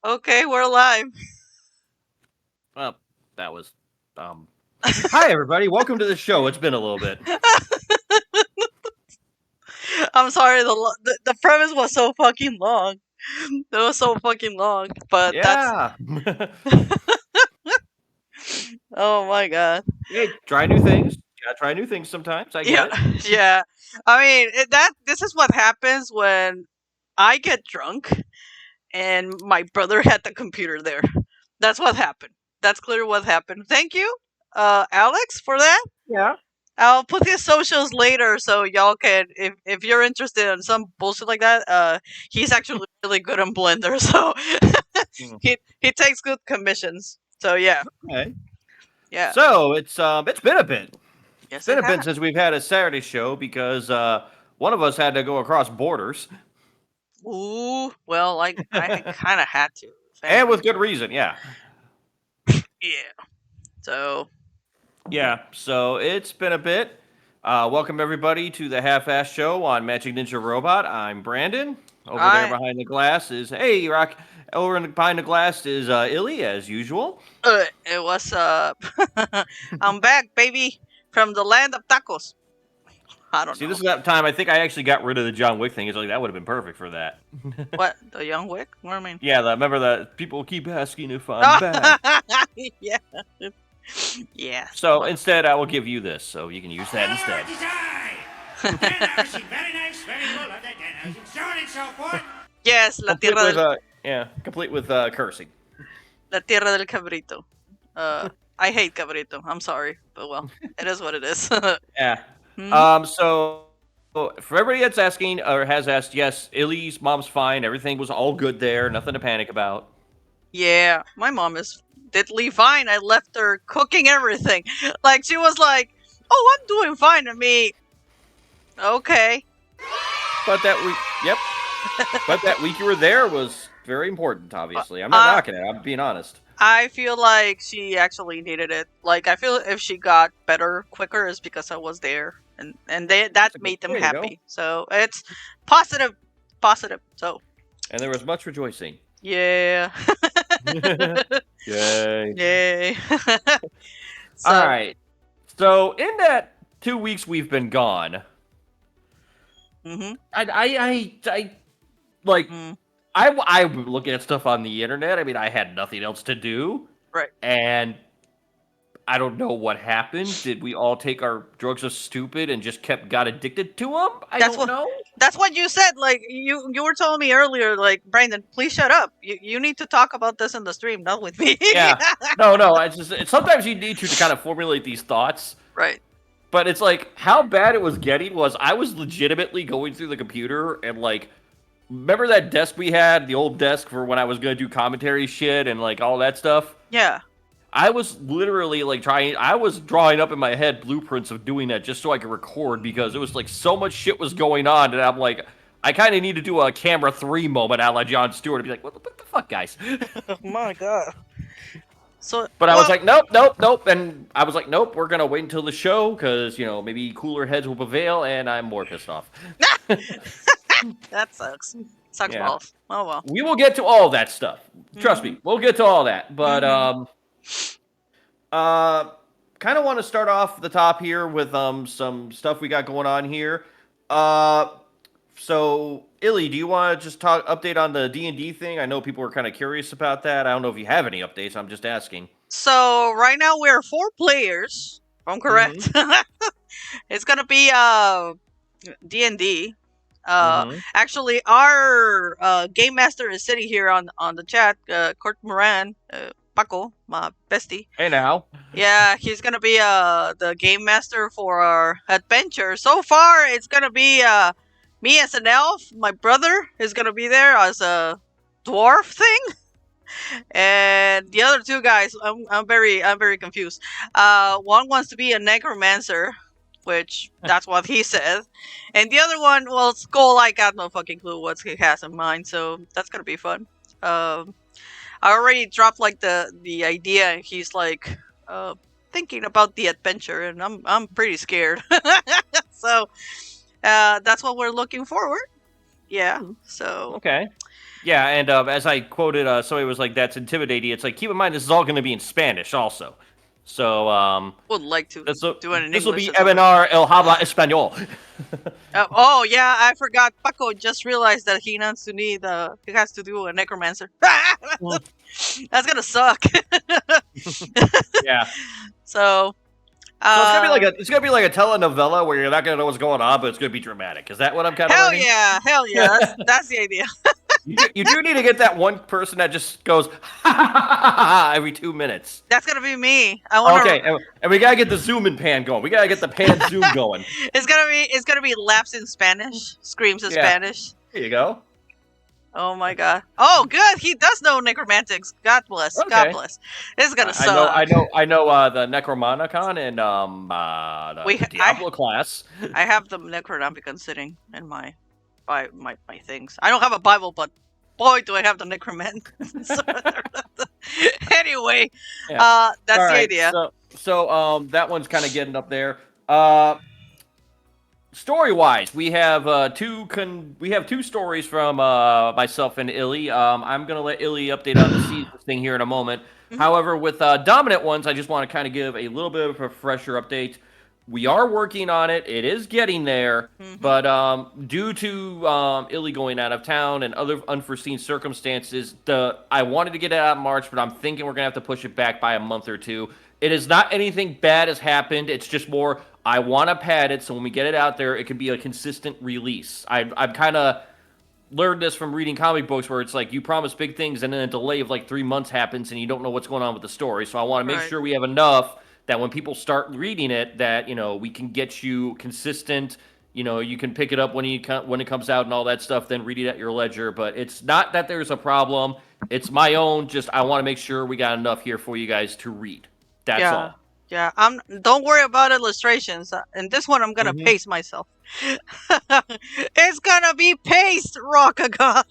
Okay, we're live. Well, that was Hi everybody, welcome to the show. It's been a little bit. I'm sorry, the premise was so fucking long. It was so fucking long, but that's Yeah. oh my god. Hey, try new things. Gotta try new things sometimes. I get Yeah, it. yeah. I mean, this is what happens when I get drunk and my brother had the computer there. That's what happened. That's clearly what happened. Thank you, Alex, for that. Yeah. I'll put his socials later so y'all can, if you're interested in some bullshit like that, he's actually really good on Blender, so Mm. he takes good commissions. So yeah, Okay. yeah. So it's been a bit. It's Yes, been it a bit has. since we've had a Saturday show because one of us had to go across borders. Ooh, well, I kind of had to. And Frankly. with good reason, yeah. Yeah. So Yeah, so it's been a bit. Welcome everybody to the Half-Ass Show on Magic Ninja Robot. I'm Brandon. Over there I behind the glass is Rock. Behind the glass is Illy as usual. it was I'm back, baby, from the land of tacos. I don't See, this know is that time I think I actually got rid of the John Wick thing. It's like that would have been perfect for that. what the young wick. What do I mean? Yeah, remember that people keep asking if I'm back. Yeah. Yeah. So instead, I will give you this, so you can use that instead. Very nice, very good, and so on and so forth. Yes, Complete with cursing. La tierra del cabrito. I hate cabrito. I'm sorry, but well, it is what it is. Yeah. Mhm. So for everybody that's asking or has asked, yes, Illy's mom's fine. Everything was all good there. Nothing to panic about. Yeah, my mom is diddly fine. I left her cooking everything. Like she was like, "Oh, I'm doing fine." And me, okay. But that week, yep. But that week you were there was very important. Obviously, I'm not knocking it. I'm being honest. I feel like she actually needed it. Like I feel if she got better quicker is because I was there, and that made them There you go. happy. So it's positive, positive. So And there was much rejoicing. yeah, Yay! yay. So All right. So in that 2 weeks we've been gone, mhm, I like mm, I would look at stuff on the internet. I mean, I had nothing else to do, right. and I don't know what happened. Did we all take our drugs as stupid and just got addicted to them? I That's don't what know. that's what you said. Like you were telling me earlier. Like Brandon, please shut up. You need to talk about this in the stream, not with me. Yeah. No. Sometimes you need to kind of formulate these thoughts. Right. But it's like how bad it was getting was I was legitimately going through the computer and like remember that desk we had, the old desk for when I was gonna do commentary shit and like all that stuff? Yeah. I was literally like I was drawing up in my head blueprints of doing that just so I could record because it was like so much shit was going on and I'm like, I kind of need to do a camera 3 moment a la Jon Stewart and be like, what the fuck, guys? Oh my god. So, But I was like, nope. And I was like, nope, we're going to wait until the show because, you know, maybe cooler heads will prevail and I'm more pissed off. that sucks. Sucks Yeah. balls. Oh well. We will get to all that stuff. Trust me, we'll get to all that. But, kind of want to start off the top here with some stuff we got going on here. So Illy, do you want to just update on the D&D thing? I know people were kind of curious about that. I don't know if you have any updates. I'm just asking. So right now we're 4 players. If I'm correct. It's gonna be D&D. Mhm. Actually, our game master is sitting here on the chat. Kurt Moran, Paco, my bestie. Hey now. Yeah, he's gonna be the game master for our adventure. So far, it's gonna be me as an elf. My brother is gonna be there as a dwarf thing, and the other two guys. I'm very confused. One wants to be a necromancer, which that's what he said, and the other one, well, Skull. I got no fucking clue what he has in mind, so that's gonna be fun. I already dropped like the idea, and he's like thinking about the adventure, and I'm pretty scared. So that's what we're looking forward. Yeah. So Okay. Yeah, and as I quoted, somebody was like, "That's intimidating." It's like, keep in mind, this is all going to be in Spanish, also. So would like to this will do it in this will English. be as well. Ebenar El Habla Español. Oh yeah, I forgot. Paco just realized that he needs to he has to do a necromancer. That's gonna suck. Yeah. So. So it's gonna be like a telenovela where you're not gonna know what's going on, but it's gonna be dramatic. Is that what I'm kind of Hell learning? yeah, hell yeah. That's the idea. You do need to get that one person that just goes every 2 minutes. That's gonna be me. I want Okay, and we gotta get the zoom and pan going. We gotta get the pan zoom going. It's gonna be laps in Spanish, screams in Yeah. Spanish. Here you go. Oh my god. Oh, good. He does know necromantics. God bless. God Okay. bless. This is gonna suck. I know the Necromonicon and the Diablo class. I have the Necronomicon sitting in my things. I don't have a Bible, but boy, do I have the Necroman. Anyway, Yeah. that's All the right, idea. So that one's kind of getting up there. Story-wise, we have two stories from myself and Illy. I'm gonna let Illy update on the season thing here in a moment. Mhm. However, with dominant ones, I just want to kind of give a little bit of a fresher update. We are working on it. It is getting there, Mhm. but due to Illy going out of town and other unforeseen circumstances, I wanted to get it out in March, but I'm thinking we're gonna have to push it back by a month or two. It is not anything bad has happened. It's just more I want to pad it so when we get it out there, it can be a consistent release. I've kind of learned this from reading comic books where it's like you promise big things and then a delay of like 3 months happens and you don't know what's going on with the story. So I want to make Right. sure we have enough that when people start reading it, that we can get you consistent. You can pick it up when it comes out and all that stuff. Then read it at your leisure. But it's not that there's a problem. It's my own. Just I want to make sure we got enough here for you guys to read. That's Yeah. all. Yeah, don't worry about illustrations. In this one, I'm gonna Mhm. pace myself. It's gonna be paced, Rockagoth.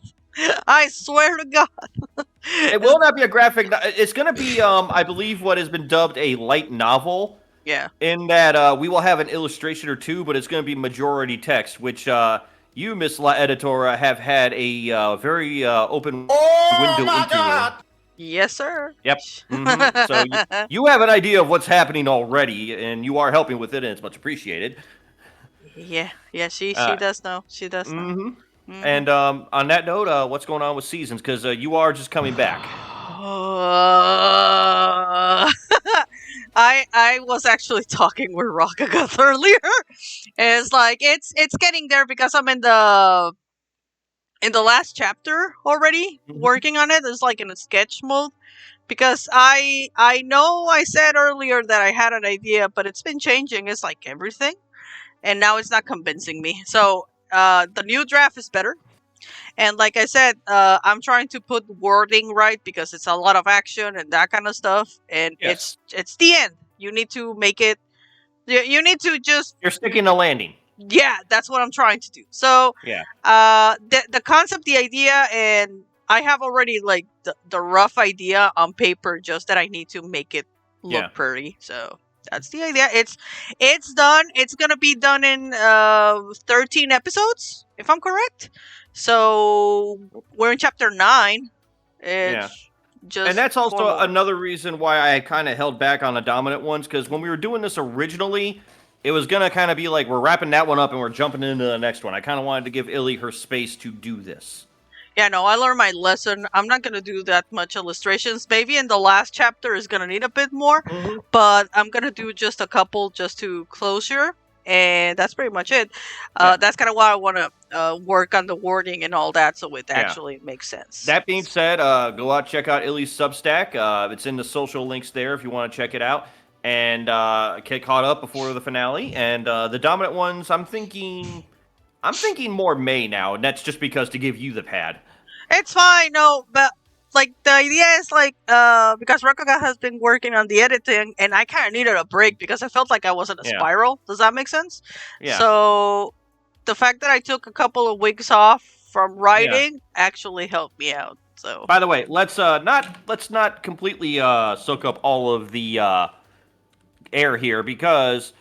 I swear to God. It will not be a graphic. It's going to be, I believe, what has been dubbed a light novel. Yeah. In that we will have an illustration or two, but it's going to be majority text, which you, Miss La Editora, have had a very open window into. Yes, sir. Yep. Mhm. So you have an idea of what's happening already, and you are helping with it, and it's much appreciated. Yeah. She does know. She does know. Mm-hmm. Mhm. And on that note, what's going on with seasons? Because you are just coming back. I was actually talking with Rockagoth earlier. It's like it's getting there because I'm in the last chapter already, Mhm. working on it. It's like in a sketch mode because I know I said earlier that I had an idea, but it's been changing. It's like everything, and now it's not convincing me. So the new draft is better. And like I said, I'm trying to put wording right because it's a lot of action and that kind of stuff. And Yes. it's the end. You need to make it. You need to just You're sticking the landing. yeah. That's what I'm trying to do. So Yeah. the concept, the idea, and I have already like the rough idea on paper. Just that I need to make it look Yeah. pretty. So that's the idea. It's done. It's gonna be done in 13 episodes, if I'm correct. So we're in chapter 9. It's just And that's also formal. another reason why I kind of held back on the dominant ones, because when we were doing this originally, it was going to kind of be like, we're wrapping that one up and we're jumping into the next one. I kind of wanted to give Illy her space to do this. Yeah, no, I learned my lesson. I'm not gonna do that much illustrations. Maybe in the last chapter is gonna need a bit more, but I'm gonna do just a couple just to closure. and that's pretty much it. Yeah. That's kind of why I want to work on the wording and all that, so it Yeah. actually makes sense. That being said, go out, check out Illy's Substack. It's in the social links there if you want to check it out. And get caught up before the finale. And the dominant ones, I'm thinking more May now, and that's just because to give you the pad. It's fine, no, but like the idea is like because Rakuga has been working on the editing, and I kind of needed a break because I felt like I was in a Yeah. spiral. Does that make sense? Yeah. So the fact that I took a couple of weeks off from writing actually helped me out. So By the way, let's not completely soak up all of the air here because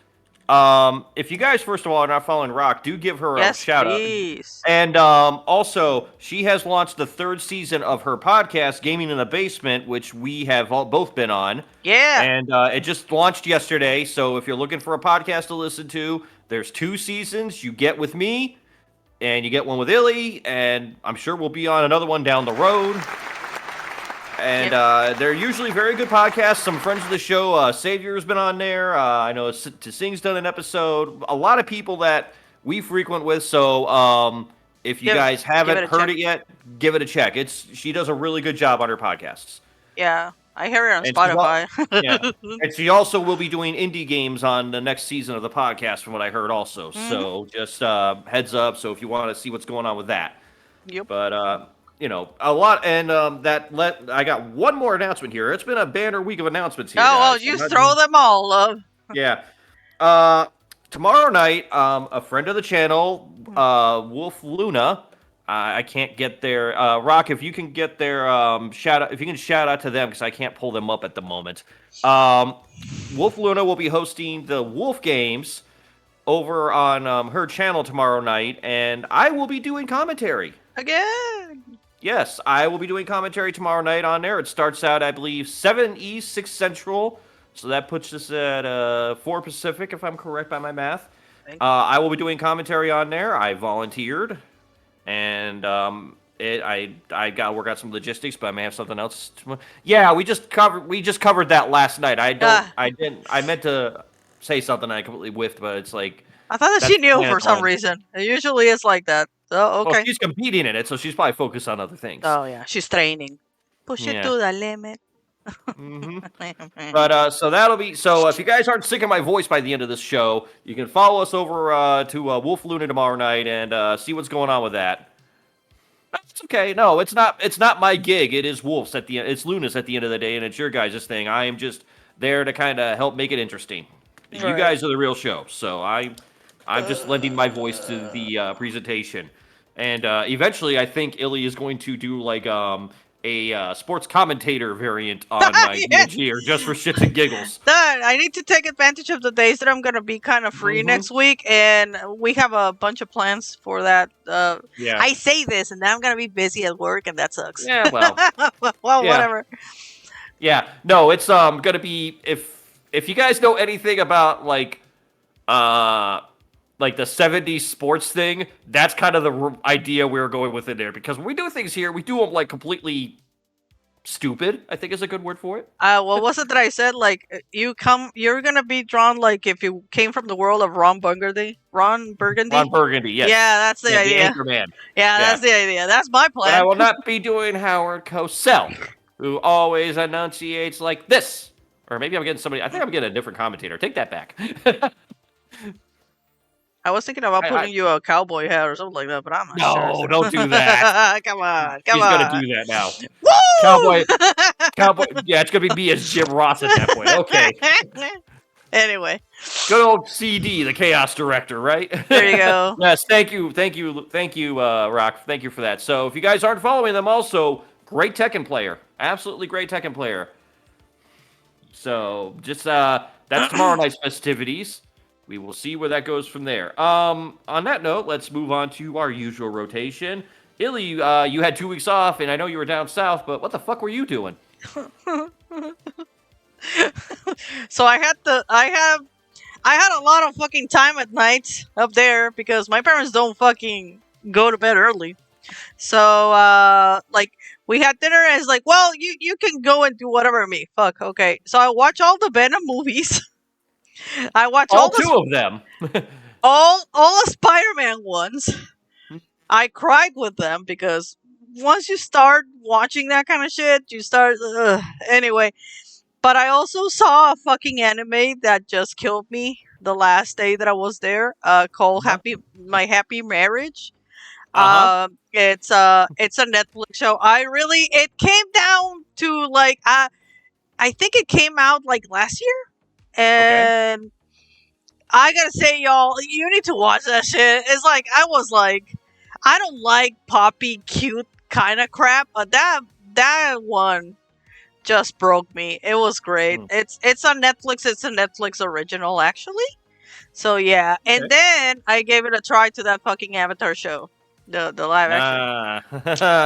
if you guys first of all are not following Rock, do give her a yes, shout out. please. And also, she has launched the 3rd season of her podcast, Gaming in the Basement, which we have both been on. Yeah. And it just launched yesterday. So if you're looking for a podcast to listen to, there's 2 seasons. You get with me, and you get one with Illy, and I'm sure we'll be on another one down the road. And they're usually very good podcasts. Some friends of the show, Savior's been on there. I know Tsing's done an episode. A lot of people that we frequent with. So if you guys haven't heard it yet, give it a check. She does a really good job on her podcasts. Yeah, I hear it on And Spotify. Yeah, and she also will be doing indie games on the next season of the podcast, from what I heard. Also, so just heads up. So if you want to see what's going on with that, Yep. But a lot, and I got one more announcement here. It's been a banner week of announcements here. Oh well, guys. you throw them all, love. Yeah. Tomorrow night, a friend of the channel, Wolf Luna. I can't get their Rock. If you can get their shout out, if you can shout out to them because I can't pull them up at the moment. Wolf Luna will be hosting the Wolf Games over on her channel tomorrow night, and I will be doing commentary. Again. Yes, I will be doing commentary tomorrow night on there. It starts out, I believe, 7 East, 6 Central. So that puts us at 4 Pacific, if I'm correct by my math. I will be doing commentary on there. I volunteered, and I got to work out some logistics, but I may have something else. Yeah, we just covered that last night. I meant to say something, and I completely whiffed, but it's like I thought that she knew for some reason. It usually is like that. Oh, okay. Well, she's competing in it, so she's probably focused on other things. Oh yeah, she's training. Push it to the limit. But so that'll be so. If you guys aren't sick of my voice by the end of this show, you can follow us over to Wolf Luna tomorrow night and see what's going on with that. That's okay. No, it's not. It's not my gig. It is Wolf's at the end. It's Luna's at the end of the day, and it's your guys' thing. I am just there to kind of help make it interesting. You guys are the real show, so I'm just lending my voice to the presentation. And eventually, I think Illy is going to do like a sports commentator variant on my DMG, or just for shits and giggles. I need to take advantage of the days that I'm going to be kind of free next week, and we have a bunch of plans for that. Yeah. I say this, and then I'm going to be busy at work, and that sucks. Yeah, well. Well, whatever. Yeah, no, it's going to be, if you guys know anything about like the 70s sports thing, that's kind of the idea we're going with in there. Because when we do things here, we do them like completely stupid, I think is a good word for it. What was it that I said? Like, you're going to be drawn like if you came from the world of Ron Burgundy? Ron Burgundy, yes. Yeah, that's the idea. The Anchorman. Yeah, that's the idea. That's my plan. But I will not be doing Howard Cosell, who always enunciates like this. Or maybe I'm getting somebody, I think I'm getting a different commentator. Take that back. I was thinking about putting you a cowboy hat or something like that, but I'm not sure. No, don't do that. Come on. He's going to do that now. Woo! Cowboy. Yeah, it's going to be me as Jim Ross at that point. Okay. Anyway. Good old CD, the Chaos Director, right? There you go. Yes, thank you, Rock. Thank you for that. So if you guys aren't following them, also, great Tekken player. Absolutely great Tekken player. So just, that's tomorrow night's festivities. We will see where that goes from there. On that note, let's move on to our usual rotation. Illy, you had 2 weeks off, and I know you were down south, but what the fuck were you doing? So I had a lot of fucking time at night up there because my parents don't fucking go to bed early. So like we had dinner and it's like, well, you can go and do whatever me. Fuck, okay. So I watch all the Venom movies. I watch All two of them. all the Spider-Man ones. I cried with them because once you start watching that kind of shit, you start anyway. But I also saw a fucking anime that just killed me the last day that I was there. Called Uh-huh. My Happy Marriage. Uh-huh. It's a Netflix show. It came down to like I think it came out like last year, Okay. and I gotta say, y'all, you need to watch that shit. It's like I was like, I don't like poppy cute kind of crap, but that one just broke me. It was great. Hmm. It's on Netflix. It's a Netflix original, actually. So yeah, and Okay. then I gave it a try to that fucking Avatar show, the live action.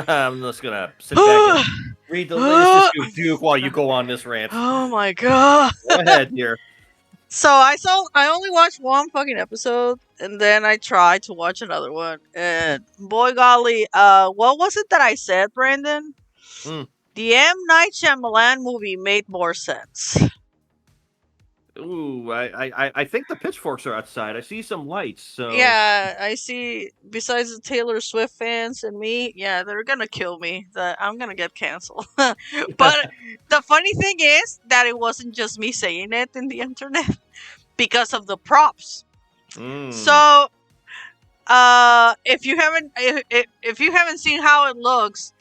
I'm just gonna sit back and read the latest issue of Duke while you go on this rant. Oh my god. Go ahead, dear. So I only watched one fucking episode and then I tried to watch another one. And boy golly, what was it that I said, Brandon? Mm. The M. Night Shyamalan movie made more sense. Ooh, I think the pitchforks are outside. I see some lights, so Yeah, I see. Besides the Taylor Swift fans and me, yeah, they're gonna kill me. That I'm gonna get canceled. But the funny thing is that it wasn't just me saying it in the internet because of the props. Mm. So, if you haven't seen how it looks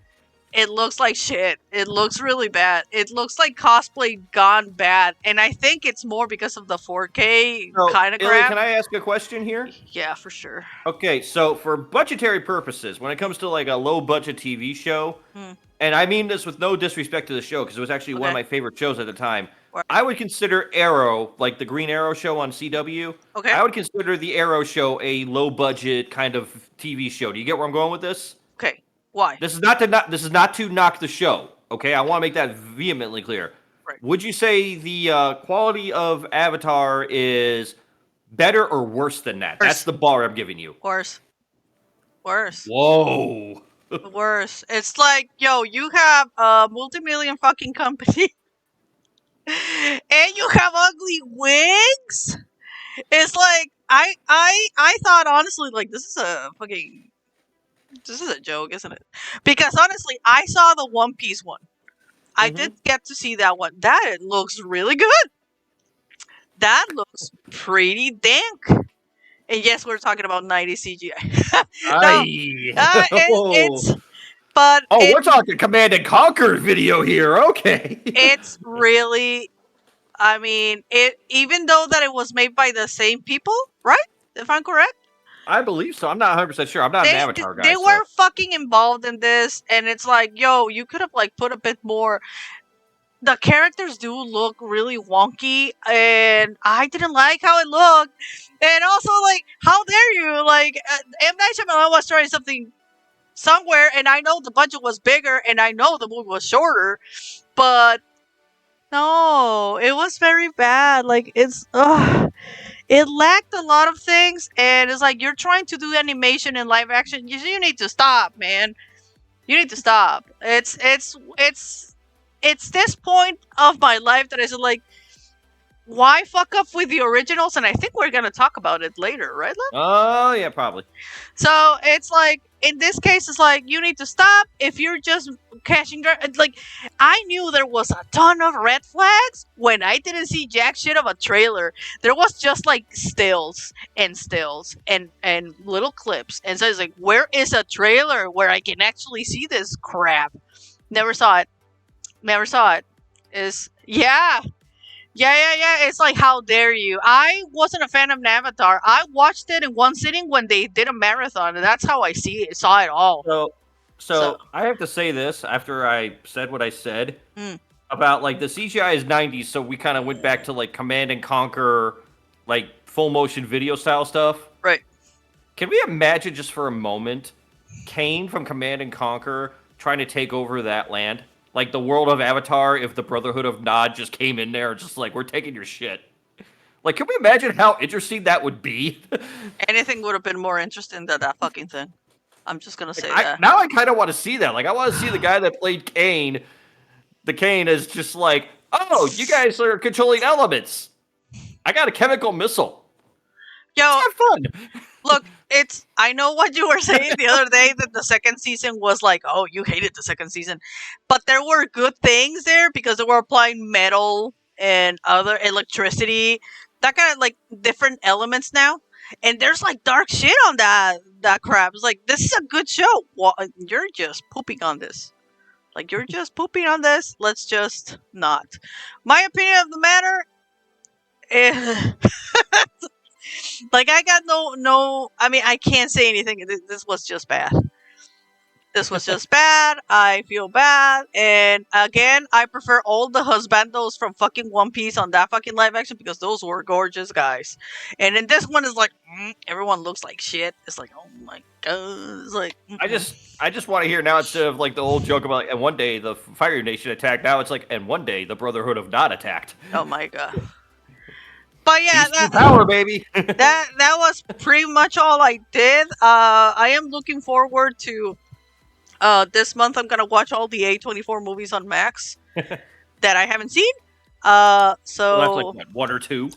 like shit. It looks really bad. It looks like cosplay gone bad, and I think it's more because of the 4K So, kind of Illy, crap. can I ask a question here? Yeah, for sure. Okay, so for budgetary purposes, when it comes to like a low budget TV show, Hmm. and I mean this with no disrespect to the show because it was actually one of Okay. my favorite shows at the time, Right. I would consider Arrow, like the Green Arrow show on CW, Okay. I would consider the Arrow show a low budget kind of TV show. Do you get where I'm going with this? Okay. Why? This is not to knock the show. Okay, I want to make that vehemently clear. Right. Would you say the quality of Avatar is better or worse than that? Worse. That's the bar I'm giving you. Worse. Worse. Whoa. Worse. It's like, yo, you have a multi-million fucking company, and you have ugly wigs. It's like I thought honestly, like this is a joke, isn't it? Because honestly, I saw the One Piece one. I did get to see that one. That looks really good. That looks pretty dank. And yes, we're talking about 90s CGI. No, it's but we're talking Command and Conquer video here. Okay. it's really, I mean, even though that it was made by the same people, right? If I'm correct. I believe so. I'm not 100% sure. I'm not an Avatar guy. They so. were fucking involved in this, and it's like, yo, you could have like put a bit more. The characters do look really wonky, and I didn't like how it looked. And also, like, how dare you? Like, M. Night Shyamalan was trying something somewhere, and I know the budget was bigger, and I know the movie was shorter, but no, it was very bad. Like, it lacked a lot of things, and it's like you're trying to do animation and live action. You need to stop, man. You need to stop. It's this point of my life that is like, why fuck up with the originals? And I think we're gonna talk about it later, right, Len? Oh, yeah, probably. So it's like, in this case, it's like, you need to stop if you're just catching. Like, I knew there was a ton of red flags when I didn't see jack shit of a trailer. There was just like stills and little clips. And so it's like, where is a trailer where I can actually see this crap? Never saw it. Yeah. It's like, how dare you? I wasn't a fan of Avatar. I watched it in one sitting when they did a marathon, and that's how I saw it all. So I have to say this after I said what I said Mm. about like the CGI is 90s, so we kind of went back to like Command and Conquer, like full motion video style stuff. Right. Can we imagine just for a moment Kane from Command and Conquer trying to take over that land? Like the world of Avatar, if the Brotherhood of Nod just came in there and just like, we're taking your shit. Like, can we imagine how interesting that would be? Anything would have been more interesting than that fucking thing. I'm just gonna say that. Now I kind of want to see that. Like, I want to see the guy that played Kane. The Kane is just like, oh, you guys are controlling elements. I got a chemical missile. Yo, Have fun. look, I know what you were saying the other day that the second season was like, oh, you hated the second season. But there were good things there because they were applying metal and other electricity, that kind of like different elements now. And there's like dark shit on that crap. It's like, this is a good show. Well, you're just pooping on this. Like, you're just pooping on this. Let's just not. My opinion of the matter is, like, I got no. I mean, I can't say anything. This was just bad. This was just bad. I feel bad. And again, I prefer all the husbandos from fucking One Piece on that fucking live action because those were gorgeous guys. And then this one is like, everyone looks like shit. It's like, oh my god. It's like, I just want to hear now, instead of like the old joke about, and one day the Fire Nation attacked, now it's like, and one day the Brotherhood of Not attacked. oh my god. But yeah, Peaceful power, baby. that was pretty much all I did. I am looking forward to this month. I'm gonna watch all the A24 movies on Max that I haven't seen. Well, So that's like what, 1 or 2.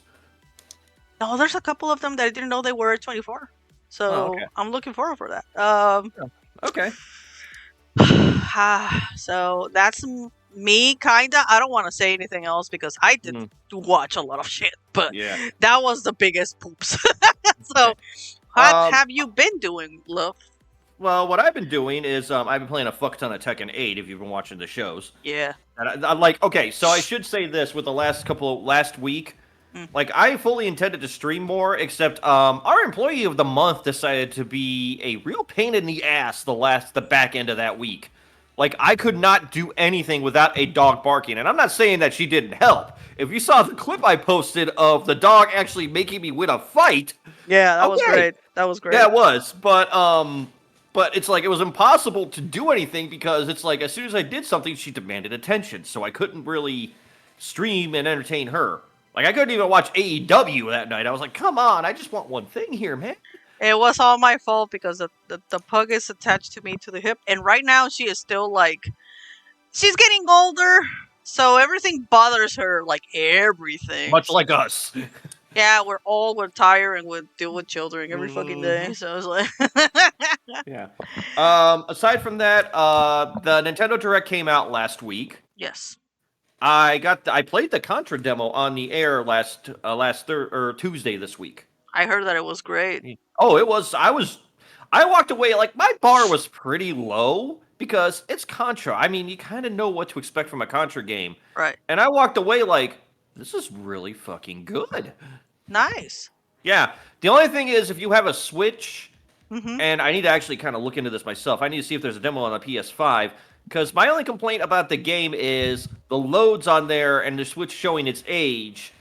no, there's a couple of them that I didn't know they were A24. So Oh, okay. I'm looking forward for that. Okay. So that's me, kinda. I don't want to say anything else because I did watch a lot of shit, but Yeah. that was the biggest poops. So, what have you been doing, love? Well, what I've been doing is I've been playing a fuck ton of Tekken 8. If you've been watching the shows, Yeah. and I'm like, okay, so I should say this with the last week. Like, I fully intended to stream more, except our employee of the month decided to be a real pain in the ass the back end of that week. Like, I could not do anything without a dog barking, and I'm not saying that she didn't help. If you saw the clip I posted of the dog actually making me win a fight, Yeah, that was Okay. great. That was great. yeah, it was. But it's like it was impossible to do anything because it's like as soon as I did something, she demanded attention, so I couldn't really stream and entertain her. Like, I couldn't even watch AEW that night. I was like, come on, I just want one thing here, man. It was all my fault because the pug is attached to me to the hip, and right now she is still like, she's getting older, so everything bothers her, like everything. Much like us. Yeah, we're tired and we deal with children every fucking day. So it's like, Yeah. Aside from that, the Nintendo Direct came out last week. yes, I played the Contra demo on the air last Tuesday this week. I heard that it was great. Oh, it was. I walked away like my bar was pretty low because it's Contra. I mean, you kind of know what to expect from a Contra game, Right, and I walked away like, this is really fucking good. nice. Yeah. The only thing is, if you have a Switch, Mm-hmm. and I need to actually kind of look into this myself. I need to see if there's a demo on the PS5. Because my only complaint about the game is the loads on there and the Switch showing its age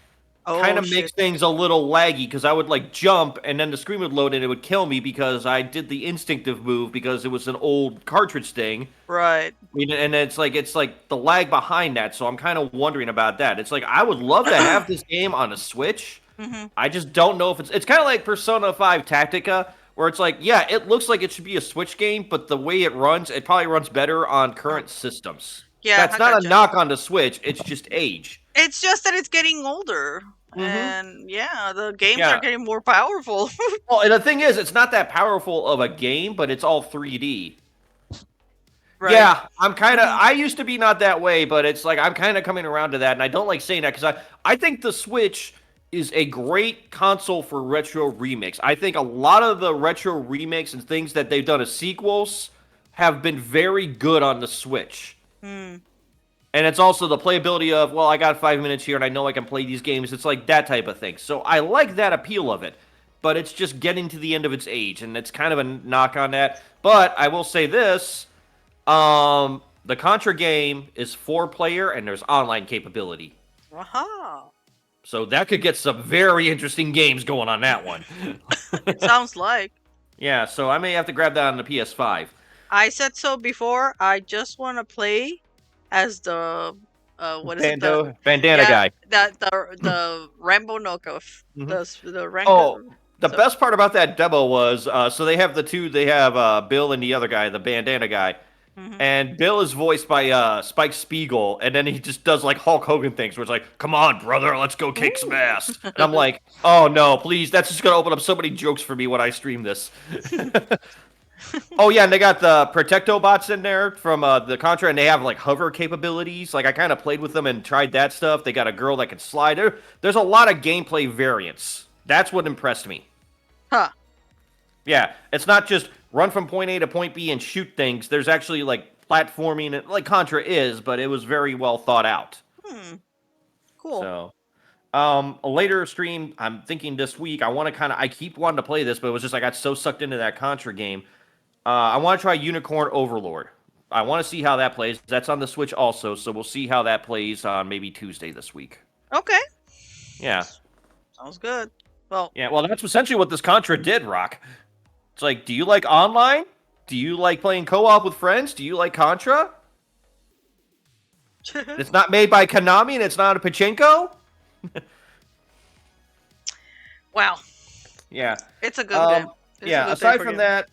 Oh, kind of shit. makes things a little laggy. Because I would like jump and then the screen would load and it would kill me because I did the instinctive move because it was an old cartridge thing. Right. I mean, and it's like the lag behind that. So I'm kind of wondering about that. It's like I would love to have this game on a Switch. Mm-hmm. I just don't know if it's kind of like Persona 5 Tactica, where it's like, yeah, it looks like it should be a Switch game, but the way it runs, it probably runs better on current systems. Yeah, That's I not gotcha. a knock on the Switch, it's just age. It's just that it's getting older, Mhm. and yeah, the games Yeah. are getting more powerful. Well, and the thing is, it's not that powerful of a game, but it's all 3D. Right. Yeah, I'm kind of. Mhm. I used to be not that way, but it's like I'm kind of coming around to that, and I don't like saying that because I think the Switch is a great console for retro remakes. I think a lot of the retro remakes and things that they've done as sequels have been very good on the Switch. Hmm. And it's also the playability of, well, I got 5 minutes here and I know I can play these games. It's like that type of thing. So I like that appeal of it. But it's just getting to the end of its age, and it's kind of a knock on that. But I will say this. The Contra game is 4-player and there's online capability. Aha. So that could get some very interesting games going on that one. Sounds like. Yeah, so I may have to grab that on the PS5. I said so before. I just want to play as the what is it? Bandana Yeah, guy. The Rambo knockoff. Mhm. The Rambo. Oh, the So- best part about that demo was, so they have Bill and the other guy, the bandana guy. Mhm. And Bill is voiced by Spike Spiegel, and then he just does like Hulk Hogan things, where it's like, "Come on, brother, let's go kick some ass." And I'm like, "Oh no, please! That's just gonna open up so many jokes for me when I stream this." Oh yeah, and they got the Protecto bots in there from the Contra, and they have like hover capabilities. Like I kind of played with them and tried that stuff. They got a girl that can slide. There's a lot of gameplay variants. That's what impressed me. Huh. Yeah, it's not just run from point A to point B and shoot things. There's actually like platforming, like Contra is, but it was very well thought out. Hmm. Cool. So, a later stream, I'm thinking this week, I keep wanting to play this, but it was just I got so sucked into that Contra game. I want to try Unicorn Overlord. I want to see how that plays. That's on the Switch also, so we'll see how that plays on maybe Tuesday this week. Okay. Yeah. Sounds good. Well, Yeah, well, that's essentially what this Contra did, Rock. It's like, do you like online? Do you like playing co-op with friends? Do you like Contra? It's not made by Konami and it's not a pachinko? wow. Yeah. It's a good game. It's a Yeah, good aside day for from you. that,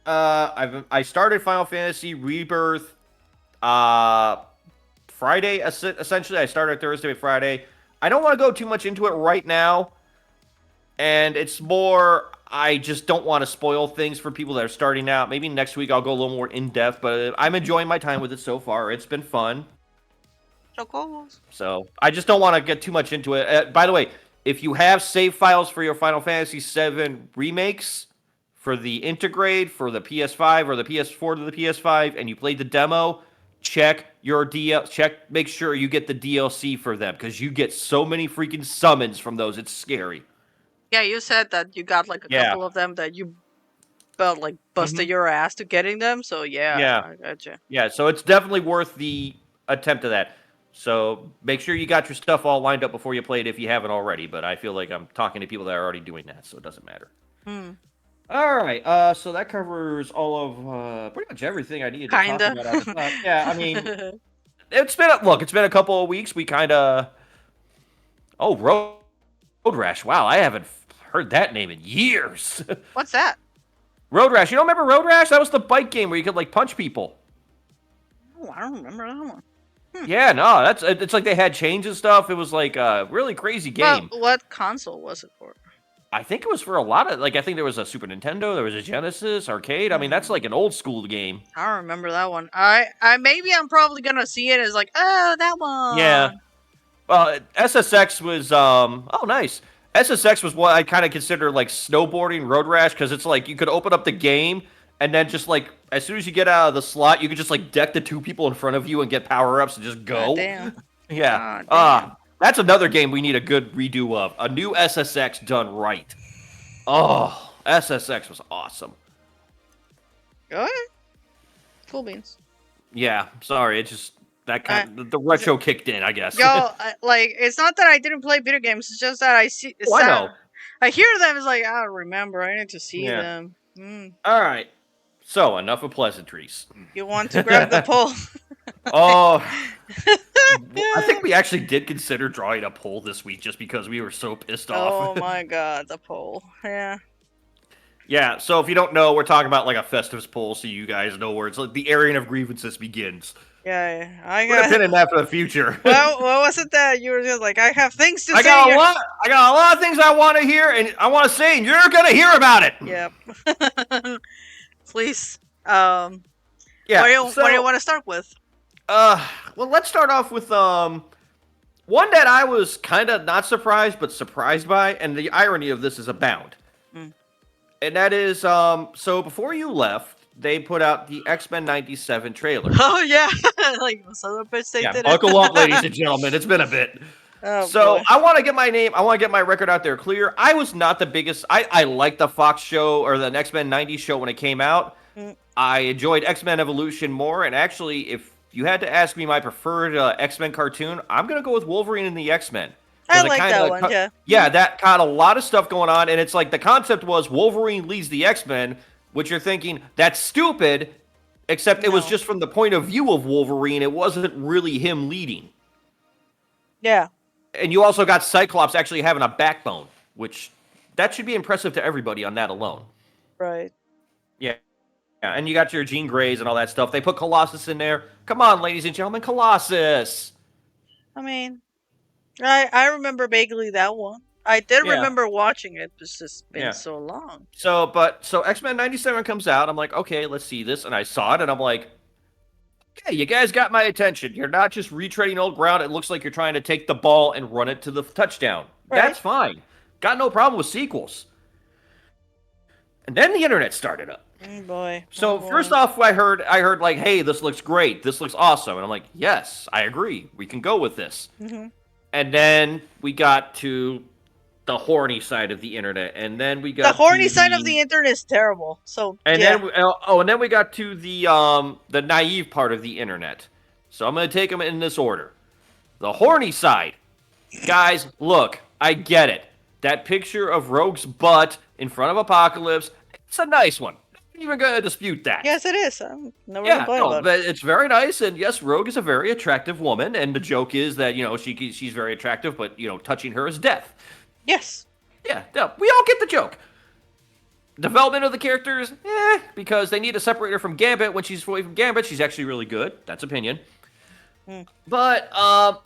I started Final Fantasy Rebirth Friday, essentially. I started Thursday, Friday. I don't want to go too much into it right now. And it's more, I just don't want to spoil things for people that are starting out. Maybe next week I'll go a little more in-depth, but I'm enjoying my time with it so far. It's been fun. So cool. So I just don't want to get too much into it. By the way, if you have save files for your Final Fantasy VII remakes, for the Intergrade, for the PS5 or the PS4 to the PS5, and you played the demo, make sure you get the DLC for them, because you get so many freaking summons from those. It's scary. Yeah, you said that you got like a Yeah. couple of them that you felt like busted your ass to getting them. So yeah, I gotcha. Yeah, so it's definitely worth the attempt of that. So make sure you got your stuff all lined up before you play it if you haven't already. But I feel like I'm talking to people that are already doing that, so it doesn't matter. All right, so that covers all of pretty much everything I needed to talk about. At the time. Yeah, I mean, it's been a couple of weeks. We kind of Road Rash. Wow, I haven't heard that name in years. What's that? Road Rash. You don't remember Road Rash? That was the bike game where you could like punch people. Oh, I don't remember that one. Yeah, no, it's like they had chains and stuff. It was like a really crazy game. Well, what console was it for? I think it was for a lot of, like, I think there was a Super Nintendo, there was a Genesis arcade. I mean, that's like an old school game. I don't remember that one. I maybe I'm probably gonna see it as like, oh, that one. Yeah. Well, SSX was oh nice. SSX was what I kind of consider like snowboarding Road Rash, because it's like you could open up the game and then just like as soon as you get out of the slot, you could just like deck the two people in front of you and get power ups and just go. God damn. Yeah. God damn. That's another game we need a good redo of. A new SSX done right. Oh, SSX was awesome. Okay. Cool beans. Yeah, sorry, it just that the retro kicked in, I guess. Yo, like it's not that I didn't play video games. It's just that I see. Oh, I know. I hear them. It's like I don't remember. I need to see Yeah. them. All right. So enough of pleasantries. You want to grab the poll? Oh, I think we actually did consider drawing a poll this week just because we were so pissed off. Oh my god, the poll. Yeah. Yeah, so if you don't know, we're talking about like a Festivus poll, so you guys know where it's like the airing of grievances begins. Yeah. I We're gonna got. pin in that for the future. Well, what was it that you were just like? I have things to I say. got here." I got a lot of things I want to hear, and I want to say, and you're gonna hear about it. Yep. Please. Yeah. What do you want to start with? Well, let's start off with one that I was kind of not surprised, but surprised by, and the irony of this is abound. And that is, so before you left, they put out the X-Men '97 trailer. Oh yeah, like son of a bitch, they Yeah, did buckle it. up, ladies and gentlemen. It's been a bit. Oh, So boy. I want to get my record out there clear. I was not the biggest. I liked the Fox show or the X-Men '90s show when it came out. I enjoyed X-Men Evolution more, and actually, if you had to ask me my preferred X-Men cartoon, I'm gonna go with Wolverine and the X-Men. I like that one. Yeah. Yeah, that got a lot of stuff going on, and it's like the concept was Wolverine leads the X-Men, which you're thinking that's stupid, except it was No. just from the point of view of Wolverine. It wasn't really him leading. Yeah. And you also got Cyclops actually having a backbone, which that should be impressive to everybody on that alone. Right. Yeah. and you got your Jean Greys and all that stuff. They put Colossus in there. Come on, ladies and gentlemen, Colossus. I mean, I remember vaguely that one. I did Yeah. remember watching it. It's just been Yeah. so long. So X-Men 97 comes out. I'm like, okay, let's see this. And I saw it, and I'm like, okay, you guys got my attention. You're not just retreading old ground. It looks like you're trying to take the ball and run it to the touchdown. Right. That's fine. Got no problem with sequels. And then the internet started up. Oh boy. So Oh boy. first off, I heard like, hey, this looks great. This looks awesome. And I'm like, yes, I agree. We can go with this. Mm-hmm. And then we got to the horny side of the internet, and then we got The horny to side of the internet is terrible. So and yeah. then we got to the naive part of the internet. So I'm gonna take them in this order. The horny side, guys. Look, I get it. That picture of Rogue's butt in front of Apocalypse, it's a nice one. I'm not even gonna dispute that. Yes, it is. I'm never Yeah, complain no, about it. but it's very nice, and yes, Rogue is a very attractive woman, and the joke is that she's very attractive, but touching her is death. Yes. Yeah, no, we all get the joke. Development of the characters, because they need to separate her from Gambit. When she's away from Gambit, she's actually really good. That's opinion. But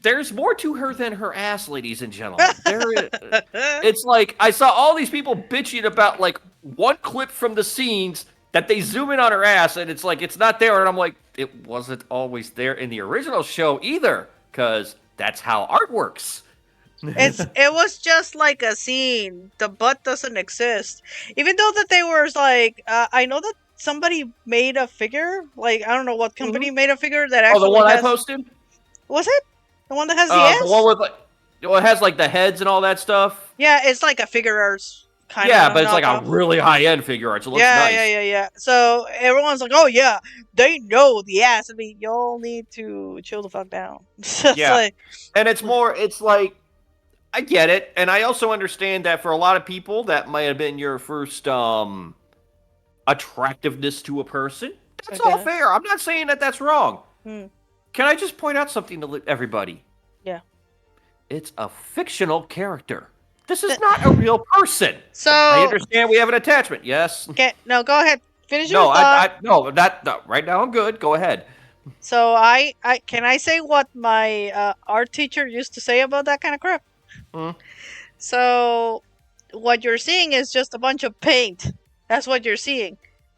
there's more to her than her ass, ladies and gentlemen. It's like I saw all these people bitching about like one clip from the scenes that they zoom in on her ass, and it's like it's not there, and I'm like, it wasn't always there in the original show either, because that's how art works. It was just like a scene. The butt doesn't exist. Even though that they were like, I know that somebody made a figure. Like I don't know what company made a figure that actually. Oh, the one has... I posted. Was it the one that has the ass? The one with like, it has like the heads and all that stuff. Yeah, it's like a figure arts kind of. Yeah, but it's like a really high end figure art. So it looks nice. Yeah. So everyone's like, oh yeah, they know the ass. I mean, y'all need to chill the fuck down. Yeah, and it's more. It's like. I get it, and I also understand that for a lot of people, that might have been your first attractiveness to a person. That's all fair. I'm not saying that that's wrong. Can I just point out something to everybody? Yeah. It's a fictional character. This is not a real person. So I understand we have an attachment. Yes. Okay. No, go ahead. Finish your no, thought. no. Right now I'm good. Go ahead. So I can I say what my art teacher used to say about that kind of crap? So, what you're seeing is just a bunch of paint. That's what you're seeing.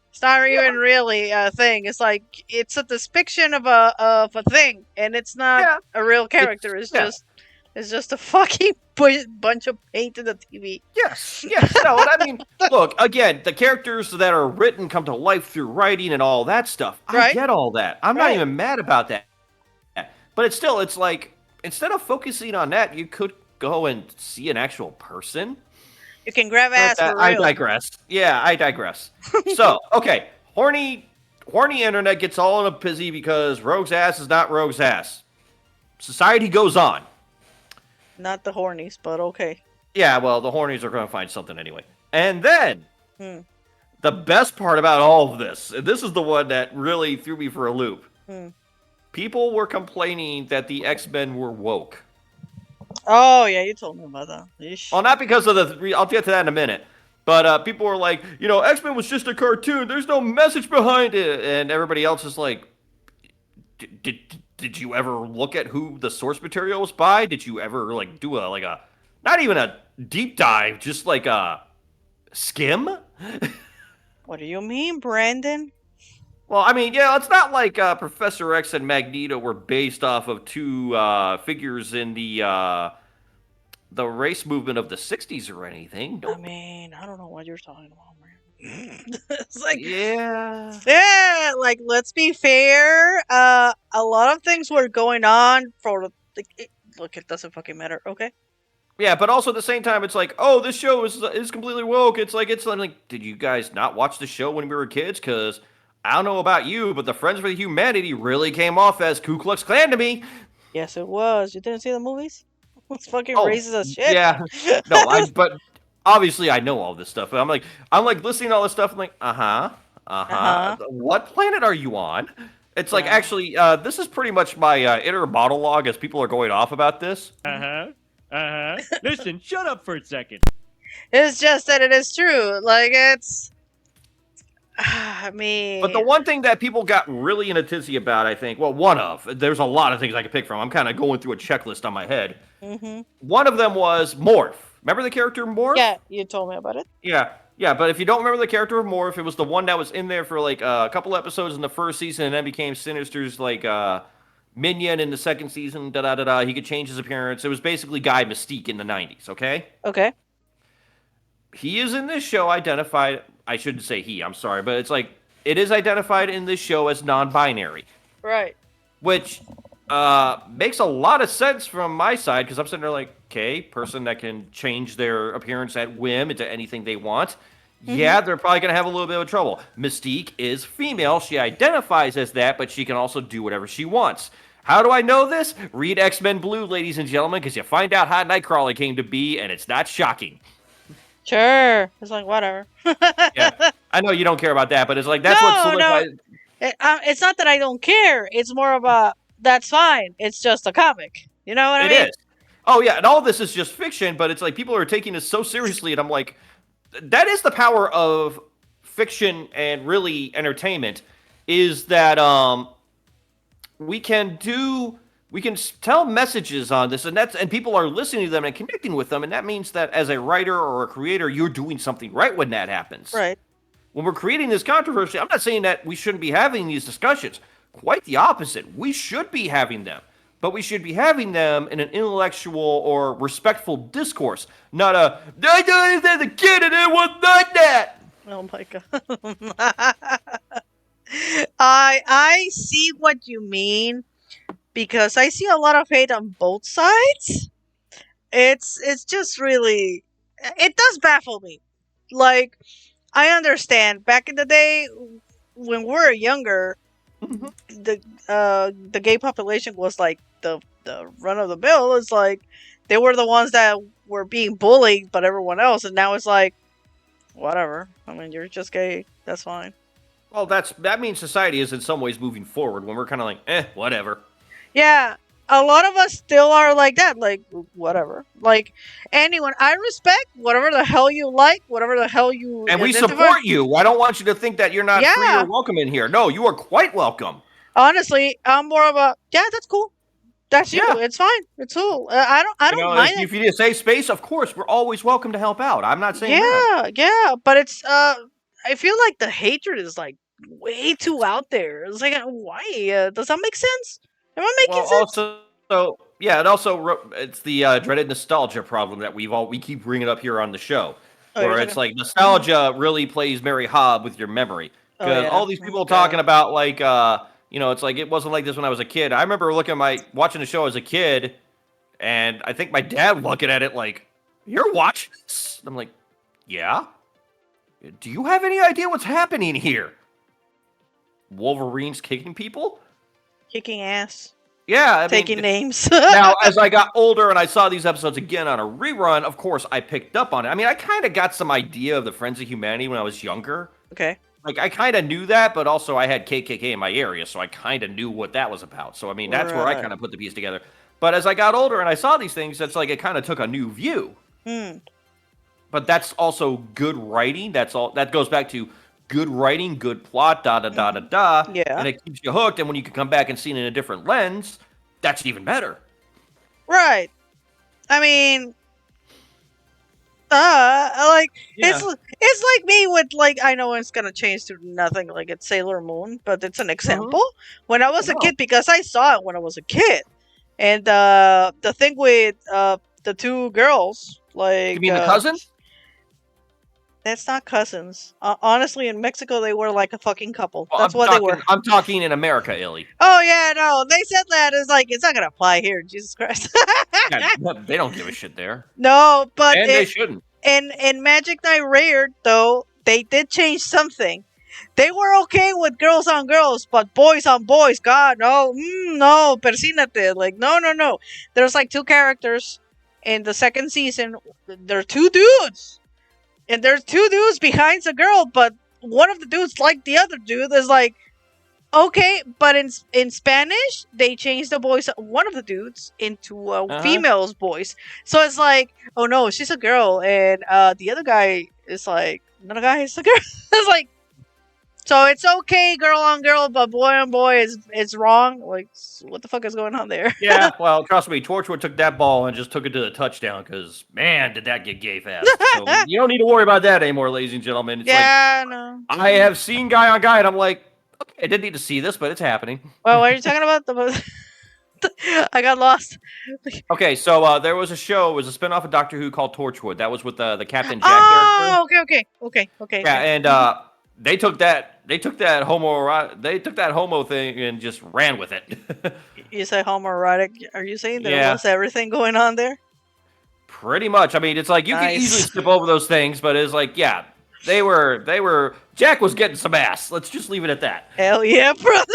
It's not even really a thing. It's like it's a depiction of a thing, and it's not a real character. It's just a fucking bunch of paint in the TV. Yes. No, and I mean, look again. The characters that are written come to life through writing and all that stuff. I get all that. I'm not even mad about that. But it's like instead of focusing on that, you could go and see an actual person. You can grab ass for real. I digress. Yeah, I digress. So, okay, horny internet gets all in a pizzy because Rogue's ass is not Rogue's ass. Society goes on. Not the hornies, but okay. Yeah, well, the hornies are going to find something anyway. And then, the best part about all of this, and this is the one that really threw me for a loop. People were complaining that the X-Men were woke. Oh, yeah, you told me about that. Yeesh. Well, not because of I'll get to that in a minute. But people were like, X-Men was just a cartoon. There's no message behind it. And everybody else is like, did you ever look at who the source material was by? Did you ever, like, do a not even a deep dive, just like a skim? What do you mean, Brandon? Well, I mean, yeah, it's not like Professor X and Magneto were based off of two figures in the race movement of the 60s or anything. I mean, I don't know what you're talking about, man. It's like, yeah, like, let's be fair. A lot of things were going on for, look, it doesn't fucking matter, okay? Yeah, but also at the same time, it's like, oh, this show is completely woke. It's like, did you guys not watch the show when we were kids? Because I don't know about you, but the Friends for Humanity really came off as Ku Klux Klan to me. Yes, it was. You didn't see the movies? It's fucking racist as shit. Yeah. No, but obviously I know all this stuff. But I'm like listening to all this stuff. I'm like, What planet are you on? It's like, actually, this is pretty much my inner monologue as people are going off about this. Listen, shut up for a second. It's just that it is true. Like, it's... I mean, But the one thing that people got really in a tizzy about, I think, well, there's a lot of things I could pick from. I'm kind of going through a checklist on my head. hmm One of them was Morph. Remember the character Morph? yeah, you told me about it. Yeah, yeah, but if you don't remember the character of Morph, it was the one that was in there for like a couple episodes in the first season and then became Sinister's like minion in the second season. Da da da da. He could change his appearance. It was basically Guy Mystique in the 90s, okay? Okay. He is in this show identified, I shouldn't say he, I'm sorry, but it's like, it is identified in this show as non binary, Right. which makes a lot of sense from my side because I'm sitting there like, okay, person that can change their appearance at whim into anything they want. Yeah, they're probably going to have a little bit of trouble. Mystique is female. She identifies as that, but she can also do whatever she wants. How do I know this? Read X-Men Blue, ladies and gentlemen, because you find out how Nightcrawler came to be, and it's not shocking. Sure. It's like whatever. Yeah, I know you don't care about that, but it's like that's what No, solidifies. It's not that I don't care. It's more of a that's fine. It's just a comic. You know what I It mean? is. Oh yeah, and all this is just fiction, but it's like people are taking this so seriously, and I'm like, that is the power of fiction and really entertainment, is that we can tell messages on this, and people are listening to them and connecting with them, and that means that as a writer or a creator, you're doing something right when that happens. Right. When we're creating this controversy, I'm not saying that we shouldn't be having these discussions. Quite the opposite. We should be having them. But we should be having them in an intellectual or respectful discourse, not a, I did it as a kid and it was not that. Oh my god. I see what you mean because I see a lot of hate on both sides. It's just really it does baffle me. Like I understand back in the day when we were younger, the gay population was like the run of the mill. It's like they were the ones that were being bullied, but everyone else, and now it's like whatever. I mean, you're just gay. That's fine. Well, that means society is in some ways moving forward when we're kind of like, whatever. Yeah, a lot of us still are like that. Like whatever. Like anyone, I respect whatever the hell you like, whatever the hell you. And we identify. support you. I don't want you to think that you're not free Yeah. or welcome in here. No, you are quite welcome. Honestly, I'm more of a yeah. That's cool. That's you. Yeah. It's fine. It's cool. I don't mind it. If you need a safe space, of course, we're always welcome to help out. I'm not saying that. Yeah, but it's I feel like the hatred is like way too out there. It's like why? Does that make sense? Am I making sense? It's the dreaded nostalgia problem that we keep bringing up here on the show, Oh, where you're it's talking- like nostalgia really plays Mary Hobb with your memory, Oh, because yeah. all these people Oh, God. talking about like it's like it wasn't like this when I was a kid. I remember watching the show as a kid, and I think my dad looking at it like, "You're watching this?" I'm like, "Yeah." Do you have any idea what's happening here? Wolverine's kicking people? Kicking ass, Yeah, I mean, taking names. now, as I got older and I saw these episodes again on a rerun, of course, I picked up on it. I mean, I kind of got some idea of the Friends of Humanity when I was younger. Okay. Like, I kind of knew that, but also I had KKK in my area, so I kind of knew what that was about. So, I mean, that's where I Right. kind of put the piece together. But as I got older and I saw these things, it's like it kind of took a new view. But that's also good writing. That goes back to good writing, good plot, da da da da da. Yeah. And it keeps you hooked. And when you can come back and see it in a different lens, that's even better. Right. I mean, like Yeah. it's like me with like I know it's gonna change to nothing like it's Sailor Moon, but it's an example. When I was a No. kid, because I saw it when I was a kid, and the thing with the two girls, like You mean the cousin? that's not cousins. Honestly, in Mexico, they were like a fucking couple. Well, That's I'm what talking, they were. I'm talking in America, Illy. Oh yeah, no, they said that. It's like it's not gonna apply here. Jesus Christ. Yeah, they don't give a shit there. No, but And they shouldn't. in Magic Knight Rayearth, though, they did change something. They were okay with girls on girls, but boys on boys, God, no, no, persínate. Like, no. There's like two characters in the second season. They're two dudes. And there's two dudes behind the girl, but one of the dudes, like the other dude, is like, okay, but in Spanish, they changed the voice of one of the dudes into a female's voice. So it's like, oh no, she's a girl, and the other guy is like, no, guy is a girl. It's like, So it's okay, girl on girl, but boy on boy is wrong. Like, what the fuck is going on there? Yeah, well, trust me, Torchwood took that ball and just took it to the touchdown because, man, did that get gay fast. So you don't need to worry about that anymore, ladies and gentlemen. It's Yeah, no. like, I have seen guy on guy, and I'm like, okay, I didn't need to see this, but it's happening. Well, what are you talking about? I got lost. Okay, so there was a show, it was a spinoff of Doctor Who called Torchwood. That was with the Captain Jack Oh, character. okay. Yeah, and they took that homo thing and just ran with it. You say homoerotic. Are you saying there Yeah. was everything going on there? Pretty much. I mean, it's like you can Nice. easily skip over those things, but it's like, yeah, they were. Jack was getting some ass. Let's just leave it at that. Hell yeah, brother.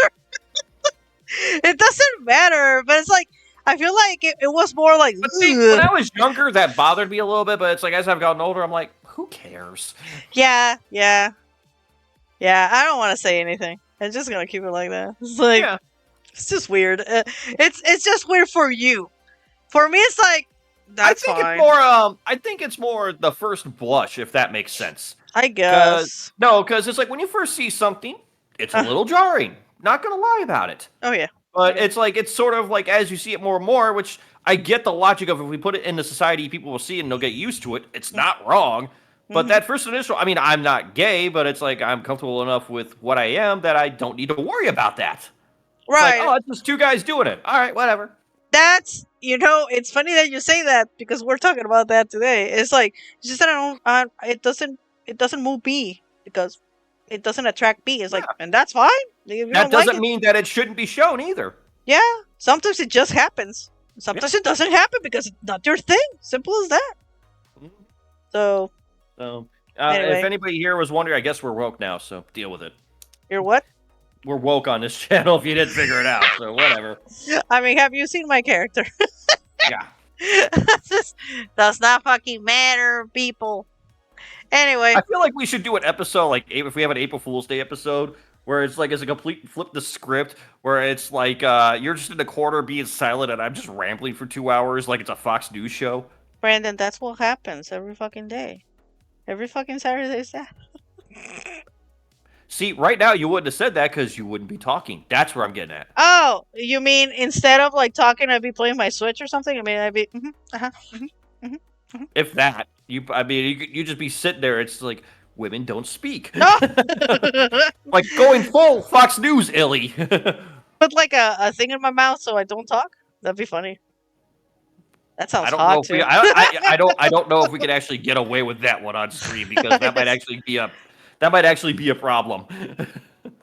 It doesn't matter, but it's like I feel like it was more like. But see, when I was younger, that bothered me a little bit. But it's like as I've gotten older, I'm like, who cares? Yeah. I don't want to say anything. I'm just gonna keep it like that. It's like Yeah. it's just weird. It's just weird for you. For me, it's like that's I think fine. it's more. I think it's more the first blush, if that makes sense. I guess. Because it's like when you first see something, it's a little jarring. Not gonna lie about it. Oh yeah. But it's like it's sort of like as you see it more and more, which I get the logic of if we put it into society, people will see it and they'll get used to it. It's not wrong. But Mhm. that first initial, I mean, I'm not gay, but it's like I'm comfortable enough with what I am that I don't need to worry about that. It's Right. like, oh, it's just two guys doing it. All right, whatever. That's it's funny that you say that because we're talking about that today. It's like it's just that I don't. It doesn't move me because it doesn't attract me. It's like, and that's fine. If you That don't like doesn't it- mean that it shouldn't be shown either. Yeah. Sometimes it just happens. Sometimes it doesn't happen because it's not your thing. Simple as that. Mhm. So So, Anyway. if anybody here was wondering, I guess we're woke now, so deal with it. you're what? We're woke on this channel if you didn't figure it out, so whatever. I mean, have you seen my character? Yeah. This does not fucking matter, people. Anyway, I feel like we should do an episode, like if we have an April Fool's Day episode, where it's like it's a complete flip the script, where it's like you're just in the corner being silent and I'm just rambling for 2 hours like it's a Fox News show. Brandon, that's what happens every fucking day. Every fucking Saturday is that. See, right now you wouldn't have said that because you wouldn't be talking. That's where I'm getting at. Oh, you mean instead of like talking, I'd be playing my Switch or something? I mean, I'd be. If that, you just be sitting there. It's like women don't speak. No! Like going full Fox News, Illy. Put like a thing in my mouth so I don't talk? That'd be funny. That sounds I don't know hot if too. we, I don't know if we could actually get away with that one on stream because that might actually be a problem.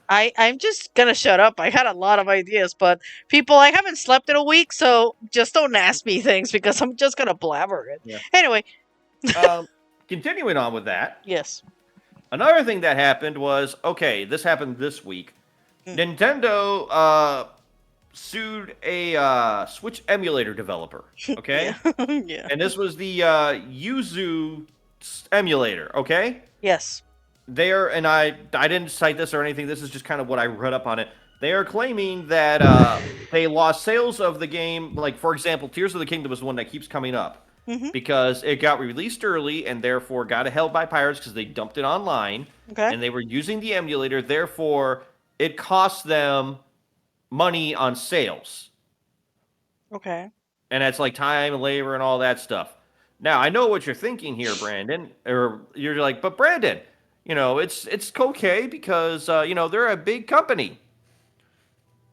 I'm just gonna shut up. I had a lot of ideas, but people, I haven't slept in a week, so just don't ask me things because I'm just gonna blabber it. Yeah. Anyway, Continuing on with that, yes. another thing that happened was this happened this week. Mm. Nintendo sued a Switch emulator developer. Okay, Yeah. and this was the Yuzu emulator. Okay. Yes. They are, and I didn't cite this or anything. This is just kind of what I read up on it. They are claiming that they lost sales of the game. Like, for example, Tears of the Kingdom is one that keeps coming up Mhm. because it got released early and therefore got held by pirates because they dumped it online Okay. and they were using the emulator. Therefore, it cost them money on sales, Okay. and that's like time and labor and all that stuff. Now, I know what you're thinking here, Brandon, or you're like, but Brandon. It's okay because they're a big company.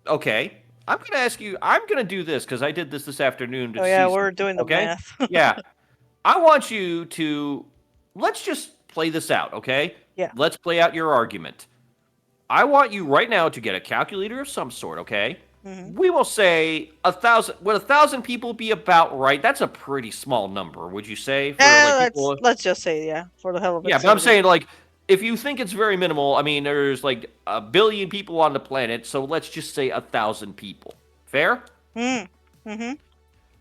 Okay, I'm gonna ask you. I'm gonna do this because I did this afternoon. To Oh yeah, see we're something, doing the okay? math. Yeah, I want you to let's just play this out. Okay. Yeah. Let's play out your argument. I want you right now to get a calculator of some sort. Okay. Mhm. We will say 1,000. Would 1,000 people be about right? That's a pretty small number, would you say? For Let's just say for the hell of it. yeah, but I'm saying like if you think it's very minimal, I mean there's like 1 billion people on the planet, so let's just say 1,000 people. Fair? Mm-hmm.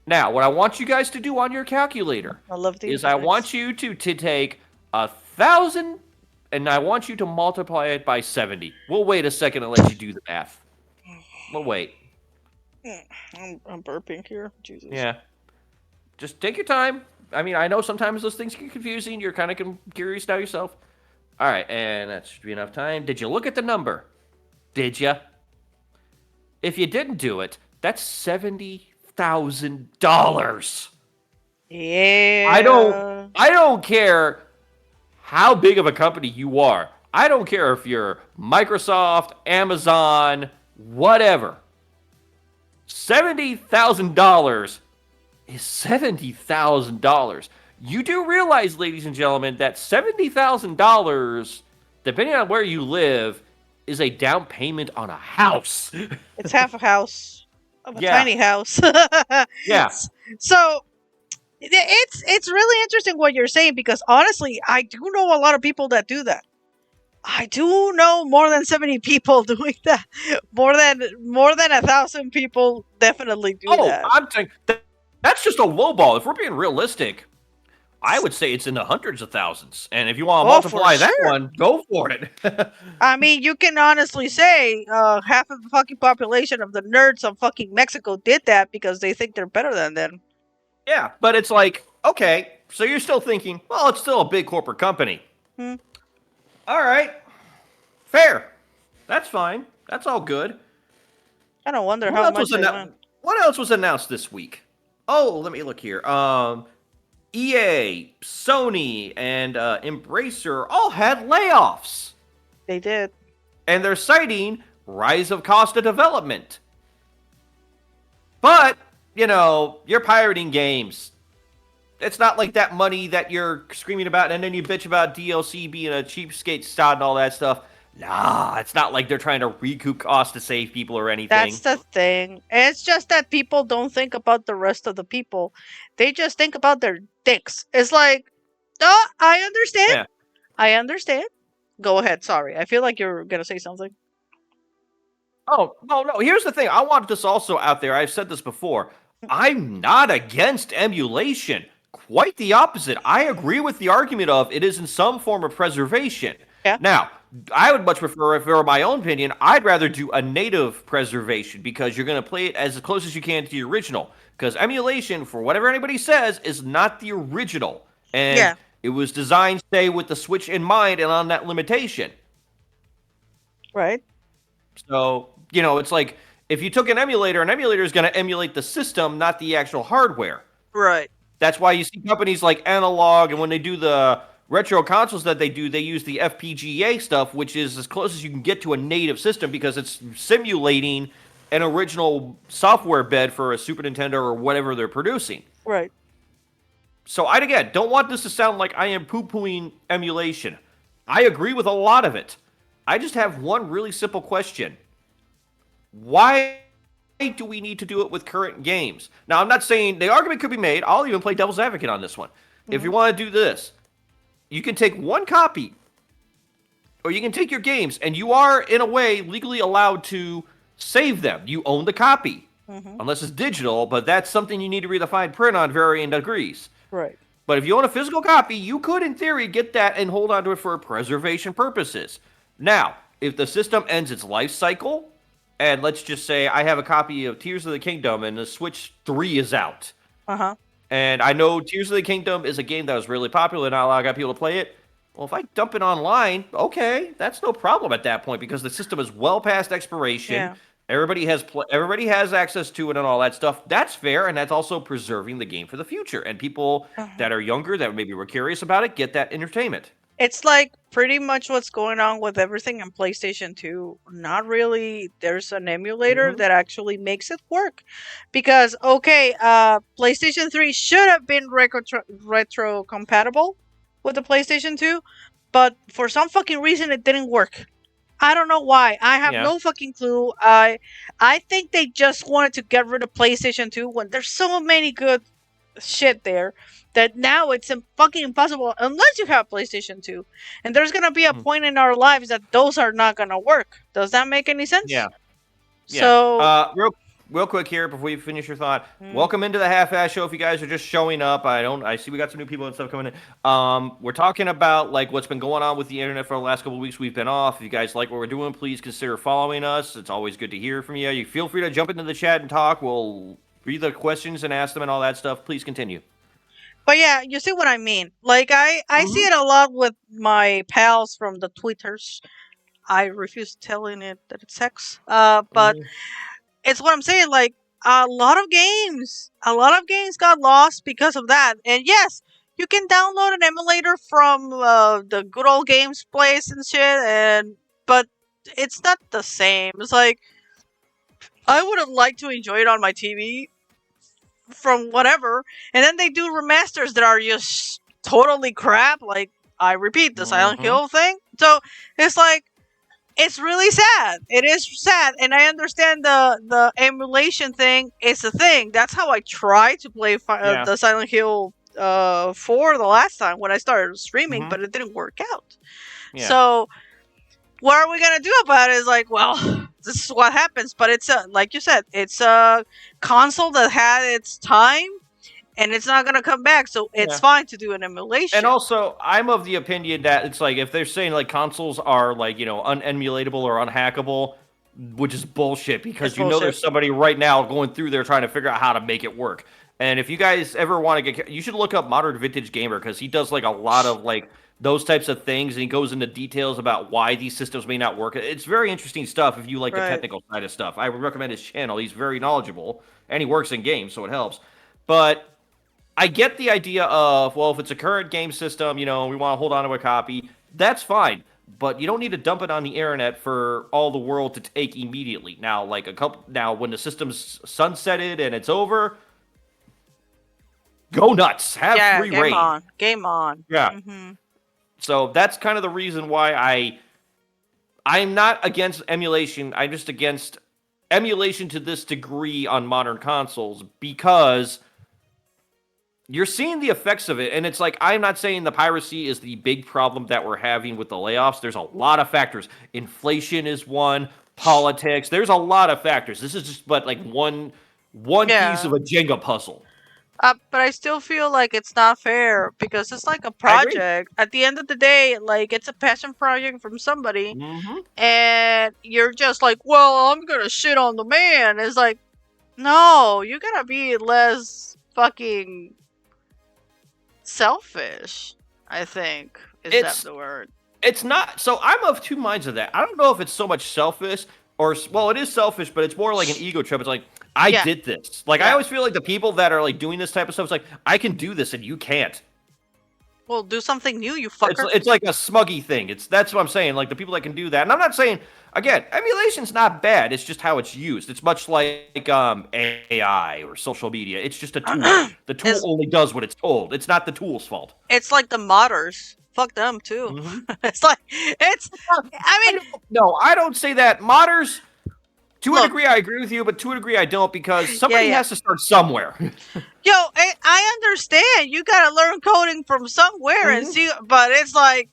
Now, what I want you guys to do on your calculator I love these. is I want you to take 1,000 and I want you to multiply it by 70. We'll wait a second and let you do the math. We'll wait. I'm burping here. Jesus. Yeah. Just take your time. I mean, I know sometimes those things get confusing. You're kind of curious now yourself. All right, and that should be enough time. Did you look at the number? Did you? If you didn't do it, that's $70,000. Yeah. I don't care how big of a company you are. I don't care if you're Microsoft, Amazon, whatever. $70,000 is $70,000. You do realize, ladies and gentlemen, that $70,000, depending on where you live, is a down payment on a house. It's half a house of a Yeah. tiny house. Yeah. So it's really interesting what you're saying, because honestly, I do know a lot of people that do that. I do know more than 70 people doing that. More than 1,000 people definitely do that. I'm saying that's just a low ball. If we're being realistic, I would say it's in the hundreds of thousands. And if you want to Oh, for multiply that sure. one, go for it. I mean, you can honestly say half of the fucking population of the nerds of fucking Mexico did that because they think they're better than them. Yeah, but it's like, okay, so you're still thinking, well, it's still a big corporate company. Hmm. All right, fair. That's fine. That's all good. I don't wonder What how else much was they annou- went. What else was announced this week? Oh, let me look here. EA, Sony, and Embracer all had layoffs, They did. and they're citing rise of cost of development. But you're pirating games. It's not like that money that you're screaming about, and then you bitch about DLC being a cheapskate sod and all that stuff. Nah, it's not like they're trying to recoup costs to save people or anything. That's the thing. It's just that people don't think about the rest of the people. They just think about their dicks. It's like, oh, I understand. Yeah. I understand. Go ahead. Sorry. I feel like you're going to say something. Oh, no. Here's the thing. I want this also out there. I've said this before. I'm not against emulation. Quite the opposite. I agree with the argument of it is in some form of preservation. Yeah. Now, I would much prefer, if it were my own opinion, I'd rather do a native preservation because you're going to play it as close as you can to the original. Because emulation, for whatever anybody says, is not the original. And Yeah. it was designed, say, with the Switch in mind and on that limitation. Right? So, it's like if you took an emulator is going to emulate the system, not the actual hardware. Right. That's why you see companies like Analog, and when they do the retro consoles that they do, they use the FPGA stuff, which is as close as you can get to a native system because it's simulating an original software bed for a Super Nintendo or whatever they're producing. Right. So I, again, don't want this to sound like I am poo-pooing emulation. I agree with a lot of it. I just have one really simple question. Why do we need to do it with current games? Now, I'm not saying the argument could be made. I'll even play devil's advocate on this one. If you want to do this, you can take one copy, or you can take your games, and you are, in a way, legally allowed to save them. You own the copy, unless it's digital, but that's something you need to read the fine print on varying degrees. Right. But if you own a physical copy, you could, in theory, get that and hold on to it for preservation purposes. Now, if the system ends its life cycle, and let's just say I have a copy of Tears of the Kingdom and the Switch 3 is out. Uh-huh. And I know Tears of the Kingdom is a game that was really popular, not a lot of people to play it. Well, if I dump it online, okay, that's no problem at that point because the system is well past expiration. Yeah. Everybody has access to it and all that stuff. That's fair, and that's also preserving the game for the future. And people that are younger that maybe were curious about it get that entertainment. It's like pretty much what's going on with everything on PlayStation 2. Not really. There's an emulator that actually makes it work. Because, okay, PlayStation 3 should have been retro compatible with the PlayStation 2, but for some fucking reason it didn't work. I don't know why. I have no fucking clue. I think they just wanted to get rid of PlayStation 2 when there's so many good shit there that now it's fucking impossible unless you have PlayStation 2. And there's going to be a point in our lives that those are not going to work. Does that make any sense? Yeah. So, real quick here before you finish your thought. Welcome into the half-ass show. If you guys are just showing up, I see we got some new people and stuff coming in. We're talking about like what's been going on with the internet for the last couple of weeks. We've been off. If you guys like what we're doing, please consider following us. It's always good to hear from you. You feel free to jump into the chat and talk. We'll read the questions and ask them and all that stuff. Please continue. But yeah, you see what I mean. Like I see it a lot with my pals from the Twitters. I refuse telling it that it's sex. But it's what I'm saying. Like a lot of games got lost because of that. And yes, you can download an emulator from the good old games place and shit. But it's not the same. It's like I would have liked to enjoy it on my TV from whatever, and then they do remasters that are just totally crap. Like I repeat, the Silent Hill thing. So it's like it's really sad. It is sad, and I understand the emulation thing is a thing. That's how I tried to play Yeah. the Silent Hill 4 the last time when I started streaming, but it didn't work out. Yeah. So what are we gonna do about it? Is like, well, this is what happens. But it's like you said, it's a console that had its time, and it's not gonna come back. So it's fine to do an emulation. And also, I'm of the opinion that it's like if they're saying like consoles are like unemulatable or unhackable, which is bullshit because It's you know bullshit. there's somebody right now going through there trying to figure out how to make it work. And if you guys ever want to get, you should look up Modern Vintage Gamer because he does like a lot of like those types of things and he goes into details about why these systems may not work. It's very interesting stuff if you like the Right. technical side of stuff. I would recommend his channel. He's very knowledgeable and he works in games, so it helps. But I get the idea of, well, if it's a current game system, we want to hold on to a copy, that's fine. But you don't need to dump it on the internet for all the world to take immediately. Now, when the system's sunsetted and it's over, go nuts. Have free reign. Game on. Yeah. Mm-hmm. So that's kind of the reason why I'm not against emulation. I'm just against emulation to this degree on modern consoles because you're seeing the effects of it. And it's like, I'm not saying the piracy is the big problem that we're having with the layoffs. There's a lot of factors. Inflation is one, politics. There's a lot of factors. This is just but like one piece of a Jenga puzzle. But I still feel like it's not fair because it's like a project. At the end of the day, like it's a passion project from somebody, and you're just like, well, I'm gonna shit on the man. It's like, no, you gotta be less fucking selfish. I think is that the word. It's not. So I'm of two minds of that. I don't know if it's so much selfish or, well, it is selfish, but it's more like an ego trip. It's like, I did this. Like, I always feel like the people that are like doing this type of stuff, it's like, I can do this and you can't. Well, do something new, you fucker. It's like a smuggy thing. That's what I'm saying. Like the people that can do that. And I'm not saying, again, emulation's not bad. It's just how it's used. It's much like AI or social media. It's just a tool. The tool only does what it's told. It's not the tool's fault. It's like the modders. Fuck them too. It's like I mean, no, I don't say that. Modders, to a degree, I agree with you, but to a degree, I don't because somebody has to start somewhere. Yo, I understand. You gotta learn coding from somewhere and see, but it's like,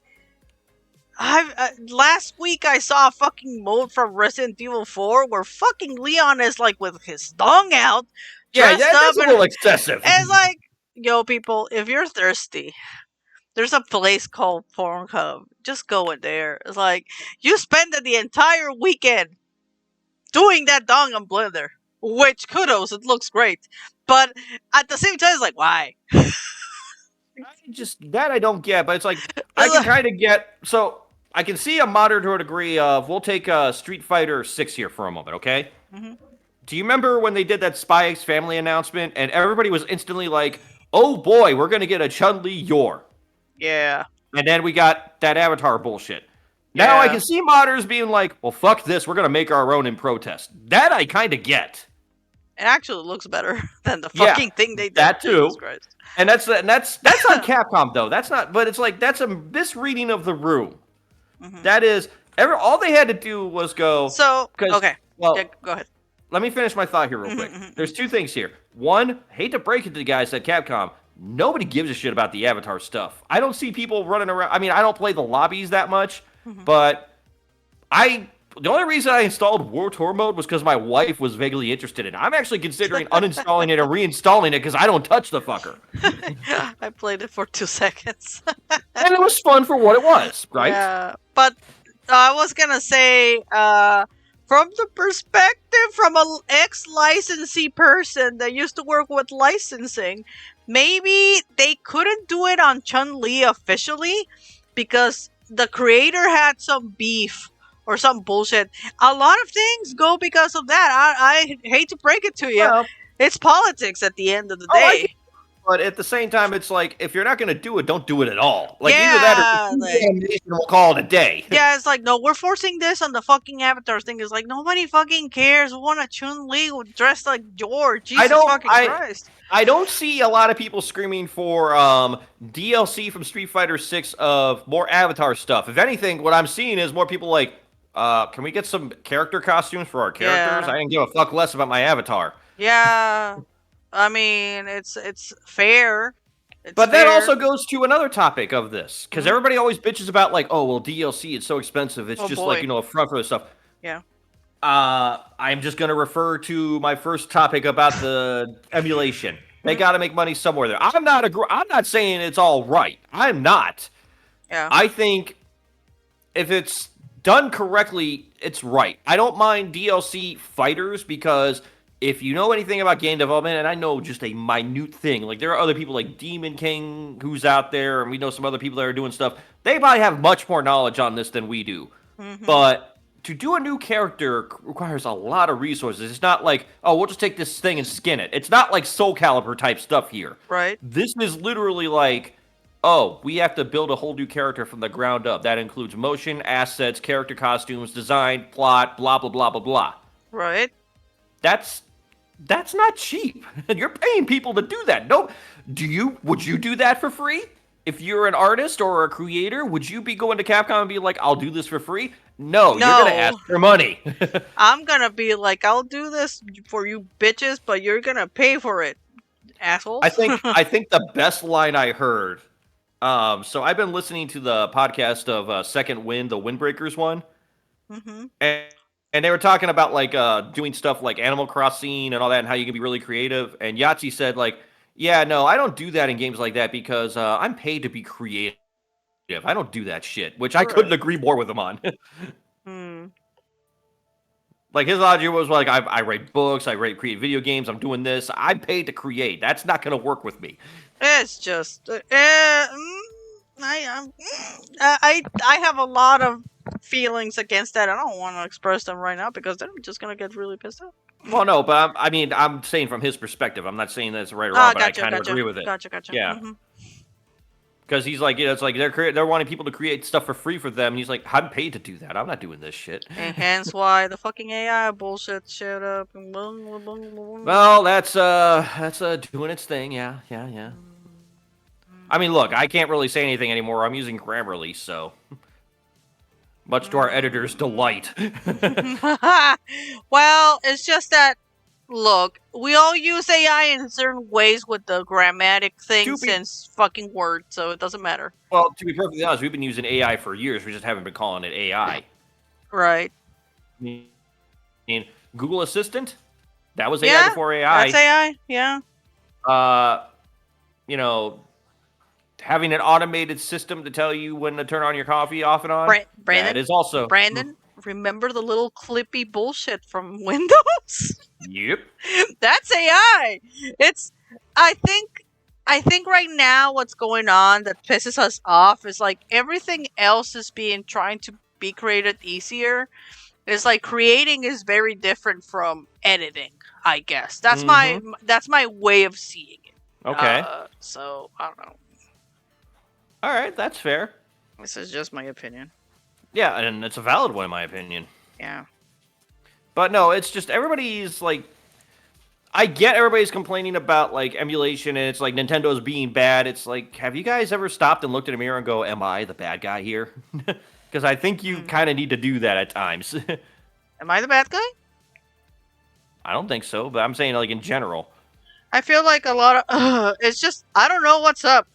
last week I saw a fucking mode from Resident Evil 4 where fucking Leon is like with his thong out, dressed up, that's a little excessive. And it's like, yo, people, if you're thirsty, there's a place called Pornhub. Just go in there. It's like you spend the entire weekend doing that dong on Blender, which kudos, it looks great. But at the same time, it's like, why? I don't get, but it's like I can kind of get. So I can see a modern to a degree of. We'll take Street Fighter 6 here for a moment, okay? Do you remember when they did that Spy X Family announcement and everybody was instantly like, "Oh boy, we're gonna get a Chun-Li Yor." Yeah. And then we got that Avatar bullshit. Now I can see modders being like, well, fuck this. We're going to make our own in protest. That I kind of get. It actually looks better than the fucking thing they did. That too. Jesus Christ. And that's on Capcom, though. That's not, but it's like, that's a misreading of the room. That is, all they had to do was go. So, okay. Well, go ahead. Let me finish my thought here real quick. There's two things here. One, hate to break it to the guys at Capcom. Nobody gives a shit about the Avatar stuff. I don't see people running around. I mean, I don't play the lobbies that much, but the only reason I installed War Tour mode was because my wife was vaguely interested in it. I'm actually considering uninstalling it and reinstalling it because I don't touch the fucker. I played it for 2 seconds. And it was fun for what it was, right? Yeah, but I was gonna say, from the perspective from an ex-licensee person that used to work with licensing, maybe they couldn't do it on Chun-Li officially because the creator had some beef or some bullshit. A lot of things go because of that. I hate to break it to you. Well, It's politics at the end of the Oh, I day. but at the same time, it's like if you're not going to do it, don't do it at all. Like Yeah, either that or like- animation, we'll call it a day. Yeah, it's like, no, we're forcing this on the fucking Avatar thing. It's like, nobody fucking cares. We want a Chun-Li dressed like George. Jesus fucking Christ. I don't see a lot of people screaming for DLC from Street Fighter 6 of more Avatar stuff. If anything, what I'm seeing is more people like, can we get some character costumes for our characters? Yeah. I didn't give a fuck less about my Avatar. Yeah. I mean, it's fair. It's But that fair. also goes to another topic of this, because Mhm. everybody always bitches about like, oh well, DLC it's so expensive. It's Oh, just boy. like a front for this stuff. Yeah. I'm just gonna refer to my first topic about the emulation. They got to make money somewhere there. I'm not saying it's all right. I'm not. Yeah. I think if it's done correctly, it's right. I don't mind DLC fighters because if you know anything about game development, and I know just a minute thing, like there are other people like Demon King who's out there, and we know some other people that are doing stuff. They probably have much more knowledge on this than we do. Mhm. But to do a new character requires a lot of resources. It's not like, oh, we'll just take this thing and skin it. It's not like Soul Calibur type stuff here. Right. This is literally like, oh, we have to build a whole new character from the ground up. That includes motion, assets, character costumes, design, plot, blah, blah, blah, blah, blah. Right. That's not cheap. You're paying people to do that. No, would you do that for free? If you're an artist or a creator, would you be going to Capcom and be like, I'll do this for free? No, you're No. going to ask for money. I'm gonna be like, I'll do this for you bitches, but you're gonna pay for it, assholes. I think the best line I heard. So I've been listening to the podcast of Second Wind, the Windbreakers one, Mm-hmm. and they were talking about like doing stuff like Animal Crossing and all that, and how you can be really creative. And Yahtzee said like, yeah, no, I don't do that in games like that because I'm paid to be creative. I don't do that shit, which I couldn't Right. agree more with him on. Hmm. Like his logic was like, I write books, I write create video games, I'm doing this. I'm paid to create. That's not going to work with me. It's just, I have a lot of feelings against that. I don't want to express them right now because then I'm just gonna get really pissed off. Well, no, but I'm saying from his perspective. I'm not saying that's right or wrong, Ah, but gotcha, I kind of gotcha, agree with it. Gotcha. Yeah. Mhm. Because he's like, it's like they're wanting people to create stuff for free for them. And he's like, I'm paid to do that. I'm not doing this shit. And hence why the fucking AI bullshit shut up and boom, boom, boom, boom. Well, that's doing its thing. Yeah. I mean, look, I can't really say anything anymore. I'm using Grammarly, so much to our editor's delight. Well, it's just that. Look, we all use AI in certain ways with the grammatic things be- and fucking words, so it doesn't matter. Well, to be perfectly honest, we've been using AI for years. We just haven't been calling it AI. Right. I mean, Google Assistant, that was Yeah, AI before AI. That's AI, yeah. You know, having an automated system to tell you when to turn on your coffee off and on. That Brandon, is also Brandon, remember the little clippy bullshit from Windows? Yep. That's AI. I think right now what's going on that pisses us off is like everything else is being trying to be created easier. It's like creating is very different from editing, I guess. That's my way of seeing it. Okay. So I don't know. All right, that's fair. This is just my opinion. Yeah, and it's a valid one in my opinion. Yeah. But no, it's just everybody's like, I get everybody's complaining about like emulation and it's like Nintendo's being bad. It's like, have you guys ever stopped and looked in a mirror and go, am I the bad guy here? Because I think you kind of need to do that at times. Am I the bad guy? I don't think so, but I'm saying like in general. I feel like a lot of it's just I don't know what's up.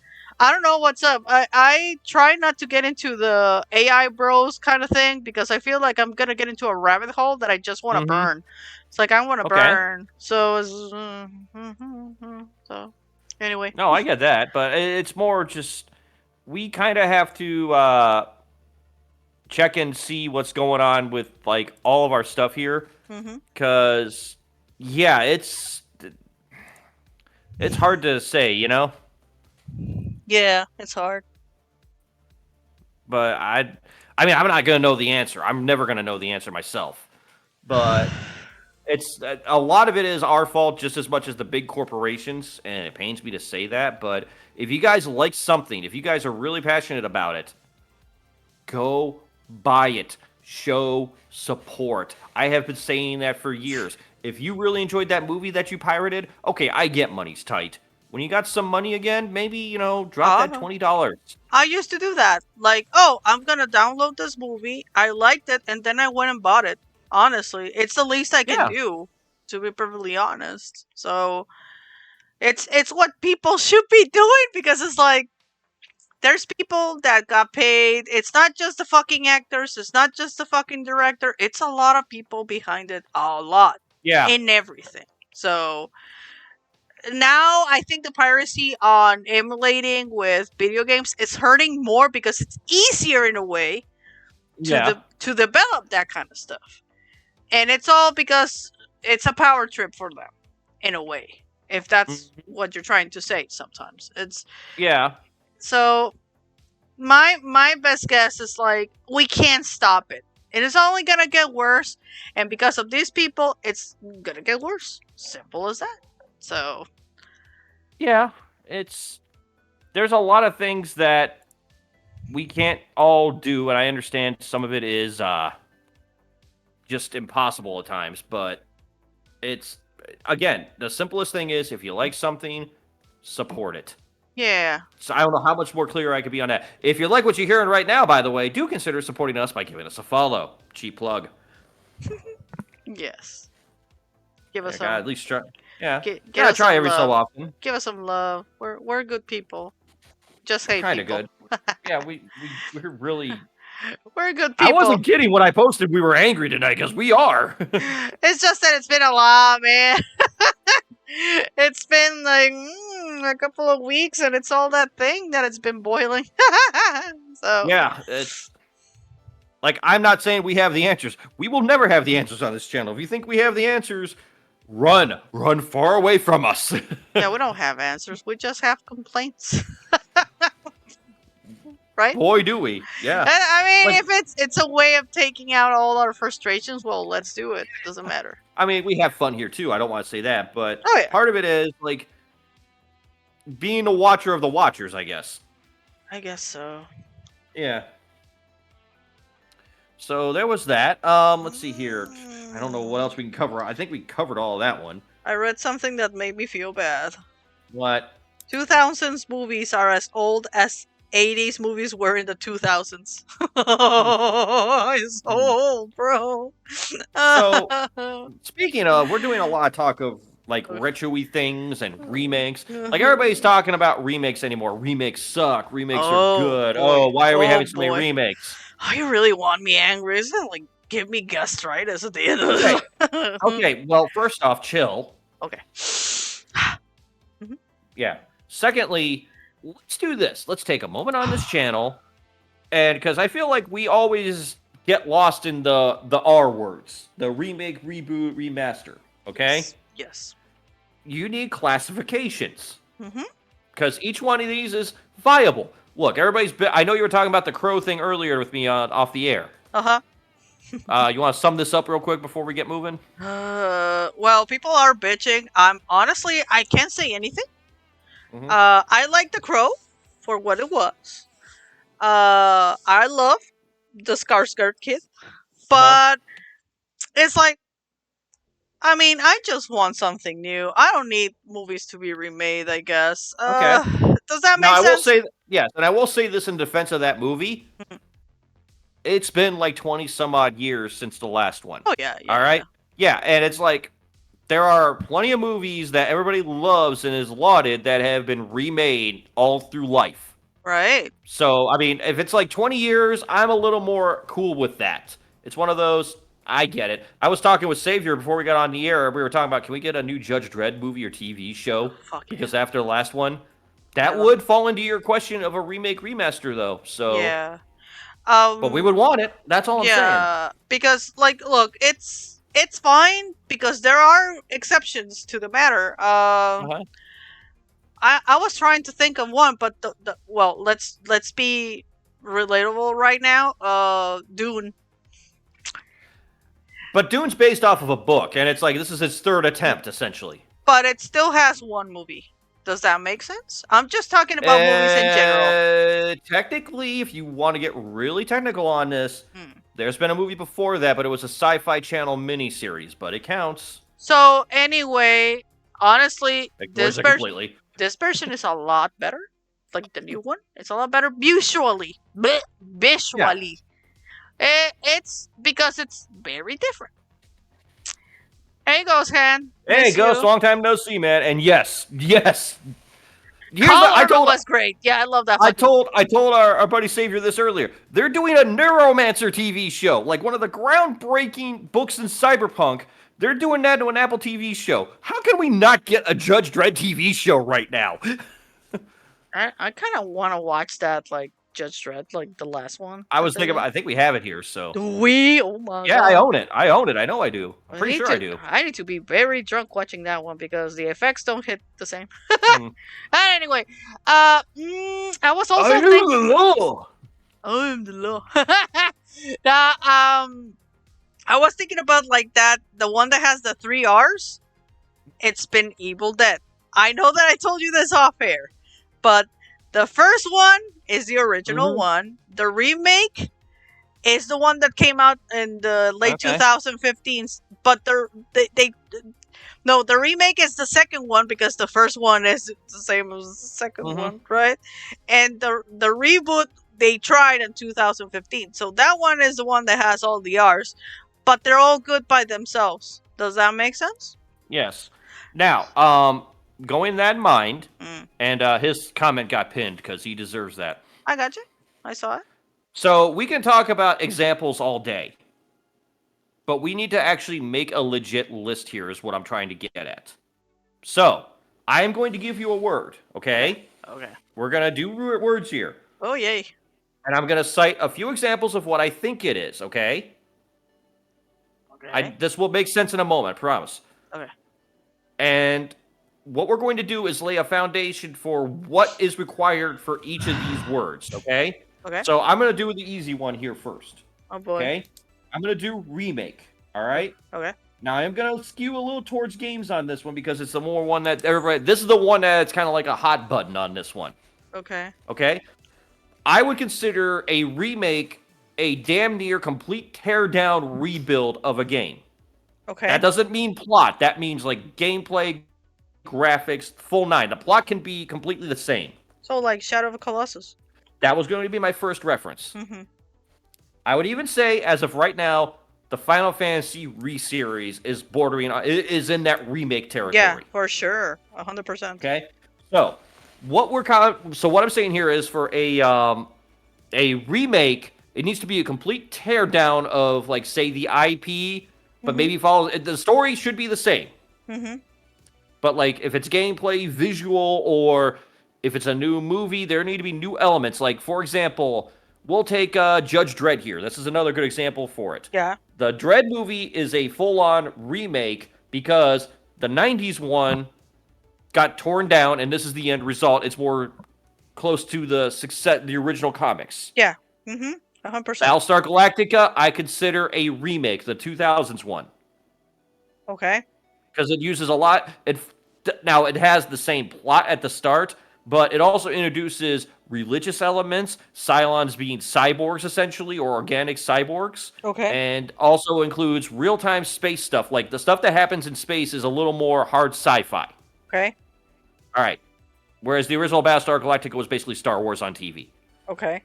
I try not to get into the AI bros kind of thing because I feel like I'm gonna get into a rabbit hole that I just want to Mhm. burn. It's like I want to Okay. burn. So so anyway. No, I get that, but it's more just we kind of have to check and see what's going on with like all of our stuff here. Mm-hmm. Because, yeah, it's It's hard to say, Yeah, it's hard. but I mean, I'm not gonna know the answer. I'm never gonna know the answer myself. But it's a lot of it is our fault just as much as the big corporations, and it pains me to say that. But if you guys like something, if you guys are really passionate about it, go buy it. Show support. I have been saying that for years. If you really enjoyed that movie that you pirated, okay, I get money's tight. When you got some money again, maybe, drop that Uh, $20. I used to do that. Like, oh, I'm gonna download this movie. I liked it, and then I went and bought it. Honestly, it's the least I can Yeah. do, to be perfectly honest. So it's what people should be doing because it's like there's people that got paid. It's not just the fucking actors. It's not just the fucking director. It's a lot of people behind it. A lot Yeah. in everything. So now I think the piracy on emulating with video games is hurting more because it's easier in a way to develop that kind of stuff. And it's all because it's a power trip for them in a way. If that's what you're trying to say sometimes. It's Yeah. so my best guess is like we can't stop it. It is only gonna get worse, and because of these people, it's gonna get worse. Simple as that. So Yeah. There's a lot of things that we can't all do, and I understand some of it is just impossible at times, but it's again, the simplest thing is if you like something, support it. yeah, So I don't know how much more clear I could be on that. If you like what you're hearing right now, by the way, do consider supporting us by giving us a follow. Cheap plug. yes. Give I us gotta some. at least try. Yeah, Give gotta us try some every so love. often. Give us some love. We're good people. Just hate Kind of people. good. Yeah, we're really. We're good people. I wasn't kidding when I posted we were angry tonight, because we are. It's just that it's been a lot, man. It's been like a couple of weeks, and it's all that thing that it's been boiling. So Yeah, it's like I'm not saying we have the answers. We will never have the answers on this channel. If you think we have the answers, run far away from us. yeah, we don't have answers. We just have complaints, right? Boy, do we! Yeah. And, I mean, Like- if it's a way of taking out all our frustrations, well, let's do it. Doesn't matter. I mean, we have fun here too. I don't want to say that, but Oh, yeah. part of it is like being a watcher of the watchers, I guess. I guess so. Yeah. So there was that. Let's see here. I don't know what else we can cover. I think we covered all of that one. I read something that made me feel bad. What? 2000s movies are as old as 80s movies were in the 2000s. It's so old, bro. So- Speaking of, we're doing a lot of talk of like retro-y things and remakes. Like everybody's talking about remakes anymore. Remakes suck. Remakes Oh, are good. boy. Oh, why are we Oh, having so many boy. remakes? Oh, you really want me angry? Isn't it like give me gastritis at the end of this? Okay, well, first off, chill. Okay. Yeah. Secondly, let's do this. Let's take a moment on this channel, and because I feel like we always get lost in the R words, the remake, reboot, remaster. Okay, Yes. you need classifications Mm-hmm. because each one of these is viable. Look, everybody's. I know you were talking about the crow thing earlier with me off the air. Uh-huh. You want to sum this up real quick before we get moving? Well, people are bitching. Honestly, I can't say anything. Mhm. I like The Crow for what it was. I love the Skarsgård kid, but it's like, I mean, I just want something new. I don't need movies to be remade, I guess. Okay. Does that make Now, I will sense? say yes, and I will say this in defense of that movie. It's been like 20 some odd years since the last one. Oh yeah, yeah. All right? Yeah, and it's like there are plenty of movies that everybody loves and is lauded that have been remade all through life. Right. So, I mean, if it's like 20 years, I'm a little more cool with that. It's one of those, I get it. I was talking with Savior before we got on the air. We were talking about, can we get a new Judge Dredd movie or TV show? Fuck yeah. Because after the last one, that Yeah. would fall into your question of a remake remaster, though. So, Yeah. but we would want it. That's all I'm saying. Yeah, because like, look, it's fine because there are exceptions to the matter. Uh-huh. I was trying to think of one, but well, let's be relatable right now. Dune. But Dune's based off of a book, and it's like this is his third attempt, essentially. But it still has one movie. Does that make sense? I'm just talking about movies in general. Technically, if you want to get really technical on this, Hmm. there's been a movie before that, but it was a Sci-Fi Channel miniseries, but it counts. So anyway, honestly, Ignores it completely. this version is a lot better. Like the new one, it's a lot better visually. Visually, it's because it's very different. There you goes, Han. Hey, Miss Ghost, you. long time no see, man. And yes. I was great. Yeah, I love that. I told our buddy Savior this earlier. They're doing a Neuromancer TV show, like one of the groundbreaking books in cyberpunk. They're doing that to an Apple TV show. How can we not get a Judge Dredd TV show right now? I kind of want to watch that, like Judge Dredd, like the last one. I was thinking about. I think we have it here. So Do we? Oh my god. yeah, I own it. I own it. I know I do. I'm pretty sure I do. I need to be very drunk watching that one because the effects don't hit the same. Mm. Anyway, I was also thinking. I am the law. Now, I was thinking about like that, the one that has the 3 R's. It's been Evil Dead. I know that I told you this off air, but the first one is the original one. The remake is the one that came out in the late 2015s. But the remake is the second one because the first one is the same as the second one, right? And the reboot they tried in 2015. So that one is the one that has all the R's, but they're all good by themselves. Does that make sense? Yes. Now, going that in mind, and his comment got pinned because he deserves that. I got you. I saw it. So we can talk about examples all day, but we need to actually make a legit list here is what I'm trying to get at. So I am going to give you a word, okay? Okay. We're going to do words here. Oh, yay. And I'm going to cite a few examples of what I think it is, okay? Okay. This will make sense in a moment, I promise. Okay. And what we're going to do is lay a foundation for what is required for each of these words, okay? Okay. So I'm going to do the easy one here first. Oh, boy. Okay? I'm going to do remake, all right? Okay. Now, I'm going to skew a little towards games on this one because it's the more one that everybody... This is the one that's kind of like a hot button on this one. Okay. Okay? I would consider a remake a damn near complete tear-down rebuild of a game. Okay. That doesn't mean plot. That means, like, gameplay, graphics, full 9. The plot can be completely the same. So, like Shadow of the Colossus. That was going to be my first reference. Mm-hmm. I would even say, as of right now, the Final Fantasy re-series is bordering on, is in that remake territory. Yeah, for sure. 100%. Okay? So, what I'm saying here is for a remake, it needs to be a complete teardown of, like, say, the IP, but maybe follow... The story should be the same. Mm-hmm. But, like, if it's gameplay, visual, or if it's a new movie, there need to be new elements. Like, for example, we'll take Judge Dredd here. This is another good example for it. Yeah. The Dredd movie is a full-on remake because the 90s one got torn down, and this is the end result. It's more close to the success, the original comics. Yeah. Mm-hmm. 100%. Battlestar Galactica, I consider a remake, the 2000s one. Okay. Because it uses a lot. Now, it has the same plot at the start, but it also introduces religious elements, Cylons being cyborgs, essentially, or organic cyborgs. Okay. And also includes real-time space stuff. Like, the stuff that happens in space is a little more hard sci-fi. Okay. All right. Whereas the original Battlestar Galactica was basically Star Wars on TV. Okay.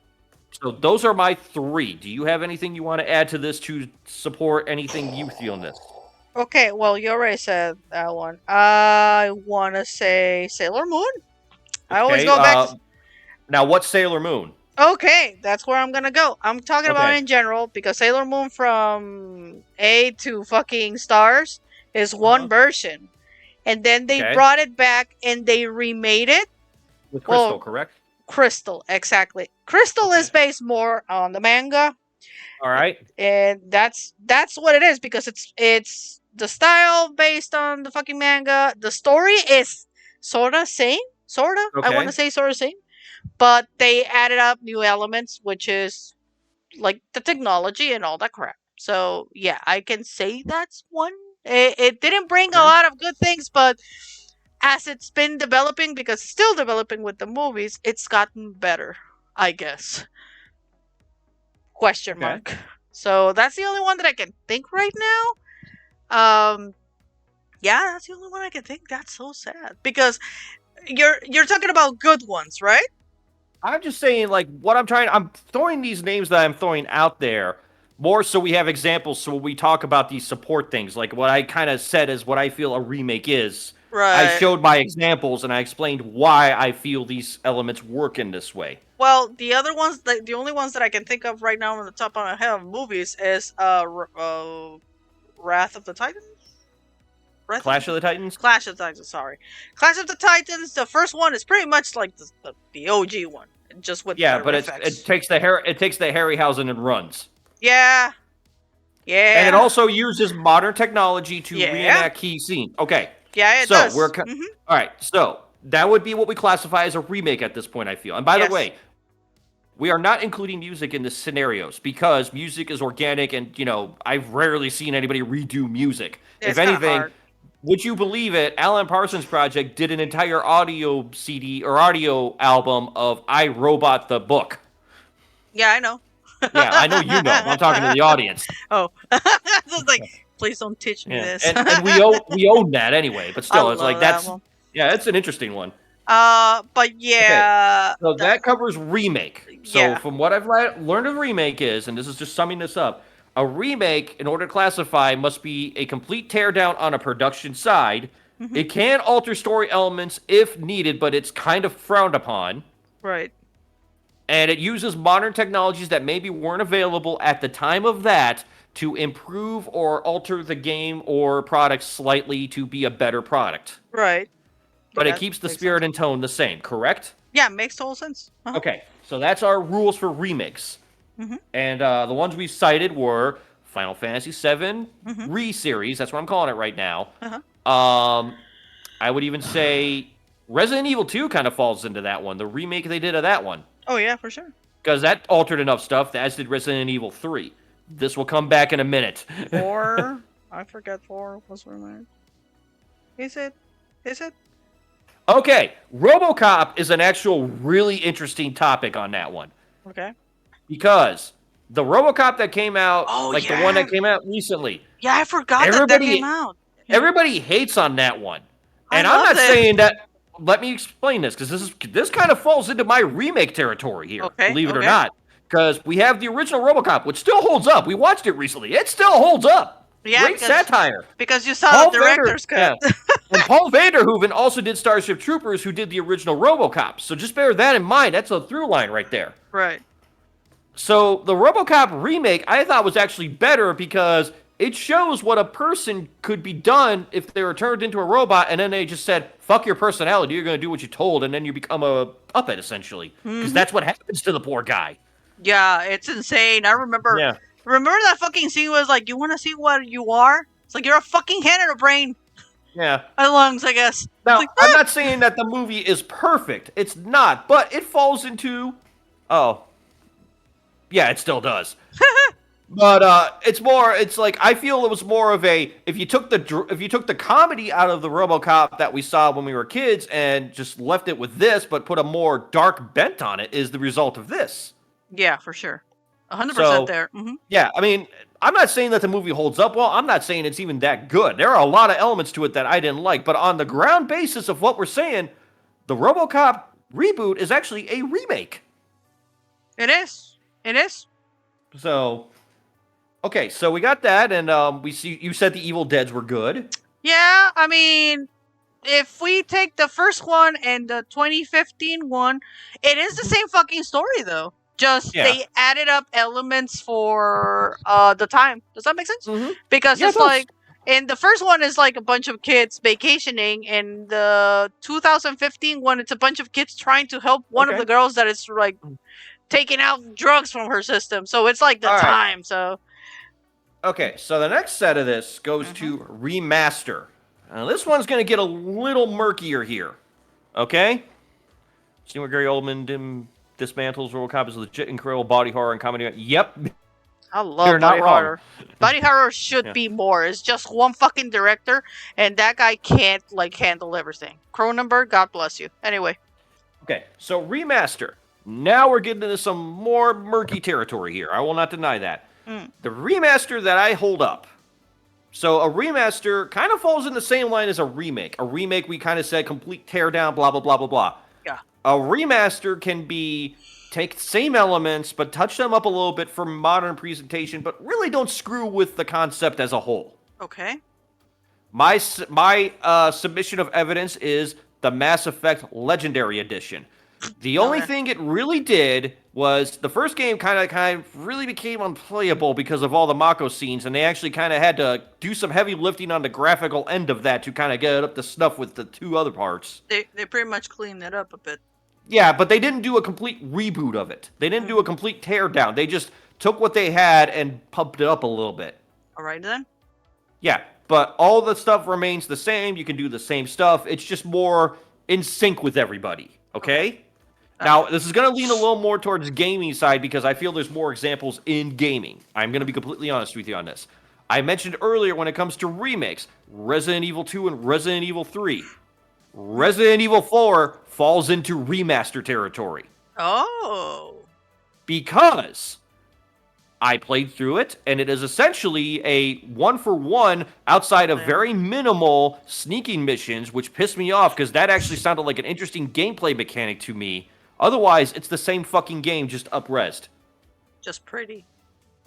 So those are my 3. Do you have anything you want to add to this to support anything you feel in this? Okay, well, you already said that one. I want to say Sailor Moon. I always go back to... Now, what's Sailor Moon? Okay, that's where I'm going to go. I'm talking about Okay. in general because Sailor Moon from A to fucking Stars is one version. And then they brought it back and they remade it. With Crystal, correct? Crystal, exactly. Crystal is based more on the manga. All right. And that's what it is because it's the style based on the fucking manga. The story is sort of same, sorta. I want Okay. to say sort of same, but they added up new elements, which is like the technology and all that crap. So yeah, I can say that's one. It didn't bring a Sure. lot of good things, but as it's been developing, because it's still developing with the movies, it's gotten better, I guess. Question Okay. mark. So that's the only one that I can think right now. Yeah, that's the only one I can think. That's so sad because you're talking about good ones, right? I'm just saying, like, I'm throwing these names that I'm throwing out there more so we have examples. So when we talk about these support things, like what I kind of said is what I feel a remake is, I Right. showed my examples and I explained why I feel these elements work in this way. Well, the other ones, the only ones that I can think of right now on the top of my head of movies is Wrath of the Titans. Clash of the Titans? Clash of the Titans. Sorry, Clash of the Titans. The first one is pretty much like the OG one, just with Yeah, better but effects. it takes the Harryhausen and runs. Yeah, yeah, And it also uses modern technology to Yeah. reenact key scenes. Okay. yeah. It So does. we're Mhm. all right. So that would be what we classify as a remake at this point, I feel. And by Yes. the way, we are not including music in the scenarios because music is organic and, I've rarely seen anybody redo music. It's If kinda anything, hard. would you believe it, Alan Parsons Project did an entire audio CD or audio album of I, Robot the book. Yeah, I know. Yeah, I know you know. I'm talking to the audience. Oh, just like, please don't teach me Yeah. this. And we own that anyway, but I still, it's love like that one. yeah, it's an interesting one. But yeah, So that covers remake. So Yeah. from what I've learned of remake is, and this is just summing this up, a remake, in order to classify, must be a complete teardown on a production side. Mhm. It can alter story elements if needed, but it's kind of frowned upon. right. And it uses modern technologies that maybe weren't available at the time of that to improve or alter the game or product slightly to be a better product. Right. But Yeah, it keeps the makes spirit sense. and tone the same, correct? Yeah, makes total sense. Uh-huh. Okay, so that's our rules for remakes. Mhm. And the ones we cited were Final Fantasy VII Mhm. Re-Series. That's what I'm calling it right now. Uh-huh. I would even say Resident Evil 2 kind of falls into that one, the remake they did of that one. Oh yeah, for sure. Because that altered enough stuff, as did Resident Evil 3. This will come back in a minute. 4. I forget 4 was remade. Is it? Is it? Okay, RoboCop is an actual really interesting topic on that one. Okay. Because the RoboCop that came out, Oh, like the one yeah. that came out recently, Yeah, I forgot that Everybody- came out. everybody hates on that one. I And I'm not loved it. saying that. Let me explain this, because this kind of falls into my remake territory here, Okay, believe it or okay. not. Because we have the original RoboCop, which still holds up. We watched it recently. It still holds up. Yeah, Great satire. because you saw Paul the director's Vander- cut. And Paul Vanderhoeven also did Starship Troopers, who did the original RoboCop. So just bear that in mind. That's a through line right there. Right. So the RoboCop remake I thought was actually better because it shows what a person could be done if they were turned into a robot and then they just said, fuck your personality, you're going to do what you're told, and then you become a puppet, essentially. Because that's what happens to the poor guy. Yeah, it's insane. I remember. Yeah. Remember that fucking scene was like, you want to see what you are? It's like you're a fucking hand and a brain, Yeah. and lungs, I guess. Now, It's like, I'm not saying that the movie is perfect. It's not, but it falls into... Oh. Yeah, it still does. But it's like I feel it was more of a if you took the comedy out of the RoboCop that we saw when we were kids and just left it with this, but put a more dark bent on it, is the result of this. Yeah, for sure. 100% So- there. Hmm. Yeah, I mean, I'm not saying that the movie holds up well. I'm not saying it's even that good. There are a lot of elements to it that I didn't like, but on the ground basis of what we're saying, the RoboCop reboot is actually a remake. It is. It is. So, okay, so we got that, and we see you said the Evil Deads were good. Yeah, I mean, if we take the first one and the 2015 one, it is the same fucking story though. Just Yeah. they added up elements for the time. Does that make sense? Mm-hmm. Because Yeah, it's it does. like in the first one is like a bunch of kids vacationing, and the 2015 one it's a bunch of kids trying to help one of Okay. the girls that is like taking out drugs from her system. So it's like the All right. time. So Okay, so the next set of this goes to remaster. Now, this one's going to get a little murkier here. Okay? Scene where Gary Oldman dismantles RoboCop as legit incredible body horror and comedy. Yep, I love you're not body wrong. horror. Body horror should Yeah. be more. It's just one fucking director, and that guy can't like handle everything. Cronenberg, God bless you. Anyway, Okay, so remaster. Now we're getting into some more murky territory here. I will not deny that. Mm. The remaster that I hold up. So a remaster kind of falls in the same line as a remake. A remake, we kind of said complete teardown, blah, blah, blah, blah, blah. Yeah. A remaster can be take same elements, but touch them up a little bit for modern presentation, but really don't screw with the concept as a whole. okay. My submission of evidence is the Mass Effect Legendary Edition. The only Okay. thing it really did was the first game kind of really became unplayable because of all the Mako scenes, and they actually kind of had to do some heavy lifting on the graphical end of that to kind of get it up to snuff with the two other parts. They pretty much cleaned it up a bit. Yeah, but they didn't do a complete reboot of it. They didn't do a complete teardown. They just took what they had and pumped it up a little bit. All right then. Yeah, but all the stuff remains the same. You can do the same stuff. It's just more in sync with everybody, okay? Now, this is going to lean a little more towards gaming side because I feel there's more examples in gaming. I'm going to be completely honest with you on this. I mentioned earlier when it comes to remakes, Resident Evil 2 and Resident Evil 3. Resident Evil 4 falls into remaster territory Oh. because I played through it, and it is essentially a one-for-one outside of very minimal sneaking missions, which pissed me off because that actually sounded like an interesting gameplay mechanic to me. Otherwise, it's the same fucking game, just up-resed. Just pretty.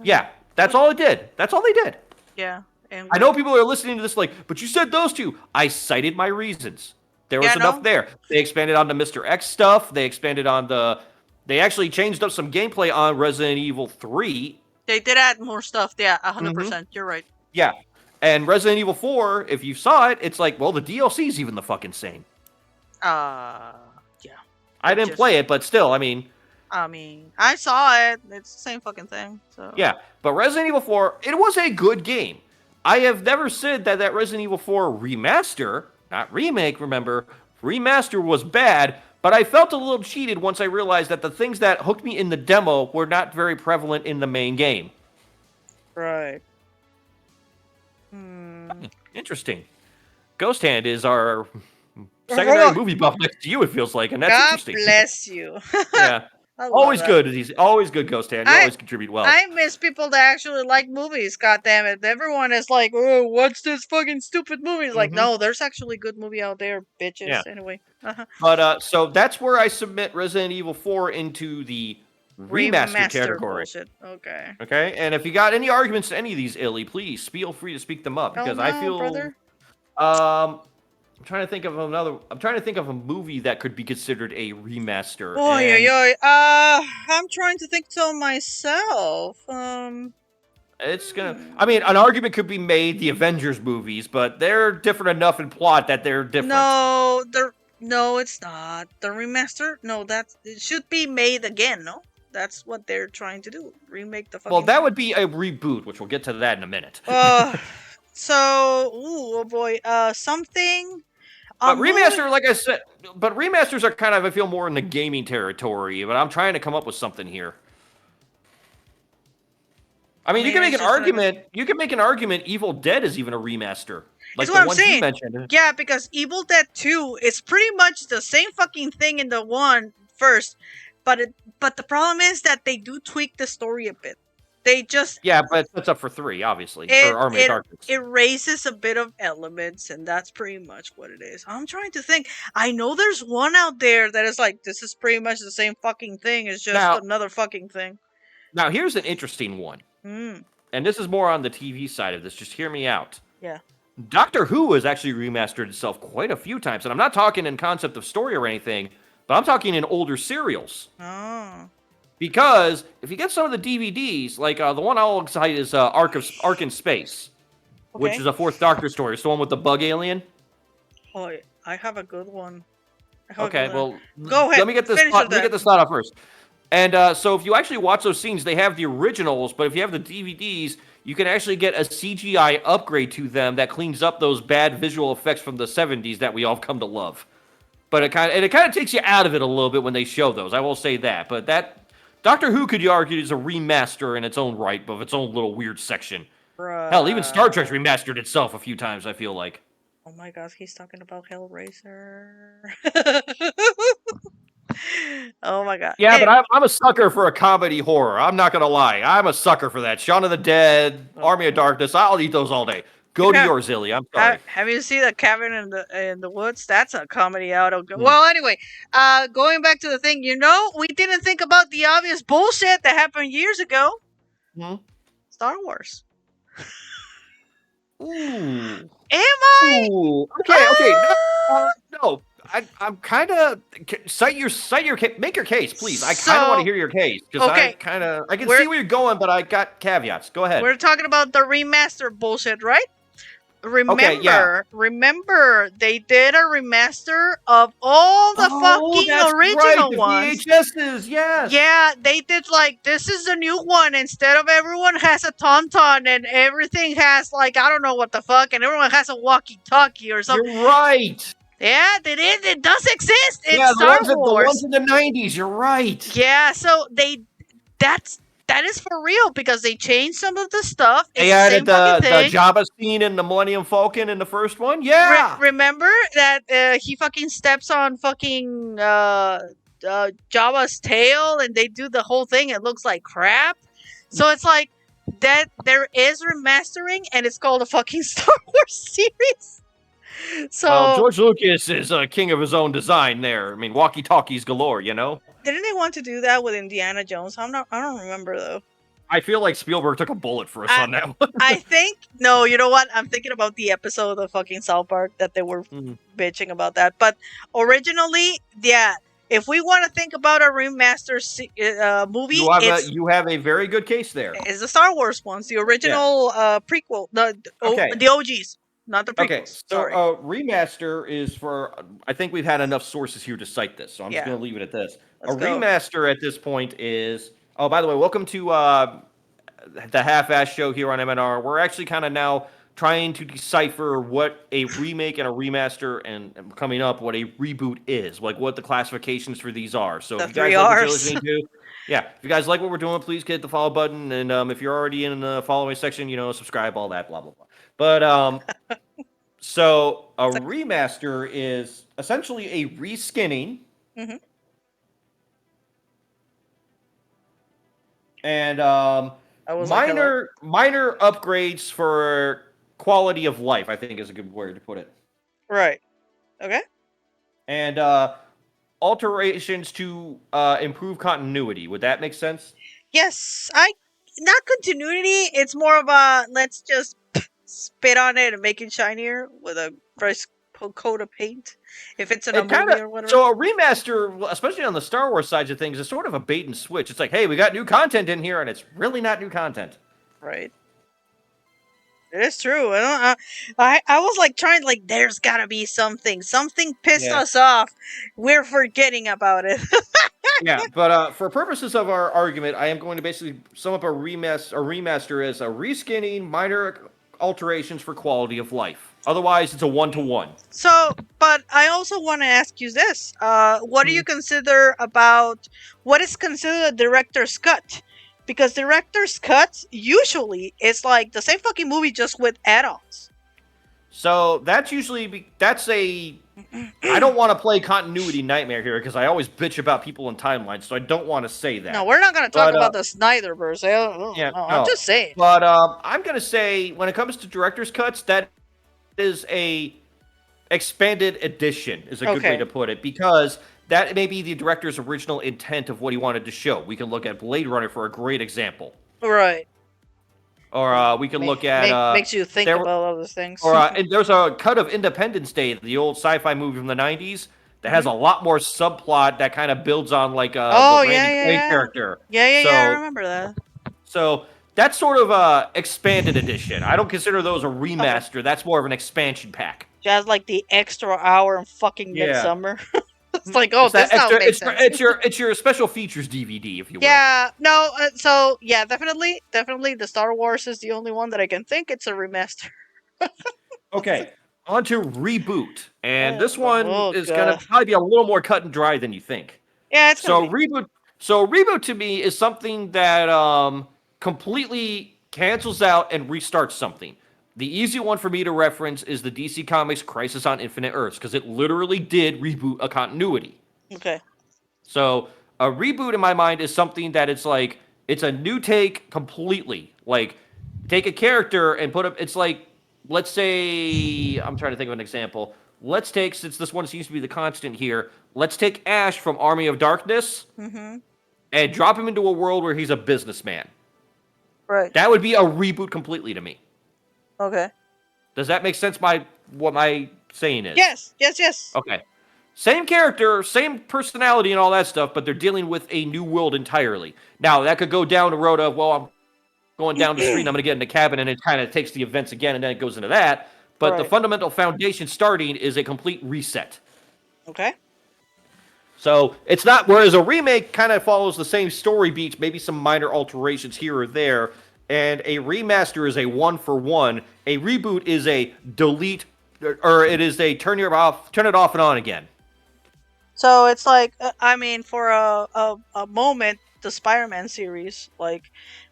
Yeah, that's all it did. That's all they did. Yeah. And I know people are listening to this like, but you said those two. I cited my reasons. There was Yeah, enough no. there. They expanded on the Mr. X stuff. They expanded on the... They actually changed up some gameplay on Resident Evil 3. they did add more stuff. Yeah, 100%. Mm-hmm. You're right. Yeah. And Resident Evil 4, if you saw it, it's like, well, the DLC's even the fucking same. Yeah. I didn't Just- play it, but still, I mean, I mean, I saw it. It's the same fucking thing. So yeah. But Resident Evil 4, it was a good game. I have never said that Resident Evil 4 remaster, not remake, remember, remaster was bad, but I felt a little cheated once I realized that the things that hooked me in the demo were not very prevalent in the main game. Right. Interesting. Ghost Hand is our secondary movie buff next to you, it feels like, and that's God interesting. bless you. Yeah. I love Always that. good. He's always good, Ghost Hand. You I- always contribute well. I miss people that actually like movies. God damn it! Everyone is like, "Oh, what's this fucking stupid movie?" It's like, Mhm. no, there's actually good movie out there, bitches. Yeah. Anyway, But so that's where I submit Resident Evil 4 into the remaster category. bullshit. Okay. Okay, and if you got any arguments to any of these, Illy, please feel free to speak them up because oh, I no, feel. brother. I'm trying to think of another. I'm trying to think of a movie that could be considered a remaster. Oy, and oy, oy. I'm trying to think to myself. It's gonna. I mean, an argument could be made the Avengers movies, but they're different enough in plot that they're different. No, it's not the remaster. No, it should be made again. No, that's what they're trying to do. Remake the fucking. Well, that would be a reboot, which we'll get to that in a minute. So, oh boy, something. But remaster, like I said, but remasters are kind of, I feel, more in the gaming territory. But I'm trying to come up with something here. I mean, you can make an argument. You can make an argument. Evil Dead is even a remaster, like That's the what I'm ones you saying. mentioned. Yeah, because Evil Dead 2 is pretty much the same fucking thing in the one first, but the problem is that they do tweak the story a bit. They just Yeah, but that's up for 3, obviously, It- or Army of Darkness. it raises a bit of elements, and that's pretty much what it is. I'm trying to think. I know there's one out there that is like, this is pretty much the same fucking thing. It's just Now- another fucking thing. Now, here's an interesting one, Mm. and this is more on the TV side of this. Just hear me out. Yeah. Doctor Who has actually remastered itself quite a few times, and I'm not talking in concept of story or anything, but I'm talking in older serials. Oh. Because if you get some of the DVDs, like the one I'll cite is Ark in Space, which Okay. is a Fourth Doctor story. It's the one with the bug alien. Oh, I have a good one. I have a Okay, good one. well, Go ahead, Let me get this. finish Let with me that. get this thought out first. And so, if you actually watch those scenes, they have the originals, but if you have the DVDs, you can actually get a CGI upgrade to them that cleans up those bad visual effects from the 70s that we all come to love. but it kind of takes you out of it a little bit when they show those. I will say that. But that Doctor Who could you argue is a remaster in its own right, but of its own little weird section. Hell, even Star Trek's remastered itself a few times. I feel like. Oh my gosh, he's talking about Hellraiser. Oh my god. Yeah, but Anyway, I'm a sucker for a comedy horror. I'm not gonna lie. I'm a sucker for that. Shaun of the Dead, Army of Darkness. I'll eat those all day. Go to Yeah. yours, Illy. I'm sorry. have you seen the cabin in the woods? That's a comedy out of. Hmm. Well, anyway, going back to the thing, we didn't think about the obvious bullshit that happened years ago. Hmm? Star Wars. Ooh. Am I? Ooh. Okay. No. I'm kind of make your case, please. I kind of want So- to hear your case because okay. I can We're- see where you're going, but I got caveats. Go ahead. We're talking about the remaster bullshit, right? Remember, they did a remaster of all the fucking that's original right, the ones. VHSs, yes. Yeah, they did like this is the new one. Instead of everyone has a tauntaun and everything has like I don't know what the fuck, and everyone has a walkie-talkie or something. You're right. Yeah, it does exist in Yeah, Star the Wars. ones in the 90s. You're right. Yeah, so that is for real because they changed some of the stuff. It's They the added same the fucking thing. Jabba scene in the Millennium Falcon in the first one. Yeah. Remember that he fucking steps on fucking Jabba's tail and they do the whole thing. It looks like crap. So it's like that there is remastering and it's called a fucking Star Wars series. So Well, George Lucas is a king of his own design there. I mean, walkie-talkies galore, you know? didn't they want to do that with Indiana Jones? I don't remember though. I feel like Spielberg took a bullet for us on that one. I think no, you know what? I'm thinking about the episode of fucking South Park that they were Mhm. bitching about that. But originally, yeah, if we want to think about a remaster movie, You have a very good case there. it's the Star Wars ones, the original prequel, Okay. the OGs, not the prequels. Okay, so Sorry. remaster is for. I think we've had enough sources here to cite this, so I'm just Yeah. going to leave it at this. Let's a go. remaster at this point is. Oh, by the way, welcome to the half-ass show here on MNR. We're actually kind of now trying to decipher what a remake and a remaster, and coming up what a reboot is, like what the classifications for these are. So The if you guys 3 like what you're Rs. listening to, yeah, if you guys like what we're doing, please hit the follow button, and if you're already in the following section, subscribe, all that, blah blah blah. But so a remaster is essentially a reskinning. Mhm. And I was like, hello? minor upgrades for quality of life, I think is a good word to put it. Right. Okay. And alterations to improve continuity. Would that make sense? Yes, not continuity. It's more of a let's just spit on it and make it shinier with a fresh coat of paint. If it's in a It movie kinda- or whatever. So a remaster, especially on the Star Wars sides of things, is sort of a bait and switch. It's like, hey, we got new content in here, and it's really not new content. Right. It is true. I was like trying like there's gotta be something. Something pissed Yeah. us off. We're forgetting about it. Yeah, but for purposes of our argument, I am going to basically sum up a remaster as a reskinning, minor alterations for quality of life. Otherwise, it's a 1-to-1. So, but I also want to ask you this. What do you consider about what is considered a director's cut? Because director's cuts usually is like the same fucking movie just with add-ons. So that's usually that's a. I don't want to play continuity nightmare here because I always bitch about people in timelines, so I don't want to say that. No, we're not going to talk But, about the Snyderverse. yeah, I'm no. just saying. But I'm gonna say when it comes to director's cuts, that is a expanded edition is a good way Okay. to put it because that may be the director's original intent of what he wanted to show. We can look at Blade Runner for a great example, Right. or we can look at makes you think there- about other things. or and there's a cut of Independence Day, the old sci-fi movie from the '90s, that has a lot more subplot that kind of builds on like Mm-hmm. Oh, the Randy yeah, Quaid yeah. character. yeah, so- I remember that. So that's sort of a expanded edition. I don't consider those a remaster. That's more of an expansion pack. Just like the extra hour in fucking Yeah. Midsummer. It's like, oh, It's that this now extra- makes it's, sense. it's your special features DVD, if you will. Yeah, no, so yeah, definitely the Star Wars is the only one that I can think it's a remaster. Okay. On to Reboot. And this Oh, one oh, is going God. to probably be a little more cut and dry than you think. Yeah, it's So gonna be. Reboot to me is something that completely cancels out and restarts something. The easy one for me to reference is the DC Comics Crisis on Infinite Earths, because it literally did reboot a continuity. Okay. So a reboot in my mind is something that it's like it's a new take completely. Like take a character and put up. It's like let's say I'm trying to think of an example. Let's take, since this one seems to be the constant here. Let's take Ash from Army of Darkness Mm-hmm. and drop him into a world where he's a businessman. Right. That would be a reboot completely to me. Okay. Does that make sense? What my saying is? Yes. Yes. Yes. Okay. Same character, same personality, and all that stuff, but they're dealing with a new world entirely. Now that could go down the road of, well, I'm going down the street, and I'm going to get in the cabin, and it kind of takes the events again, and then it goes into that. But the Right. fundamental foundation starting is a complete reset. Okay. So it's not, whereas a remake kind of follows the same story beats, maybe some minor alterations here or there, and a remaster is a one for one. A reboot is a delete, or it is a turn it off and on again. So it's like, I mean, for a moment, the Spider-Man series, like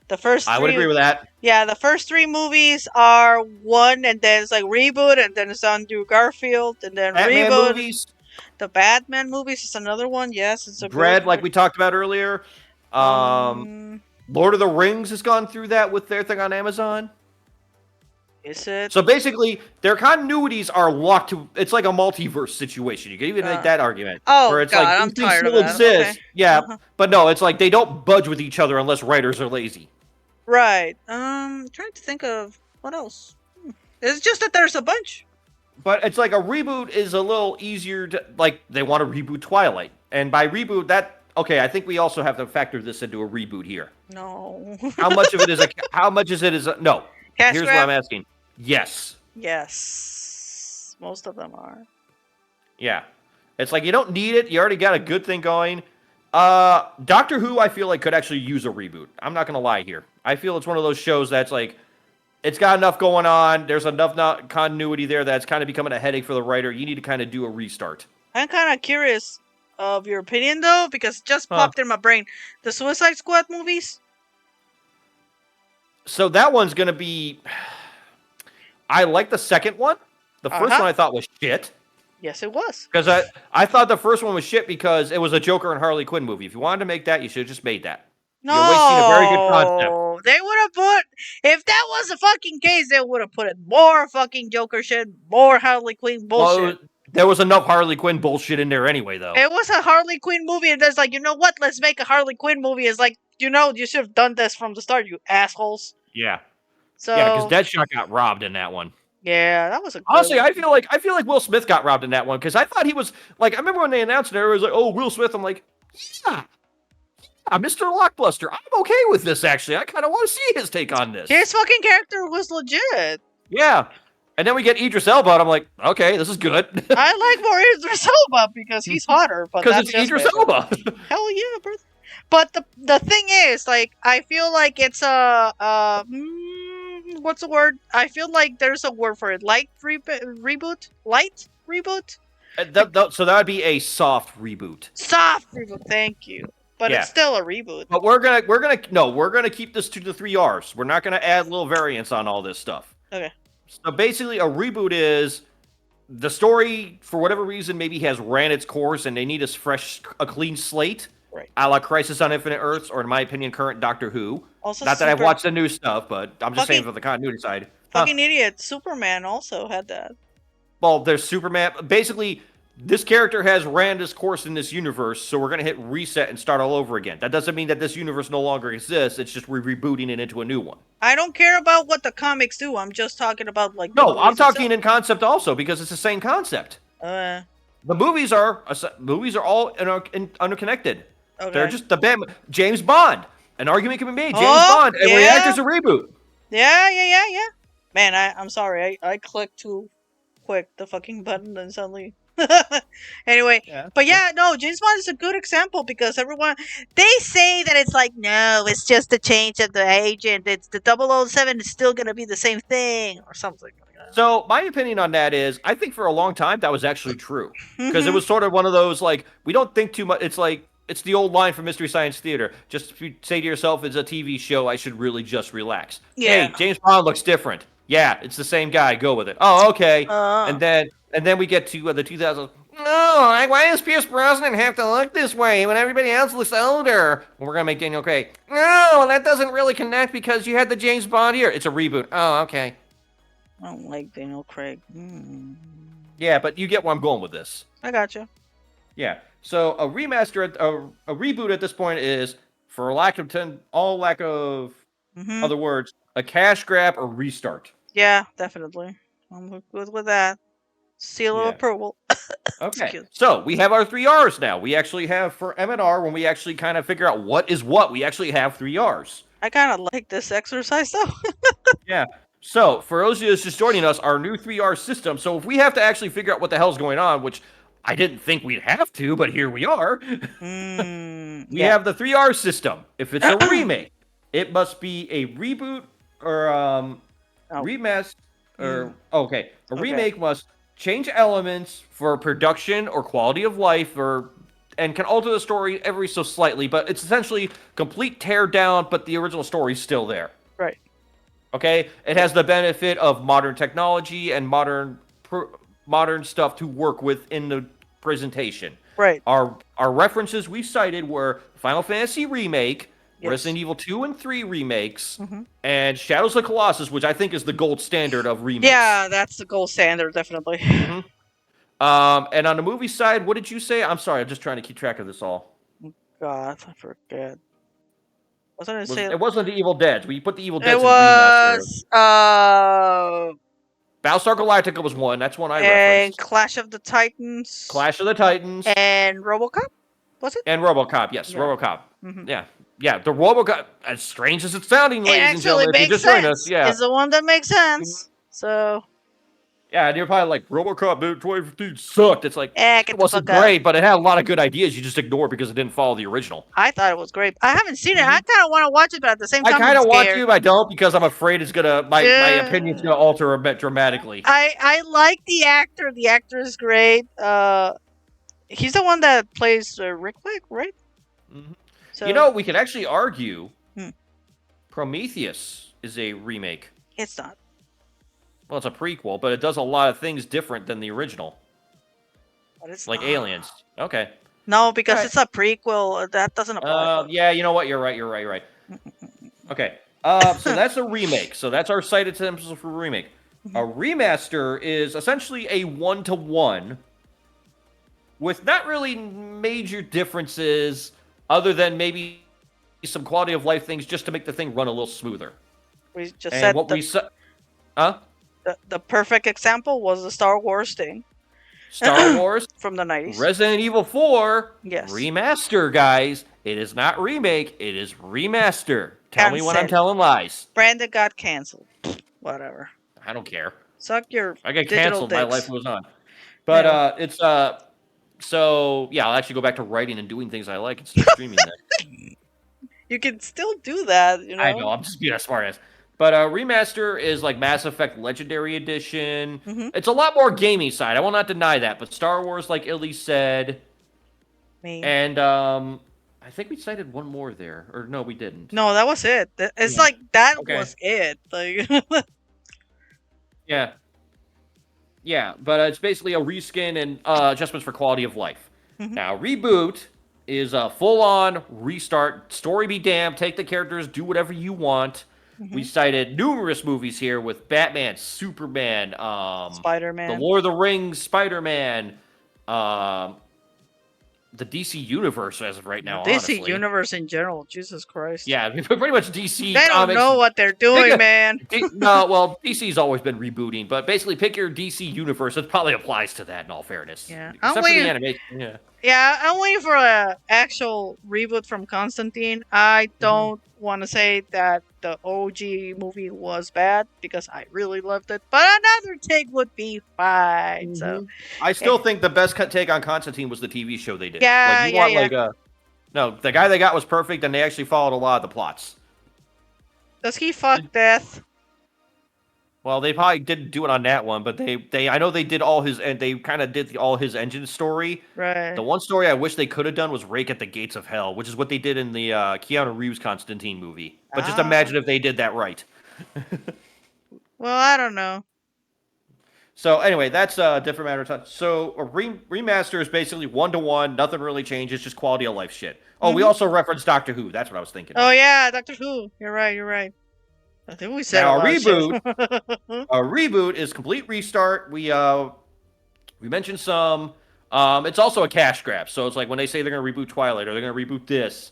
the first. I would agree with that. Yeah, the first 3 movies are one, and then it's like reboot, and then it's Andrew Garfield, and then Batman reboot. movies, The Batman movies is another one. Yes, it's a Dread, good- like we talked about earlier. Lord of the Rings has gone through that with their thing on Amazon. Is it? So basically, their continuities are locked to. It's like a multiverse situation. You can even make that argument. Oh, where it's God, like I'm these things tired of still that. exist. Okay. Yeah, Uh-huh. but no, it's like they don't budge with each other unless writers are lazy. Right. Trying to think of what else. It's just that there's a bunch. But it's like a reboot is a little easier to, like, they want to reboot Twilight. And by reboot, okay, I think we also have to factor this into a reboot here. No. How much of it is no. Cash Here's grab? what I'm asking. Yes. Yes. Most of them are. Yeah. It's like you don't need it. You already got a good thing going. Doctor Who, I feel like, could actually use a reboot. I'm not going to lie here. I feel it's one of those shows that's like, it's got enough going on. There's enough continuity there that's kind of becoming a headache for the writer. You need to kind of do a restart. I'm kind of curious of your opinion, though, because it just popped in my brain. The Suicide Squad movies? So that one's going to be... I like the second one. The first one I thought was shit. Yes, it was. Because I thought the first one was shit because it was a Joker and Harley Quinn movie. If you wanted to make that, you should have just made that. No, You're wasting a very good concept. They would have put, if that was the fucking case, they would have put it more fucking Joker shit, more Harley Quinn bullshit. Well, there was enough Harley Quinn bullshit in there anyway, though. It was a Harley Quinn movie, and there's like, you know what? Let's make a Harley Quinn movie. It's like, you should have done this from the start, you assholes. Yeah. So Yeah, because Deadshot got robbed in that one. yeah, that was a good Honestly, one. I feel like Will Smith got robbed in that one because I thought he was like, I remember when they announced it, everybody was like, "Oh, Will Smith." I'm like, yeah, Mr. Lockbuster. I'm okay with this actually. I kind of want to see his take on this. His fucking character was legit. Yeah, and then we get Idris Elba, and I'm like, okay, this is good I like more Idris Elba because he's hotter, but because that's it's just Idris me. Elba. Hell yeah, bro. But the thing is, like, I feel like it's what's the word? I feel like there's a word for it. Light reboot? Light reboot? So that would be a soft reboot. Soft reboot. Thank you. But Yeah. it's still a reboot. But we're gonna keep this to the 3 R's. We're not gonna add little variants on all this stuff. Okay. So basically, a reboot is the story, for whatever reason, maybe has ran its course and they need a clean slate. Right. A la Crisis on Infinite Earths, or in my opinion, current Doctor Who. Also, Not that I've watched the new stuff, but I'm just saying Fucking- for the continuity side. Fucking idiot. Superman also had that. Well, there's Superman. Basically, this character has ran his course in this universe, so we're going to hit reset and start all over again. That doesn't mean that this universe no longer exists. It's just we're rebooting it into a new one. I don't care about what the comics do. I'm just talking about, like, No, the I'm movies talking in concept also, because it's the same concept. itself. The movies are all interconnected. Okay. They're just James Bond. An argument can be made. James Oh, Bond, every yeah. actor's a reboot. Yeah. Man, I'm sorry. I clicked too quick the fucking button and suddenly. Anyway, Yeah. but yeah, no, James Bond is a good example because they say that it's like, no, it's just a change of the agent. It's the 007 is still gonna be the same thing or something like So my opinion on that is, I think for a long time that was actually true because it Mhm. was sort of one of those like we don't think too much. It's like it's the old line from Mystery Science Theater. Just if you say to yourself, "It's a TV show. I should really just relax." Yeah. Hey, James Bond looks different. Yeah, it's the same guy. Go with it. Oh, okay. Uh, And then we get to the 2000s. No, like, why does Pierce Brosnan have to look this way when everybody else looks older? We're gonna make Daniel Craig. No, that doesn't really connect because you had the James Bond here. It's a reboot. Oh, okay. I don't like Daniel Craig. Yeah, but you get where I'm going with this. I gotcha. Yeah. So a remaster, a reboot at this point is, for lack of all lack of Hmm. other words, a cash grab or restart. Yeah, definitely. I'm good with that. Seal of Yeah. approval. Okay. Excuse. So we have our 3 R's now. We actually have for M&R, when we actually kind of figure out what is what, we actually have 3 R's. I kind of like this exercise though. Yeah. So for those of you that's just joining us, our new 3R system. So if we have to actually figure out what the hell's going on, which I didn't think we'd have to, but here we are. We Yeah. have the 3R system. If it's a remake, it must be a reboot or Oh. remaster. Or okay, a Okay. remake must change elements for production or quality of life, and can alter the story every so slightly. But it's essentially complete tear down, but the original story's still there. Right. Okay, it has the benefit of modern technology and modern stuff to work with in the presentation. Right. Our references we cited were Final Fantasy Remake, Yes. Resident Evil 2 and 3 remakes, Mhm. and Shadows of the Colossus, which I think is the gold standard of remakes. Yeah, that's the gold standard, definitely. And on the movie side, what did you say? I'm sorry, I'm just trying to keep track of this all. God, I forget. Wasn't it say? It wasn't the Evil Dead. We put the Evil Dead It in the remaster. was Battlestar Galactica was one. That's one I and referenced. Clash of the Titans Clash of the Titans and RoboCop. Was it? and RoboCop. Yes, Yeah. RoboCop. Mhm. Yeah. The RoboCop, as strange as it's sounding, It ladies and actually gentlemen, if you makes just joined sense. us, yeah. It's the one that makes sense. So, Yeah, and you're probably like, RoboCop 2015 sucked. It's like, get it the wasn't fuck out. great, but it had a lot of good ideas you just ignore because it didn't follow the original. I thought it was great. I haven't seen it. I kind of want to watch it, but at the same I time, kind I'm of want scared. to, but I don't because I'm afraid it's gonna my Yeah. opinion's gonna alter a bit dramatically. I like the actor. The actor is great. He's the one that plays Rick Flag, right? Mhm. So, You know, we could actually argue Hmm. Prometheus is a remake. it's not. Well, it's a prequel, but it does a lot of things different than the original, But it's like not. Aliens. Okay. No, because Alright. it's a prequel. That doesn't apply. Yeah, you know what? You're right. Okay. So that's a remake. So that's our cited examples for remake. A remaster is essentially a 1-to-1 with not really major differences other than maybe some quality of life things just to make the thing run a little smoother. We just And said what we said, huh? the perfect example was the Star Wars thing Star Wars, from the 90s. Resident Evil 4, Yes. remaster, guys. It is not remake, it is remaster. Tell me when I'm Cancel. telling lies. Brandon got canceled. Whatever. I don't care. Suck your If I get digital canceled, my dicks. life goes on. But Yeah. it's so yeah, I'll actually go back to writing and doing things I like instead of streaming that. You can still do that, you know. I know, I'm just being a smartass. But remaster is like Mass Effect Legendary Edition. Mhm. It's a lot more gaming side. I will not deny that. But Star Wars, like Illy said, Me. and I think we cited one more there, or no, we didn't. No, that was it. It's Yeah. like that Okay. was it. Like Yeah. Yeah, but it's basically a reskin and adjustments for quality of life. Mhm. Now, reboot is a full-on restart. Story be damned. Take the characters, do whatever you want. We cited numerous movies here with Batman, Superman, the Spider-Man. Lord of the Rings, Spider-Man, the DC Universe as of right now, DC honestly. Universe in general. Jesus Christ. Yeah, pretty much DC They don't Comics. know what they're doing, a- man. No, well, DC's always been rebooting, but basically pick your DC Universe. It probably applies to that in all fairness. Yeah. Except for waiting- the animation. Yeah. Yeah, I'm waiting for an actual reboot from Constantine. I don't want to say that the OG movie was bad because I really loved it, but another take would be fine. So I still think the best take on Constantine was the TV show they did. Yeah, like, you yeah, want yeah. like a no, the guy they got was perfect, and they actually followed a lot of the plots. does he fuck Death? Well, they probably didn't do it on that one, but they I know they did all his and they kind of did all his engine story. Right. The one story I wish they could have done was Rake at the Gates of Hell, which is what they did in the Keanu Reeves Constantine movie. But just Ah. imagine if they did that right. Well, I don't know. So anyway, that's a different matter of time. So a remaster is basically 1-to-1. Nothing really changes, just quality of life shit. Oh, we Mhm. also referenced Doctor Who. That's what I was thinking. Oh yeah, Doctor Who. You're right. You're right. I think we said Now, a lot of shit. A reboot is complete restart. We mentioned some. It's also a cash grab. So it's like when they say they're going to reboot Twilight or they're going to reboot this.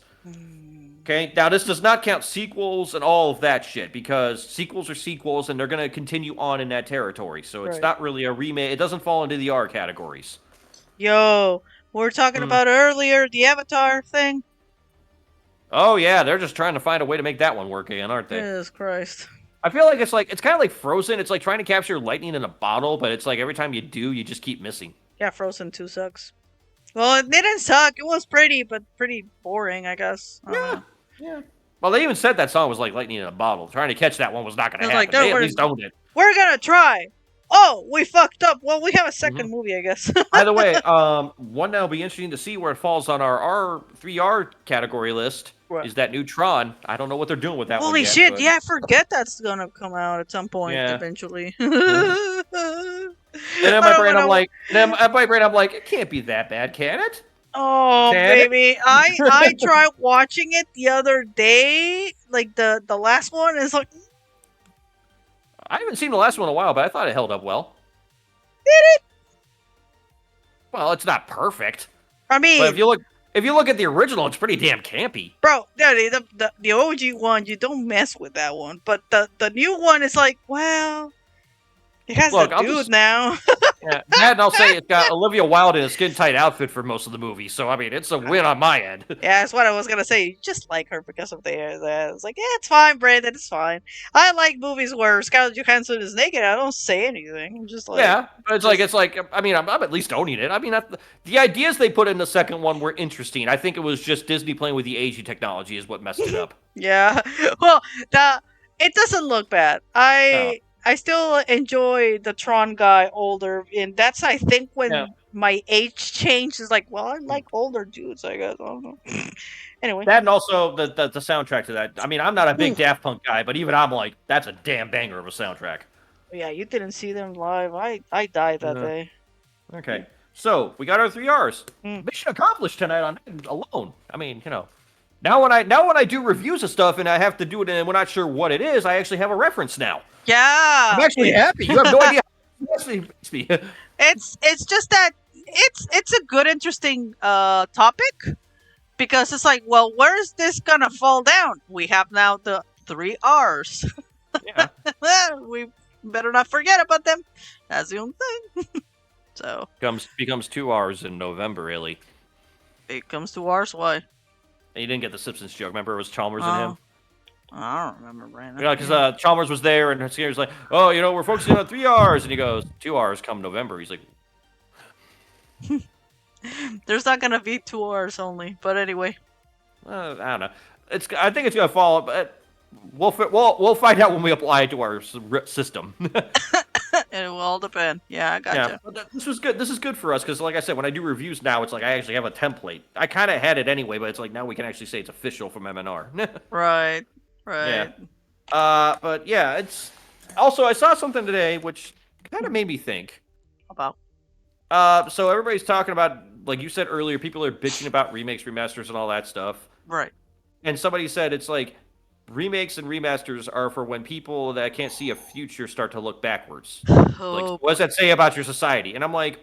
Okay, now this does not count sequels and all of that shit because sequels are sequels and they're going to continue on in that territory. So it's Right. not really a remake. It doesn't fall into the R categories. Yo, we were talking about earlier the Avatar thing. Oh yeah, they're just trying to find a way to make that one work again, aren't they? Jesus Christ. I feel like it's kind of like Frozen. It's like trying to capture lightning in a bottle, but it's like every time you do, you just keep missing. Yeah, Frozen 2 sucks. Well, it didn't suck. It was pretty, but pretty boring, I guess. I don't know. Yeah. Well, they even said that song was like lightning in a bottle. Trying to catch that one was not going to It's happen. like, They don't at least owned it. We're gonna try. Oh, we fucked up. Well, we have a second movie, I guess. By the way, one that'll be interesting to see where it falls on our R3R category list What? is that new Tron. I don't know what they're doing with that one Holy yet, shit! but- Yeah, I forget that's gonna come out at some point Yeah. eventually. And in my brain, I'm like, it can't be that bad, can it? oh Can it? baby, I tried watching it the other day, like the last one is like, I haven't seen the last one in a while, but I thought it held up well. did it? Well, it's not perfect, I mean, but if you look at the original, it's pretty damn campy. bro, the OG one, you don't mess with that one, but the new one is like, well, it has Look, the I'll dude just- now. Yeah, and I'll say it's got Olivia Wilde in a skin-tight outfit for most of the movie, so I mean, it's a win on my end. Yeah, that's what I was gonna say. You just like her because of the It's like, yeah, it's fine, Brandon. It's fine. I like movies where Scarlett Johansson is naked. I don't say anything. I'm just like, Yeah, but it's like I mean, I'm at least owning it. I mean, the ideas they put in the second one were interesting. I think it was just Disney playing with the aging technology is what messed it up. yeah. Well, it doesn't look bad. I still enjoy the Tron guy older, and that's I think when Yeah. my age changed. Is like, well, I like older dudes. I guess I don't know. Anyway, That and also the soundtrack to that. I mean, I'm not a big Daft Punk guy, but even I'm like, that's a damn banger of a soundtrack. yeah, you didn't see them live. I died that Yeah. day. Okay, so we got our 3 Rs. Mm. Mission accomplished tonight on that alone. I mean, you know, now when I do reviews of stuff and I have to do it and we're not sure what it is, I actually have a reference now. Yeah, I'm actually happy. You have no idea. How actually makes me. it's just that it's a good interesting topic because it's like, well, where's this gonna fall down? We have now the 3 R's. Yeah. We better not forget about them. That's the only thing. So becomes 2 Rs in November, really. it comes to R's. Why? And you didn't get the Simpsons joke. Remember, it was Chalmers and him. I don't remember, Brandon. Yeah, because Chalmers was there, and Skinner's like, "Oh, you know, we're focusing on 3 Rs," and he goes, "2 Rs come November." He's like, There's not gonna be 2 R's only. But anyway, I don't know. I think it's gonna fall, but we'll find out when we apply it to our system. it will all depend. Yeah, I gotcha. Yeah, but this was good. This is good for us because, like I said, when I do reviews now, it's like I actually have a template. I kind of had it anyway, but it's like now we can actually say it's official from MNR. Right. Yeah. But yeah, it's also I saw something today which kind of made me think. About. So everybody's talking about, like you said earlier, people are bitching about remakes, remasters, and all that stuff. Right. And somebody said it's like remakes and remasters are for when people that can't see a future start to look backwards. Oh, Like, what does that say about your society? And I'm like,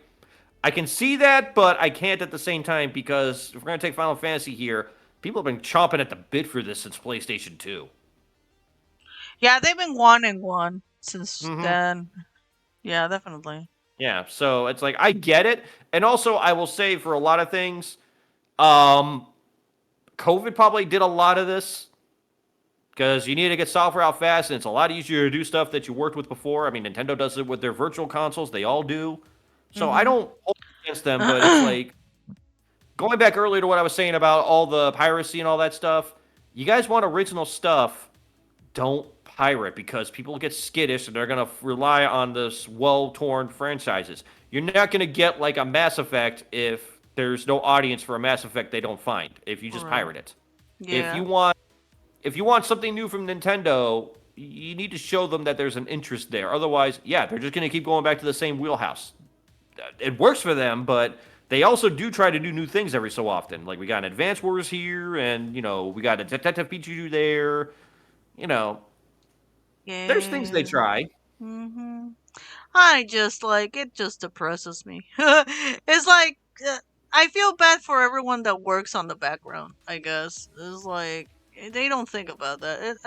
I can see that, but I can't at the same time because if we're gonna take Final Fantasy here, people have been chomping at the bit for this since PlayStation 2. yeah, they've been wanting one since Mhm. then. Yeah, definitely. Yeah, so it's like I get it, and also I will say for a lot of things, COVID probably did a lot of this because you need to get software out fast, and it's a lot easier to do stuff that you worked with before. I mean, Nintendo does it with their virtual consoles; they all do. So I don't hold it against them, but it's like going back earlier to what I was saying about all the piracy and all that stuff. You guys want original stuff? Don't pirate because people get skittish and they're gonna rely on this well-torn franchises. You're not gonna get like a Mass Effect if there's no audience for a Mass Effect they don't find if you just Right. pirate it. If Yeah. you want something new from Nintendo, you need to show them that there's an interest there. Otherwise, yeah, they're just gonna keep going back to the same wheelhouse. It works for them, but they also do try to do new things every so often. Like we got an Advance Wars here, and we got a Detective Pikachu there. You know, there's things they Yeah. try. hmm I just like it. Just depresses me. It's like I feel bad for everyone that works on the background. I guess it's like they don't think about that.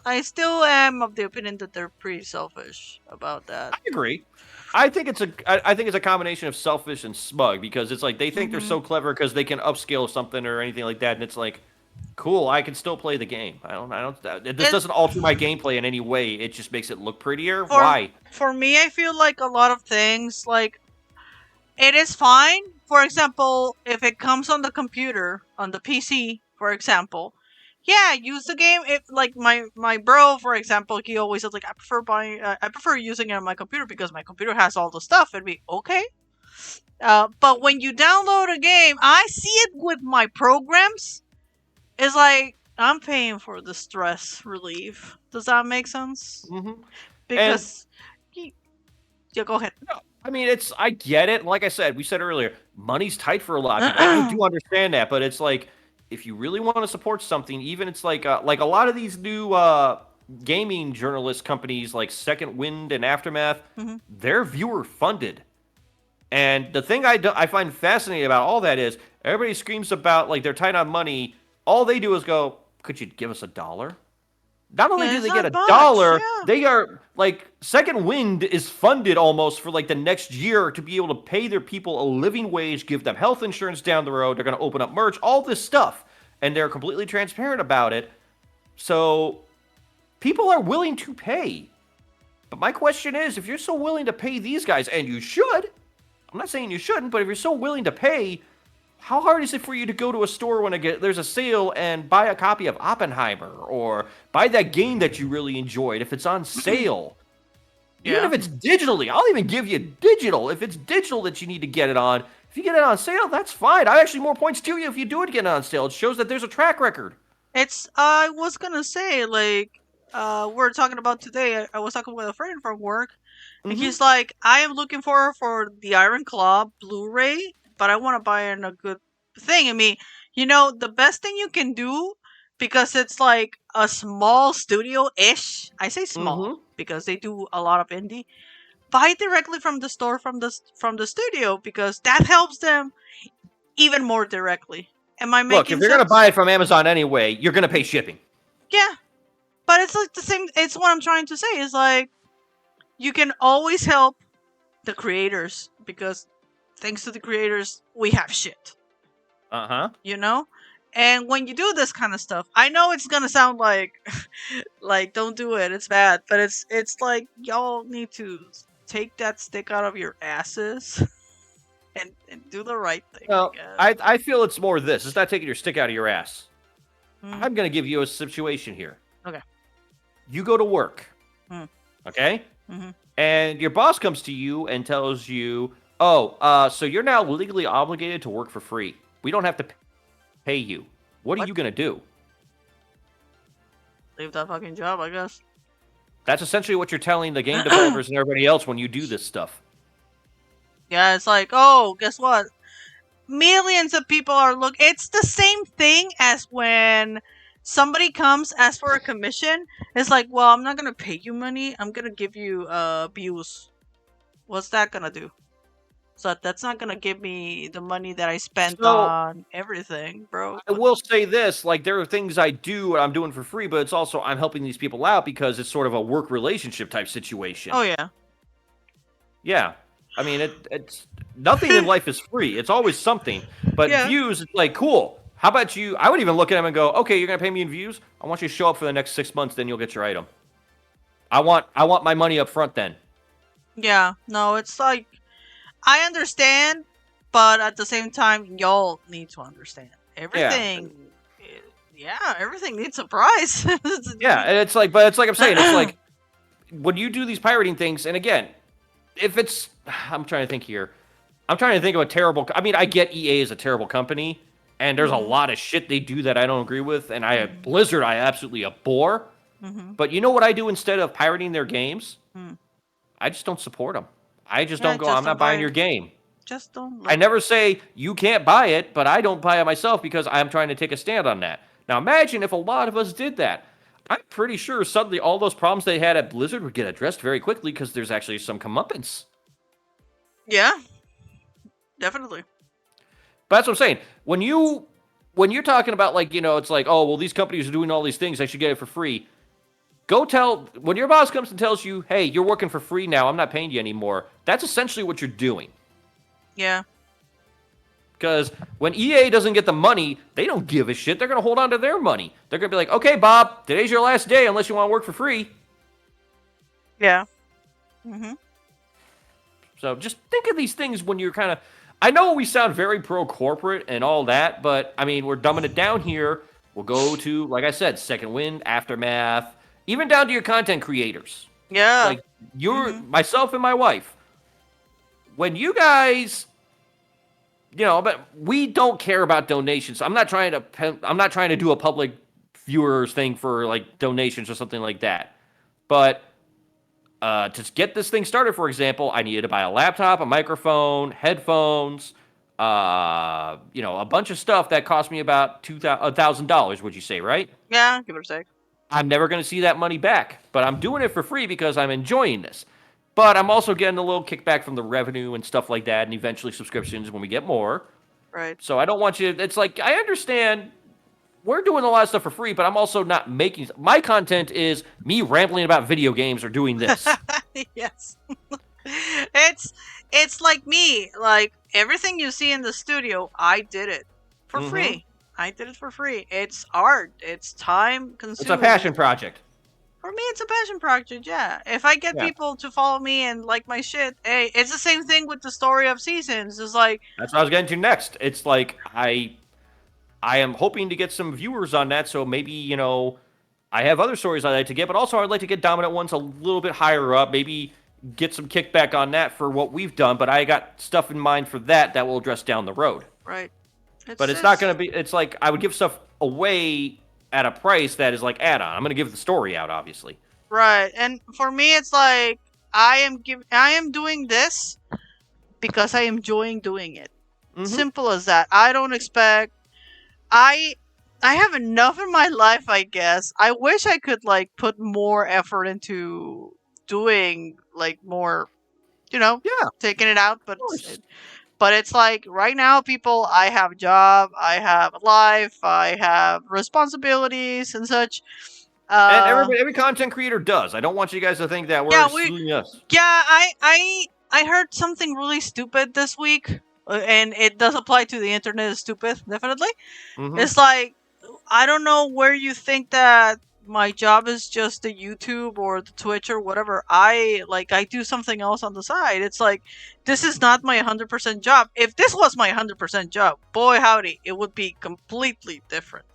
I still am of the opinion that they're pretty selfish about that. I agree. I think it's a combination of selfish and smug because it's like they think they're hmm so clever because they can upscale something or anything like that, and it's like, cool, I can still play the game. This It doesn't alter my gameplay in any way. It just makes it look prettier. for Why? for me, I feel like a lot of things like it is fine. For example, if it comes on the computer, on the PC, for example, yeah, use the game. If like my bro, for example, he always says like I prefer using it on my computer because my computer has all the stuff. It'd be okay. But when you download a game, I see it with my programs. It's like I'm paying for the stress relief. Does that make sense? hmm And Because yeah, go ahead. no, I mean, I get it. Like I said, we said earlier, money's tight for a lot of people. I do understand that, but it's like if you really want to support something, even it's like a lot of these new gaming journalist companies like Second Wind and Aftermath, hmm they're viewer funded. And the thing I find fascinating about all that is everybody screams about like they're tight on money. All they do is go, "Could you give us $1?" Not only Yeah, do it's they get not a much. dollar, Yeah. they are like Second Wind is funded almost for like the next year to be able to pay their people a living wage, give them health insurance down the road. They're going to open up merch, all this stuff, and they're completely transparent about it. So people are willing to pay. But my question is, if you're so willing to pay these guys, and you should, I'm not saying you shouldn't, but if you're so willing to pay, how hard is it for you to go to a store when there's a sale and buy a copy of Oppenheimer or buy that game that you really enjoyed if it's on sale? Even Yeah. if it's digitally, I'll even give you digital. If it's digital that you need to get it on, if you get it on sale, that's fine. I actually more points to you if you do it get it on sale. It shows that there's a track record. It's I was gonna say like we're talking about today. I was talking with a friend from work, and hmm he's like, I am looking for the Iron Claw Blu-ray, but I want to buy it in a good thing. I mean, the best thing you can do because it's like a small studio-ish. I say small hmm because they do a lot of indie. Buy directly from the store from the studio because that helps them even more directly. Am I Look, if making you're gonna sense? buy it from Amazon anyway, you're gonna pay shipping. Yeah, but it's like the same. It's what I'm trying to say. Is like you can always help the creators because thanks to the creators, we have shit. Uh huh. You know. And when you do this kind of stuff, I know it's gonna sound like, like don't do it. It's bad, but it's like y'all need to take that stick out of your asses and do the right thing. I Well, guess. I feel it's more this. It's not taking your stick out of your ass. Mm, I'm gonna give you a situation here. okay. You go to work, Mm, okay? hmm And your boss comes to you and tells you, "Oh, so you're now legally obligated to work for free. We don't have to pay you. What are What? you gonna do?" Leave that fucking job, I guess. That's essentially what you're telling the game developers and everybody else when you do this stuff. Yeah, it's like, oh, guess what? Millions of people are it's the same thing as when somebody comes ask for a commission. It's like, well, I'm not gonna pay you money, I'm gonna give you views. What's that gonna do? So that's not gonna give me the money that I spent So on everything, bro. I will say this: like there are things I do and I'm doing for free, but it's also I'm helping these people out because it's sort of a work relationship type situation. Oh yeah. Yeah. I mean, it's nothing in life is free. It's always something. But Yeah. views, it's like, cool. How about you? I would even look at them and go, okay, you're gonna pay me in views. I want you to show up for the next 6 months, then you'll get your item. I want my money up front then. Yeah. No, it's like I understand, but at the same time, y'all need to understand Yeah. everything. Yeah, everything needs a price. Yeah, and it's like, but it's like I'm saying, it's like when you do these pirating things, and again, if it's, I'm trying to think here. I'm trying to think of a terrible. I mean, I get EA is a terrible company, and there's a Mhm. lot of shit they do that I don't agree with, and Mhm. Blizzard I absolutely abhor. Mhm. But you know what I do instead of pirating their games? Mm. I just don't support them. I just Yeah, don't go. I'm just not don't buy buying it. your game. Just don't I like. never say you can't buy it, but I don't buy it myself because I'm trying to take a stand on that. Now imagine if a lot of us did that. I'm pretty sure suddenly all those problems they had at Blizzard would get addressed very quickly because there's actually some comeuppance. Yeah, definitely. But that's what I'm saying. When you're talking about like, it's like, oh well, these companies are doing all these things, I should get it for free. Go tell when your boss comes and tells you, hey, you're working for free now, I'm not paying you anymore. That's essentially what you're doing. Yeah. Because when EA doesn't get the money, they don't give a shit. They're going to hold on to their money. They're going to be like, okay, Bob, today's your last day unless you want to work for free. Yeah. Mhm. So just think of these things when you're kind of. I know we sound very pro corporate and all that, but I mean, we're dumbing it down here. We'll go to, like I said, Second Wind, Aftermath, even down to your content creators. Yeah. Like, you're Mhm. myself and my wife. When you guys but we don't care about donations. I'm not trying to do a public viewers thing for like donations or something like that. But to get this thing started, for example, I needed to buy a laptop, a microphone, headphones, a bunch of stuff that cost me about $1,000. Would you say, right? Yeah, give it a sec. I'm never going to see that money back, but I'm doing it for free because I'm enjoying this. But I'm also getting a little kickback from the revenue and stuff like that, and eventually subscriptions when we get more. Right. So I don't want you. It's like I understand we're doing a lot of stuff for free, but I'm also not making my content is me rambling about video games or doing this. Yes. it's it's like me. Like everything you see in the studio, I did it for Mm-hmm. free. I did it for free. It's art. It's time It's a consuming. passion project. For me, it's a passion project. Yeah. If I get Yeah, people to follow me and like my shit, hey, it's the same thing with the story of seasons. It's like, that's what I was getting to next. It's like I am hoping to get some viewers on that, so maybe I have other stories I'd like to get, but also I'd like to get Dominant Ones a little bit higher up, maybe get some kickback on that for what we've done, but I got stuff in mind for that will address down the road. right. But it's not going to be, it's like I would give stuff away at a price that is like add-on. I'm going to give the story out, obviously. Right. And for me, it's like I am doing this because I am enjoying doing it. Mhm. Simple as that. I don't expect. I I have enough in my life, I guess. I wish I could like put more effort into doing like more, Yeah, of taking it out. course. But it's like right now, people. I have a job. I have a life. I have responsibilities and such. And Uh, every content creator does. I don't want you guys to think that we're yeah, excluding us. yeah. I heard something really stupid this week, and it does apply to the internet. Is stupid, definitely. Hmm. It's like I don't know where you think that my job is just the YouTube or the Twitch or whatever. I do something else on the side. It's like this is not my 100% job. If this was my 100% job, boy howdy, it would be completely different.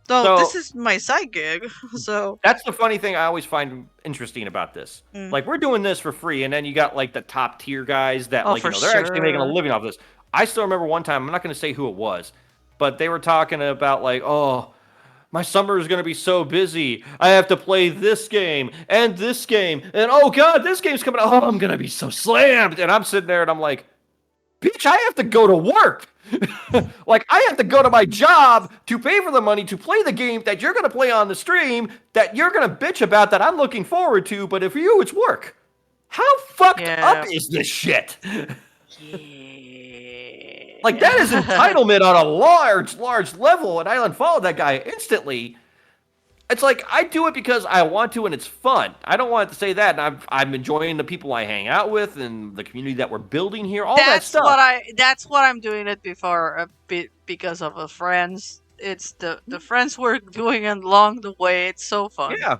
So this So is my side gig. So that's the funny thing I always find interesting about this. mm. Like we're doing this for free, and then you got like the top tier guys that Oh, like for they're actually making a sure. living off this. I still remember one time. I'm not going to say who it was, but they were talking about like, oh, my summer is going to be so busy. I have to play this game and this game, and oh god, this game's coming out. Oh, I'm going to be so slammed. And I'm sitting there and I'm like, bitch, I have to go to work. Like, I have to go to my job to pay for the money to play the game that you're going to play on the stream that you're going to bitch about that I'm looking forward to, but if for you, it's work. How fucked Yeah. up is this shit? Yeah. Like, that is entitlement on a large, large level, and I unfollowed that guy instantly. It's like, I do it because I want to and it's fun. I don't want to say that, and I'm enjoying the people I hang out with and the community that we're building here, all that stuff. That's what I'm doing it before a bit because of the friends. It's the friends we're doing along the way. It's so fun. Yeah.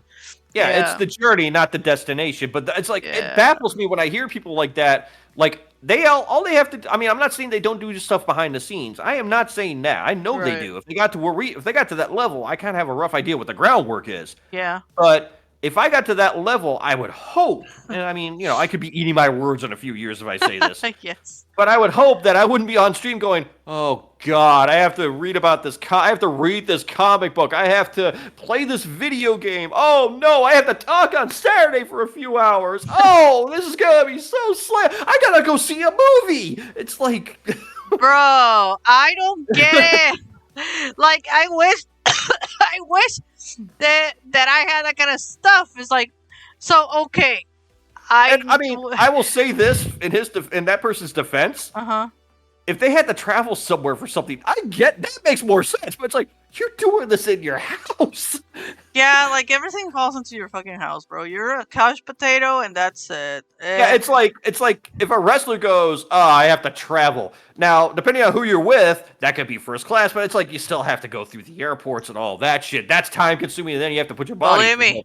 Yeah, it's Yeah. the journey, not the destination. But it's like, it Yeah. baffles me when I hear people like that. Like, all they have to. I mean, I'm not saying they don't do stuff behind the scenes. I am not saying that. I know they Right. do. If they got to if they got to that level, I kind of have a rough idea what the groundwork is. Yeah. But if I got to that level, I would hope, and I mean, I could be eating my words in a few years if I say this, Yes. but I would hope that I wouldn't be on stream going, "Oh God, I have to read about this. I have to read this comic book. I have to play this video game. Oh no, I have to talk on Saturday for a few hours. Oh, this is gonna be so I gotta go see a movie." It's like, Bro, I don't get it. Like, I wish, I wish that I had that kind of stuff. It's like, so okay, and I mean, I will say this in that person's defense. Uh-huh. If they had to travel somewhere for something, I get that makes more sense. But it's like you're doing this in your house. Yeah, like everything falls into your fucking house, bro. You're a couch potato, and that's it. Yeah, it's like if a wrestler goes, "Oh, I have to travel." Now, depending on who you're with, that could be first class, but it's like you still have to go through the airports and all that shit. That's time consuming, and then you have to put your body.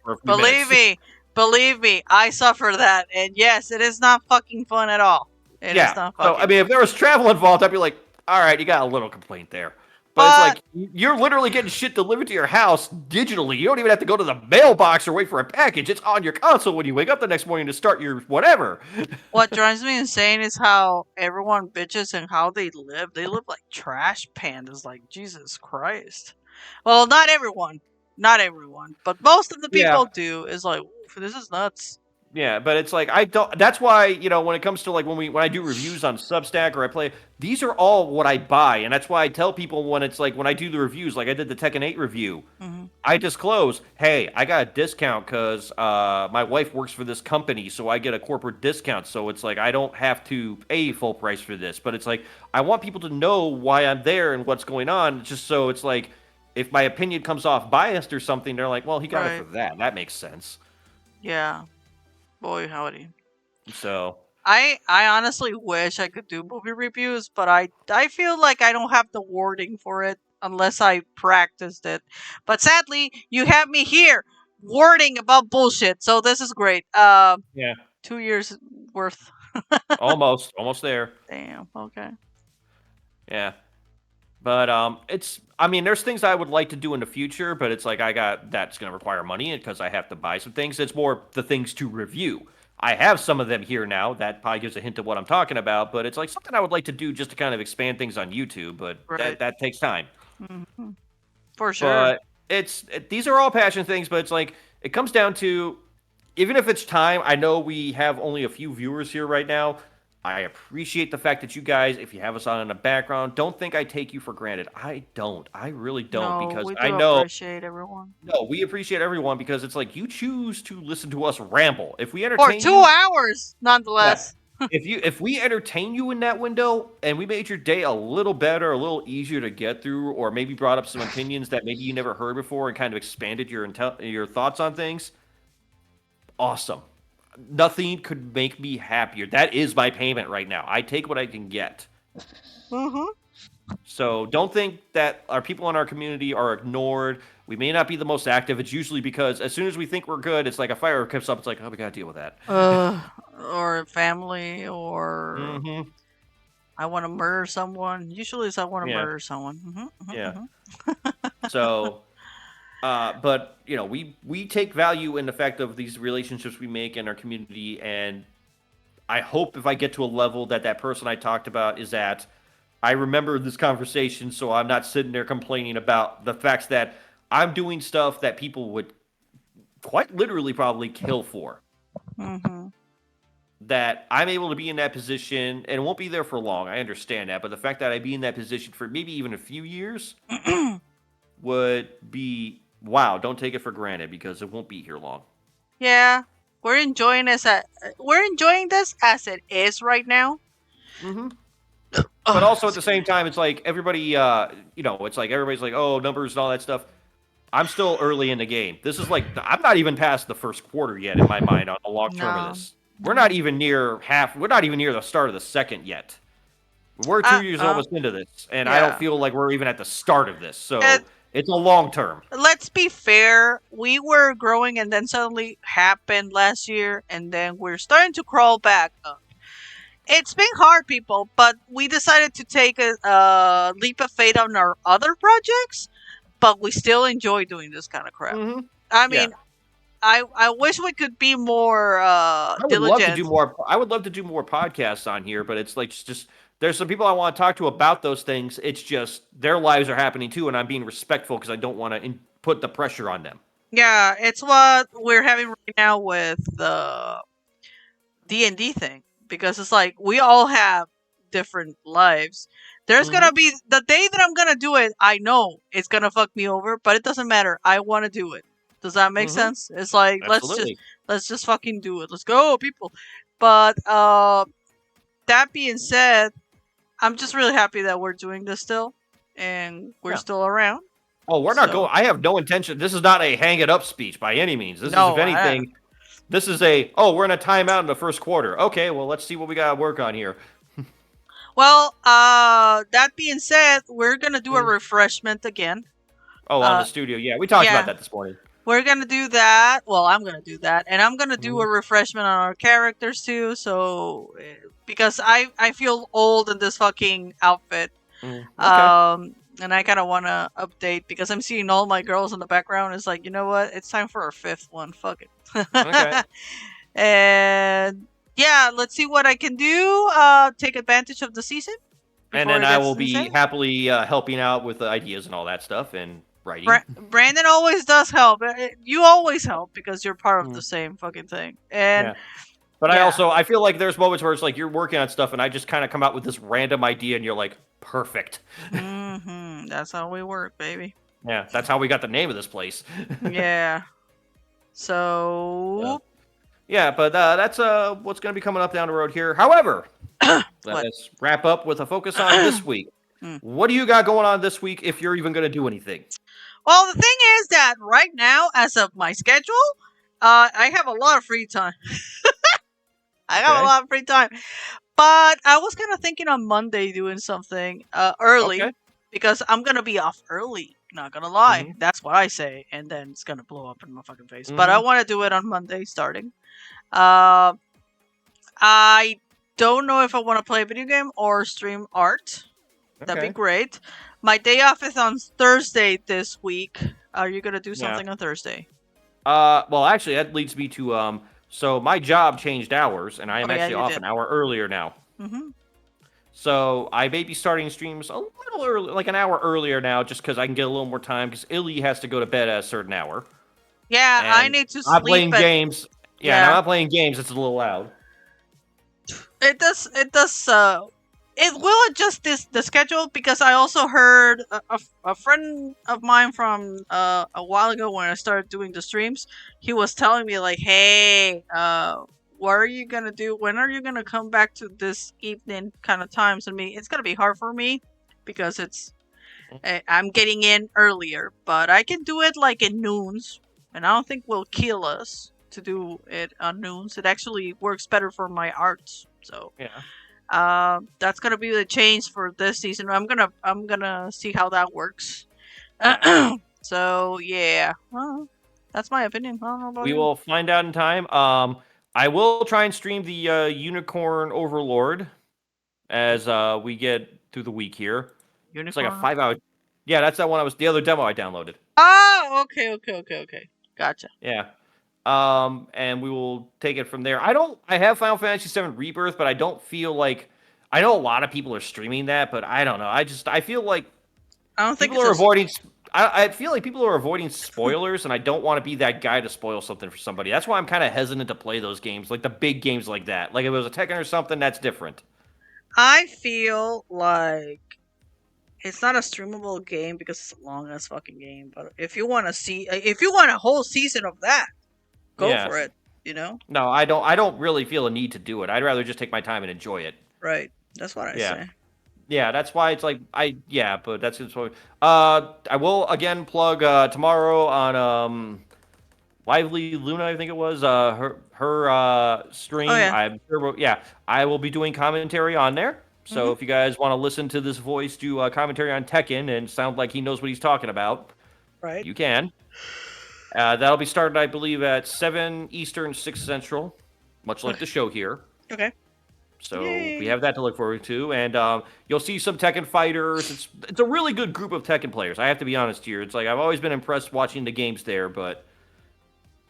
Believe me, I suffer that, and yes, it is not fucking fun at all. It is not So fucking. I mean, if there was travel involved, I'd be like, "All right, you got a little complaint there." But it's like you're literally getting shit delivered to your house digitally. You don't even have to go to the mailbox or wait for a package. It's on your console when you wake up the next morning to start your whatever. What drives me insane is how everyone bitches and how they live. They live like trash pandas. Like, Jesus Christ. Well, not everyone, but most of the people do. Is like, oof, this is nuts. Yeah, but it's like I don't. That's why when it comes to like when I do reviews on Substack or I play, these are all what I buy, and that's why I tell people when it's like when I do the reviews, like I did the Tekken 8 review, I disclose, hey, I got a discount because my wife works for this company, so I get a corporate discount. So it's like I don't have to pay full price for this, but it's like I want people to know why I'm there and what's going on, just so it's like if my opinion comes off biased or something, they're like, well, he got it for that. That makes sense. Yeah. Boy, howdy. So I honestly wish I could do movie reviews, but I feel like I don't have the wording for it unless I practiced it. But sadly, you have me here wording about bullshit, so this is great. yeah, 2 years worth. almost there. Damn. Okay. Yeah. But I mean, there's things I would like to do in the future, but it's like that's going to require money because I have to buy some things. It's more the things to review. I have some of them here now. That probably gives a hint of what I'm talking about, but it's like something I would like to do just to kind of expand things on YouTube, but that takes time. Mm-hmm. For sure. But these are all passion things, but it's like it comes down to even if it's time. I know we have only a few viewers here right now. I appreciate the fact that you guys, if you have us on in the background, don't think I take you for granted. I don't. I really don't, because I know. Appreciate everyone. No, we appreciate everyone because it's like you choose to listen to us ramble. If we entertain for 2 hours, nonetheless. Yeah. If we entertain you in that window and we made your day a little better, a little easier to get through, or maybe brought up some opinions that maybe you never heard before and kind of expanded your thoughts on things, awesome. Nothing could make me happier. That is my payment right now. I take what I can get. So don't think that our people in our community are ignored. We may not be the most active. It's usually because as soon as we think we're good, it's like a fire comes up. It's like, oh, we got to deal with that. Or family, or I want to murder someone. Usually it's I want to murder someone. So... but we take value in the fact of these relationships we make in our community, and I hope if I get to a level that person I talked about is at, I remember this conversation, so I'm not sitting there complaining about the facts that I'm doing stuff that people would quite literally probably kill for. That I'm able to be in that position, and won't be there for long. I understand that, but the fact that I'd be in that position for maybe even a few years would be. Wow, don't take it for granted because it won't be here long. Yeah, we're enjoying this as it is right now. But also at the same time, it's like everybody, it's like everybody's like, oh, numbers and all that stuff. I'm still early in the game. This is like I'm not even past the first quarter yet in my mind on the long term of this. We're not even near We're not even near the start of the second yet. We're 2 years almost into this, and I don't feel like we're even at the start of this. So. It's a long term. Let's be fair. We were growing and then suddenly happened last year, and then we're starting to crawl back up. It's been hard, people, but we decided to take a leap of faith on our other projects, but we still enjoy doing this kind of crap. Mm-hmm. I Yeah. mean, I wish we could be more I would love to diligent. do more. I would love to do more podcasts on here, but it's like just there's some people I want to talk to about those things. It's just their lives are happening too, and I'm being respectful because I don't want to put the pressure on them. Yeah, it's what we're having right now with the D&D thing, because it's like we all have different lives. There's gonna be the day that I'm gonna do it. I know it's gonna fuck me over, but it doesn't matter. I want to do it. Does that make Mhm. sense? It's like Absolutely. let's just fucking do it. Let's go, people. But that being said, I'm just really happy that we're doing this still, and we're Yeah. still around. Oh, we're not So- going. I have no intention. This is not a hang it up speech by any means. This No, is, if anything, this is we're in a timeout in the first quarter. Okay, well, let's see what we got to work on here. Well, that being said, we're gonna do a refreshment again. Oh, on the studio. Yeah, we talked yeah. about that this morning. We're gonna do that. Well, I'm gonna do that, and I'm gonna do Mhm. a refreshment on our characters too. So, because I feel old in this fucking outfit, Okay. and I kind of want to update because I'm seeing all my girls in the background. It's like, you know what? It's time for our fifth one. Fuck it. Okay. And yeah, let's see what I can do. Take advantage of the season. And before then it I gets will be insane. happily helping out with the ideas and all that stuff and writing. Brandon always does help. You always help because you're part of Mm. the same fucking thing. And Yeah. But yeah. I feel like there's moments where it's like you're working on stuff and I just kind of come out with this random idea and you're like, perfect. That's how we work, baby. Yeah, that's how we got the name of this place. Yeah. So Yeah, but that's what's going to be coming up down the road here. However, let's wrap up with a focus on this week. What do you got going on this week if you're even going to do anything? well, the thing is that right now, as of my schedule, I have a lot of free time. I have a Okay. lot of free time. But I was kind of thinking on Monday doing something early Okay. because I'm going to be off early. Not going to lie. Mhm. That's what I say. And then it's going to blow up in my fucking face. But I want to do it on Monday starting. I don't know if I want to play a video game or stream art. That'd be Okay. great. My day off is on Thursday this week. Are you going to do Yeah. something on Thursday? Well, actually, that leads me to so my job changed hours, and I am Oh, yeah, actually you off did. an hour earlier now. Mm-hmm. So I may be starting streams a little early, like an hour earlier now, just because I can get a little more time. Because Illy has to go to bed at a certain hour. Yeah, I And need to I'm playing sleep. games. Yeah, Yeah. and I'm not playing games. It's a little loud. It does. It will adjust the schedule because I also heard a friend of mine from a while ago when I started doing the streams. He was telling me like, "Hey, what are you gonna do? When are you gonna come back to this evening kind of times?" And me, it's gonna be hard for me because I'm getting in earlier, but I can do it like in noons, and I don't think will kill us to do it on noons. It actually works better for my arts, so. Yeah. That's gonna be the change for this season. I'm gonna see how that works. So yeah, well, that's my opinion. I don't know about We you. will find out in time. I will try and stream the Unicorn Overlord as we get through the week here. It's like a Unicorn. 5-hour. Yeah, that's that one. The other demo I downloaded. Oh, okay. Gotcha. Yeah. And we will take it from there. I have Final Fantasy VII Rebirth, but I don't feel like I know a lot of people are streaming that, but I don't know. I feel like I don't think people are avoiding. I feel like people are avoiding spoilers, and I don't want to be that guy to spoil something for somebody. That's why I'm kind of hesitant to play those games, like the big games like that. Like if it was a Tekken or something, that's different. I feel like it's not a streamable game because it's a long ass fucking game. But if you want a whole season of that, go Yeah. for it. You know, No, I don't. I don't really feel a need to do it. I'd rather just take my time and enjoy it. right? That's what I Yeah. say. Yeah, that's why it's like but that's just what. I will again plug tomorrow on Lively Luna, I think it was her stream. Oh, yeah. I'm sure. I will be doing commentary on there. So Mhm. if you guys want to listen to this voice do commentary on Tekken and sound like he knows what he's talking about, Right. you can. That'll be started, I believe, at 7 Eastern, 6 Central, much like the show here. Okay. So Yay. we have that to look forward to, and you'll see some Tekken fighters. It's a really good group of Tekken players. I have to be honest here. It's like I've always been impressed watching the games there, but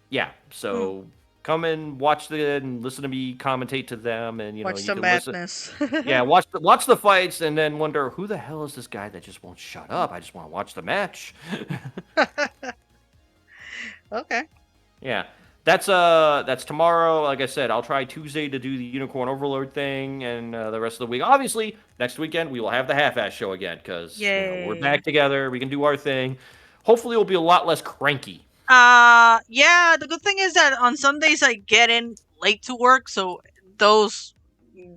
yeah. So come and watch and listen to me commentate to them, and Watch you the can listen. madness. Yeah, watch the fights, and then wonder who the hell is this guy that just won't shut up. I just want to watch the match. Okay. Yeah. That's tomorrow. Like I said, I'll try Tuesday to do the Unicorn Overload thing, and the rest of the week. Obviously, next weekend we will have the half-ass show again because we're Yay. back together. We can do our thing. Hopefully, it'll be a lot less cranky. Yeah, the good thing is that on Sundays I get in late to work, so those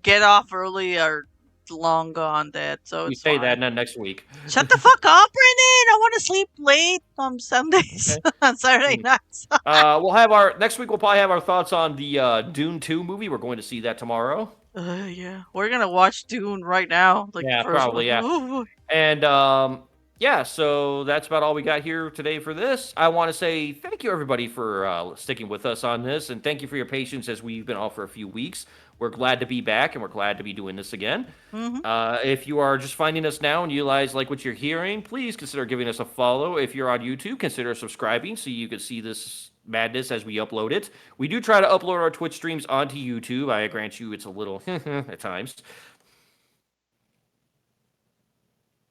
get off early are long gone dead, so We it's say fine. that, and then next week. Shut the fuck up, Brennan! I want to sleep late on Sundays, Okay. on Saturday nights. We'll have our next week. We'll probably have our thoughts on the Dune 2 movie. We're going to see that tomorrow. Yeah, we're gonna watch Dune right now. Like, Yeah, first probably, yeah. Oh, boy. And yeah, so that's about all we got here today for this. I want to say thank you, everybody, for sticking with us on this, and thank you for your patience as we've been off for a few weeks. We're glad to be back, and we're glad to be doing this again. If you are just finding us now and you guys like what you're hearing, please consider giving us a follow. If you're on YouTube, consider subscribing so you can see this madness as we upload it. We do try to upload our Twitch streams onto YouTube. I grant you it's a little at times.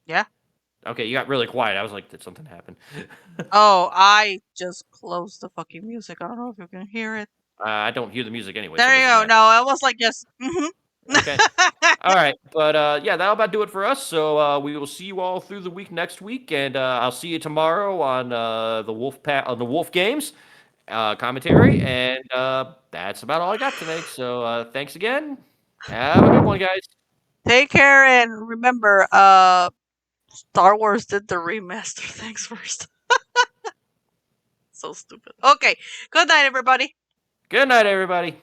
Yeah. Okay, you got really quiet. I was like, did something happen? Oh, I just closed the fucking music. I don't know if you can hear it. I don't hear the music anyway. so There it you doesn't go. matter. No, I was like, yes. Okay. All right. But yeah, that'll about do it for us. So we will see you all through the week next week, and I'll see you tomorrow on the Wolf Games commentary, and that's about all I got today. So thanks again. Have a good one, guys. Take care, and remember, Star Wars did the remaster things first. So stupid. Okay. Good night, everybody. Good night, everybody.